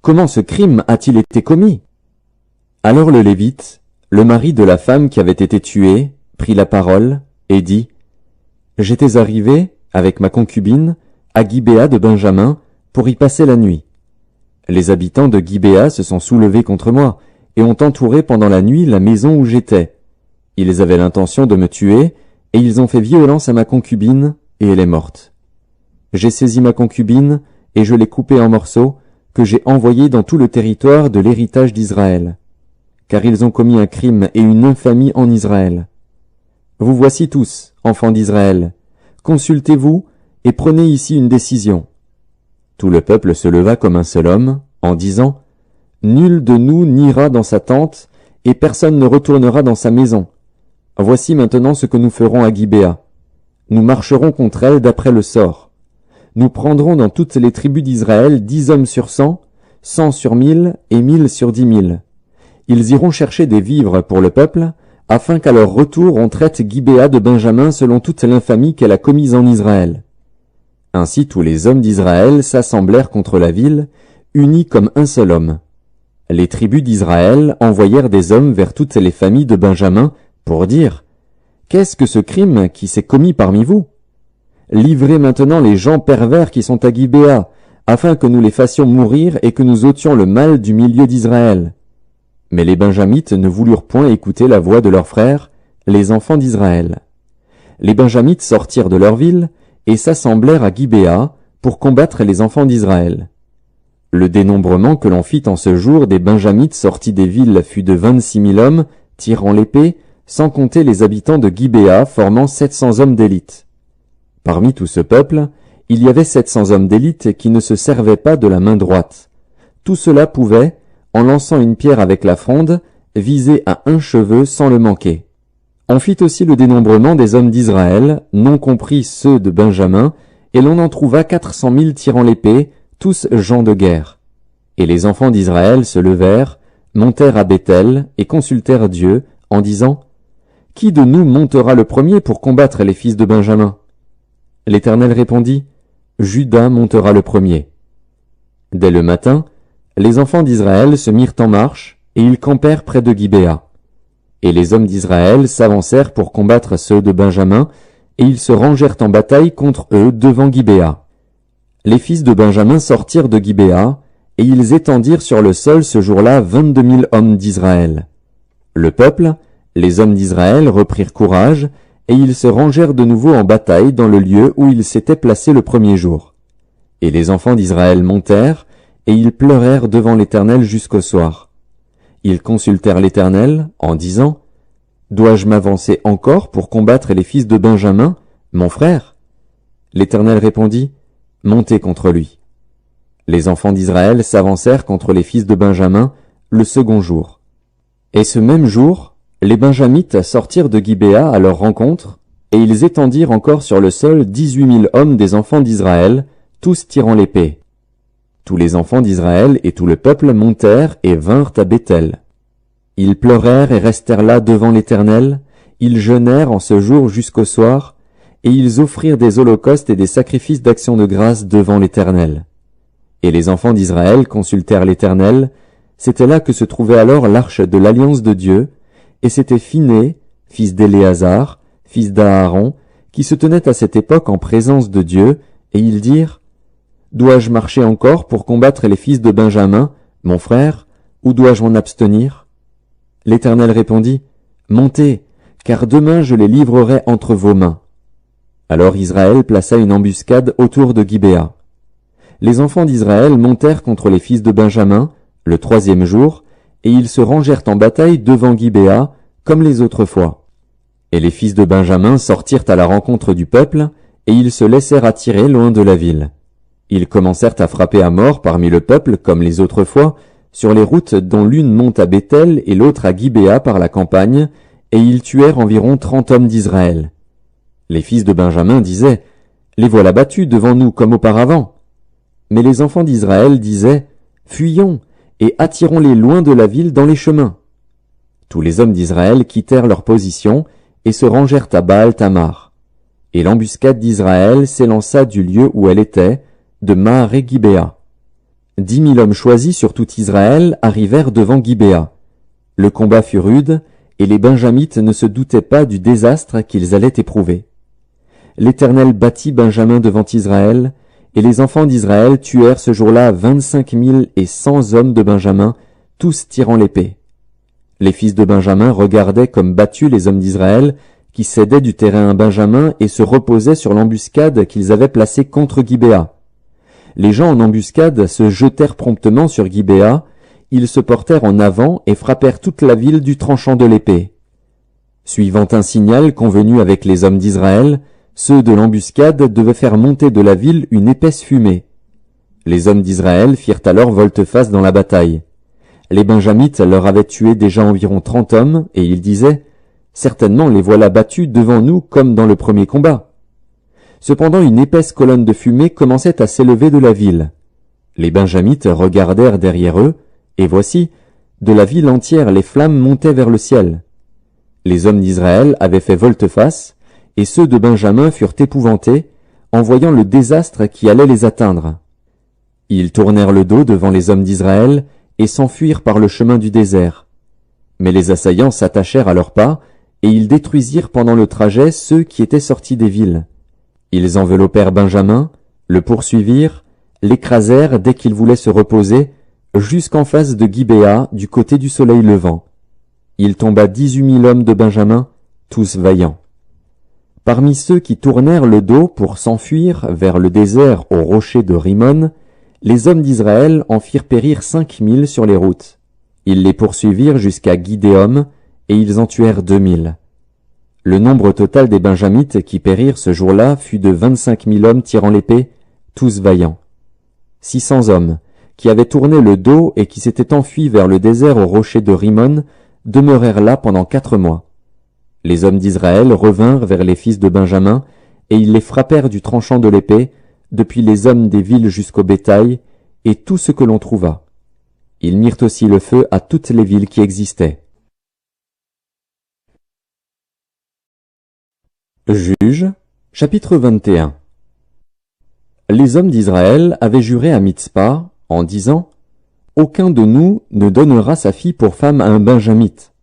comment ce crime a-t-il été commis ?» Alors le Lévite, le mari de la femme qui avait été tuée, prit la parole et dit, « J'étais arrivé, avec ma concubine, à Gibéa de Benjamin, pour y passer la nuit. Les habitants de Gibéa se sont soulevés contre moi, et ont entouré pendant la nuit la maison où j'étais. Ils avaient l'intention de me tuer, et ils ont fait violence à ma concubine, et elle est morte. J'ai saisi ma concubine, et je l'ai coupée en morceaux, que j'ai envoyée dans tout le territoire de l'héritage d'Israël. Car ils ont commis un crime et une infamie en Israël. Vous voici tous, enfants d'Israël. Consultez-vous, et prenez ici une décision. » Tout le peuple se leva comme un seul homme, en disant, « Nul de nous n'ira dans sa tente, et personne ne retournera dans sa maison. Voici maintenant ce que nous ferons à Gibéa. Nous marcherons contre elle d'après le sort. Nous prendrons dans toutes les tribus d'Israël 10 hommes sur 100, 100 sur 1000 et 1000 sur 10 000. Ils iront chercher des vivres pour le peuple, afin qu'à leur retour on traite Gibéa de Benjamin selon toute l'infamie qu'elle a commise en Israël. » Ainsi tous les hommes d'Israël s'assemblèrent contre la ville, unis comme un seul homme. Les tribus d'Israël envoyèrent des hommes vers toutes les familles de Benjamin pour dire, « Qu'est-ce que ce crime qui s'est commis parmi vous? Livrez maintenant les gens pervers qui sont à Gibéa, afin que nous les fassions mourir et que nous ôtions le mal du milieu d'Israël. » Mais les Benjamites ne voulurent point écouter la voix de leurs frères, les enfants d'Israël. Les Benjamites sortirent de leur ville et s'assemblèrent à Gibéa pour combattre les enfants d'Israël. Le dénombrement que l'on fit en ce jour des Benjamites sortis des villes fut de 26 000 hommes, tirant l'épée, sans compter les habitants de Gibéa formant 700 hommes d'élite. Parmi tout ce peuple, il y avait 700 hommes d'élite qui ne se servaient pas de la main droite. Tout cela pouvait, en lançant une pierre avec la fronde, viser à un cheveu sans le manquer. On fit aussi le dénombrement des hommes d'Israël, non compris ceux de Benjamin, et l'on en trouva 400 000 tirant l'épée, tous gens de guerre. Et les enfants d'Israël se levèrent, montèrent à Béthel, et consultèrent Dieu, en disant, « Qui de nous montera le premier pour combattre les fils de Benjamin ?» L'Éternel répondit, « Juda montera le premier. » Dès le matin, les enfants d'Israël se mirent en marche, et ils campèrent près de Gibéa. Et les hommes d'Israël s'avancèrent pour combattre ceux de Benjamin, et ils se rangèrent en bataille contre eux devant Gibéa. Les fils de Benjamin sortirent de Gibéa, et ils étendirent sur le sol ce jour-là 22 000 hommes d'Israël. Le peuple, les hommes d'Israël reprirent courage, et ils se rangèrent de nouveau en bataille dans le lieu où ils s'étaient placés le premier jour. Et les enfants d'Israël montèrent, et ils pleurèrent devant l'Éternel jusqu'au soir. Ils consultèrent l'Éternel, en disant, « Dois-je m'avancer encore pour combattre les fils de Benjamin, mon frère ?» L'Éternel répondit, « Montez contre lui. » Les enfants d'Israël s'avancèrent contre les fils de Benjamin le second jour. Et ce même jour, les Benjamites sortirent de Gibéa à leur rencontre, et ils étendirent encore sur le sol 18 000 hommes des enfants d'Israël, tous tirant l'épée. Tous les enfants d'Israël et tout le peuple montèrent et vinrent à Béthel. Ils pleurèrent et restèrent là devant l'Éternel, ils jeûnèrent en ce jour jusqu'au soir, et ils offrirent des holocaustes et des sacrifices d'action de grâce devant l'Éternel. Et les enfants d'Israël consultèrent l'Éternel, c'était là que se trouvait alors l'arche de l'alliance de Dieu, et c'était Phiné, fils d'Éléazar, fils d'Aaron, qui se tenait à cette époque en présence de Dieu, et ils dirent, « Dois-je marcher encore pour combattre les fils de Benjamin, mon frère, ou dois-je m'en abstenir ?» L'Éternel répondit, « Montez, car demain je les livrerai entre vos mains. » Alors Israël plaça une embuscade autour de Gibéa. Les enfants d'Israël montèrent contre les fils de Benjamin, le troisième jour, et ils se rangèrent en bataille devant Gibéa, comme les autres fois. Et les fils de Benjamin sortirent à la rencontre du peuple, et ils se laissèrent attirer loin de la ville. Ils commencèrent à frapper à mort parmi le peuple, comme les autres fois, sur les routes dont l'une monte à Béthel et l'autre à Gibéa par la campagne, et ils tuèrent environ 30 hommes d'Israël. Les fils de Benjamin disaient, « Les voilà battus devant nous comme auparavant. » Mais les enfants d'Israël disaient, « Fuyons, et attirons-les loin de la ville dans les chemins. » Tous les hommes d'Israël quittèrent leur position et se rangèrent à Baal-Tamar. Et l'embuscade d'Israël s'élança du lieu où elle était, de Maaré-Gibéa. 10 000 hommes choisis sur tout Israël arrivèrent devant Gibéa. Le combat fut rude, et les Benjamites ne se doutaient pas du désastre qu'ils allaient éprouver. L'Éternel battit Benjamin devant Israël, et les enfants d'Israël tuèrent ce jour-là 25 100 hommes de Benjamin, tous tirant l'épée. Les fils de Benjamin regardaient comme battus les hommes d'Israël, qui cédaient du terrain à Benjamin et se reposaient sur l'embuscade qu'ils avaient placée contre Gibéa. Les gens en embuscade se jetèrent promptement sur Gibéa, ils se portèrent en avant et frappèrent toute la ville du tranchant de l'épée. Suivant un signal convenu avec les hommes d'Israël, ceux de l'embuscade devaient faire monter de la ville une épaisse fumée. Les hommes d'Israël firent alors volte-face dans la bataille. Les Benjamites leur avaient tué déjà environ 30 hommes, et ils disaient, « Certainement les voilà battus devant nous comme dans le premier combat. » Cependant une épaisse colonne de fumée commençait à s'élever de la ville. Les Benjamites regardèrent derrière eux, et voici, de la ville entière les flammes montaient vers le ciel. Les hommes d'Israël avaient fait volte-face, et ceux de Benjamin furent épouvantés, en voyant le désastre qui allait les atteindre. Ils tournèrent le dos devant les hommes d'Israël, et s'enfuirent par le chemin du désert. Mais les assaillants s'attachèrent à leurs pas, et ils détruisirent pendant le trajet ceux qui étaient sortis des villes. Ils enveloppèrent Benjamin, le poursuivirent, l'écrasèrent dès qu'il voulait se reposer, jusqu'en face de Gibéa, du côté du soleil levant. Il tomba 18 000 hommes de Benjamin, tous vaillants. Parmi ceux qui tournèrent le dos pour s'enfuir vers le désert au rocher de Rimon, les hommes d'Israël en firent périr 5 000 sur les routes. Ils les poursuivirent jusqu'à Guidéom, et ils en tuèrent 2 000. Le nombre total des Benjamites qui périrent ce jour-là fut de 25 000 hommes tirant l'épée, tous vaillants. 600 hommes, qui avaient tourné le dos et qui s'étaient enfuis vers le désert au rocher de Rimon, demeurèrent là pendant 4 mois. Les hommes d'Israël revinrent vers les fils de Benjamin, et ils les frappèrent du tranchant de l'épée, depuis les hommes des villes jusqu'au bétail, et tout ce que l'on trouva. Ils mirent aussi le feu à toutes les villes qui existaient. Juges, chapitre 21. Les hommes d'Israël avaient juré à Mitzpa, en disant, « Aucun de nous ne donnera sa fille pour femme à un Benjamite. »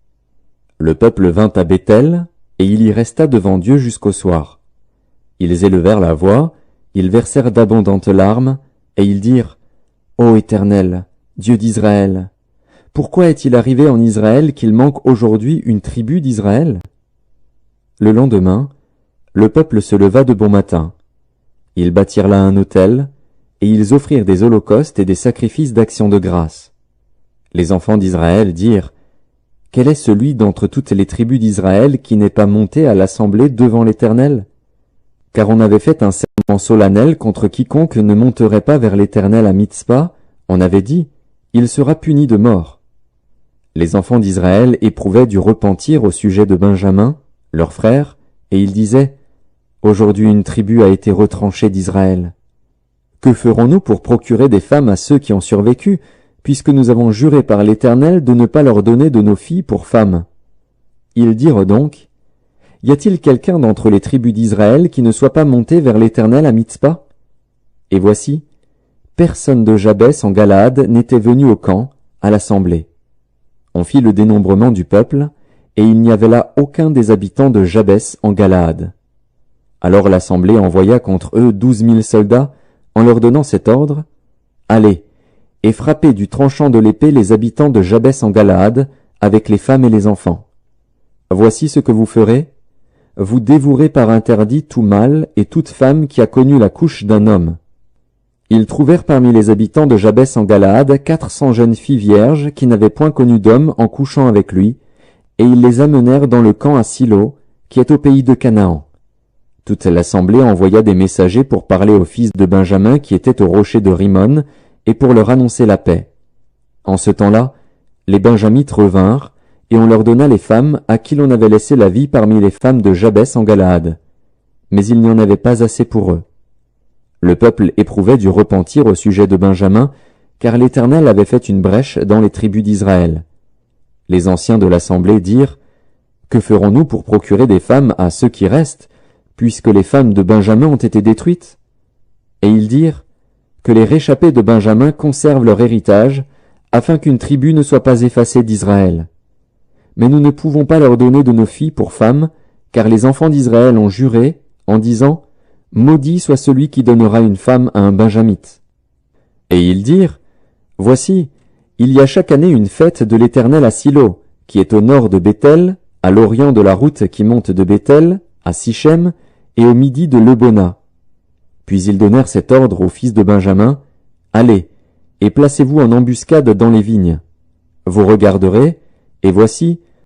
Le peuple vint à Béthel, et il y resta devant Dieu jusqu'au soir. Ils élevèrent la voix, ils versèrent d'abondantes larmes, et ils dirent, « Ô Éternel, Dieu d'Israël, pourquoi est-il arrivé en Israël qu'il manque aujourd'hui une tribu d'Israël ?» Le lendemain, le peuple se leva de bon matin. Ils bâtirent là un autel, et ils offrirent des holocaustes et des sacrifices d'action de grâce. Les enfants d'Israël dirent, « Quel est celui d'entre toutes les tribus d'Israël qui n'est pas monté à l'assemblée devant l'Éternel ? Car on avait fait un serment solennel contre quiconque ne monterait pas vers l'Éternel à Mitzpa, on avait dit, il sera puni de mort. » Les enfants d'Israël éprouvaient du repentir au sujet de Benjamin, leur frère, et ils disaient, « Aujourd'hui une tribu a été retranchée d'Israël. Que ferons-nous pour procurer des femmes à ceux qui ont survécu, puisque nous avons juré par l'Éternel de ne pas leur donner de nos filles pour femmes ?» Ils dirent donc, « Y a-t-il quelqu'un d'entre les tribus d'Israël qui ne soit pas monté vers l'Éternel à Mitzpa ?» Et voici, personne de Jabès en Galaad n'était venu au camp, à l'assemblée. On fit le dénombrement du peuple, et il n'y avait là aucun des habitants de Jabès en Galaad. Alors l'assemblée envoya contre eux 12 000 soldats, en leur donnant cet ordre, « Allez, et frappez du tranchant de l'épée les habitants de Jabès en Galaad, avec les femmes et les enfants. Voici ce que vous ferez. Vous dévouerez par interdit tout mâle et toute femme qui a connu la couche d'un homme. » Ils trouvèrent parmi les habitants de Jabès en Galaad 400 jeunes filles vierges qui n'avaient point connu d'homme en couchant avec lui, et ils les amenèrent dans le camp à Silo, qui est au pays de Canaan. Toute l'assemblée envoya des messagers pour parler aux fils de Benjamin qui étaient au rocher de Rimon, et pour leur annoncer la paix. En ce temps-là, les Benjamites revinrent, et on leur donna les femmes à qui l'on avait laissé la vie parmi les femmes de Jabès en Galaad. Mais il n'y en avait pas assez pour eux. Le peuple éprouvait du repentir au sujet de Benjamin, car l'Éternel avait fait une brèche dans les tribus d'Israël. Les anciens de l'assemblée dirent, « Que ferons-nous pour procurer des femmes à ceux qui restent, puisque les femmes de Benjamin ont été détruites ?» Et ils dirent, « Que les réchappés de Benjamin conservent leur héritage, afin qu'une tribu ne soit pas effacée d'Israël. Mais nous ne pouvons pas leur donner de nos filles pour femmes, car les enfants d'Israël ont juré, en disant, « Maudit soit celui qui donnera une femme à un Benjamite. » Et ils dirent, « Voici, il y a chaque année une fête de l'Éternel à Silo, qui est au nord de Béthel, à l'orient de la route qui monte de Béthel, à Sichem, et au midi de Lebona. » Puis ils donnèrent cet ordre aux fils de Benjamin, « Allez, et placez-vous en embuscade dans les vignes. Vous regarderez, et voici,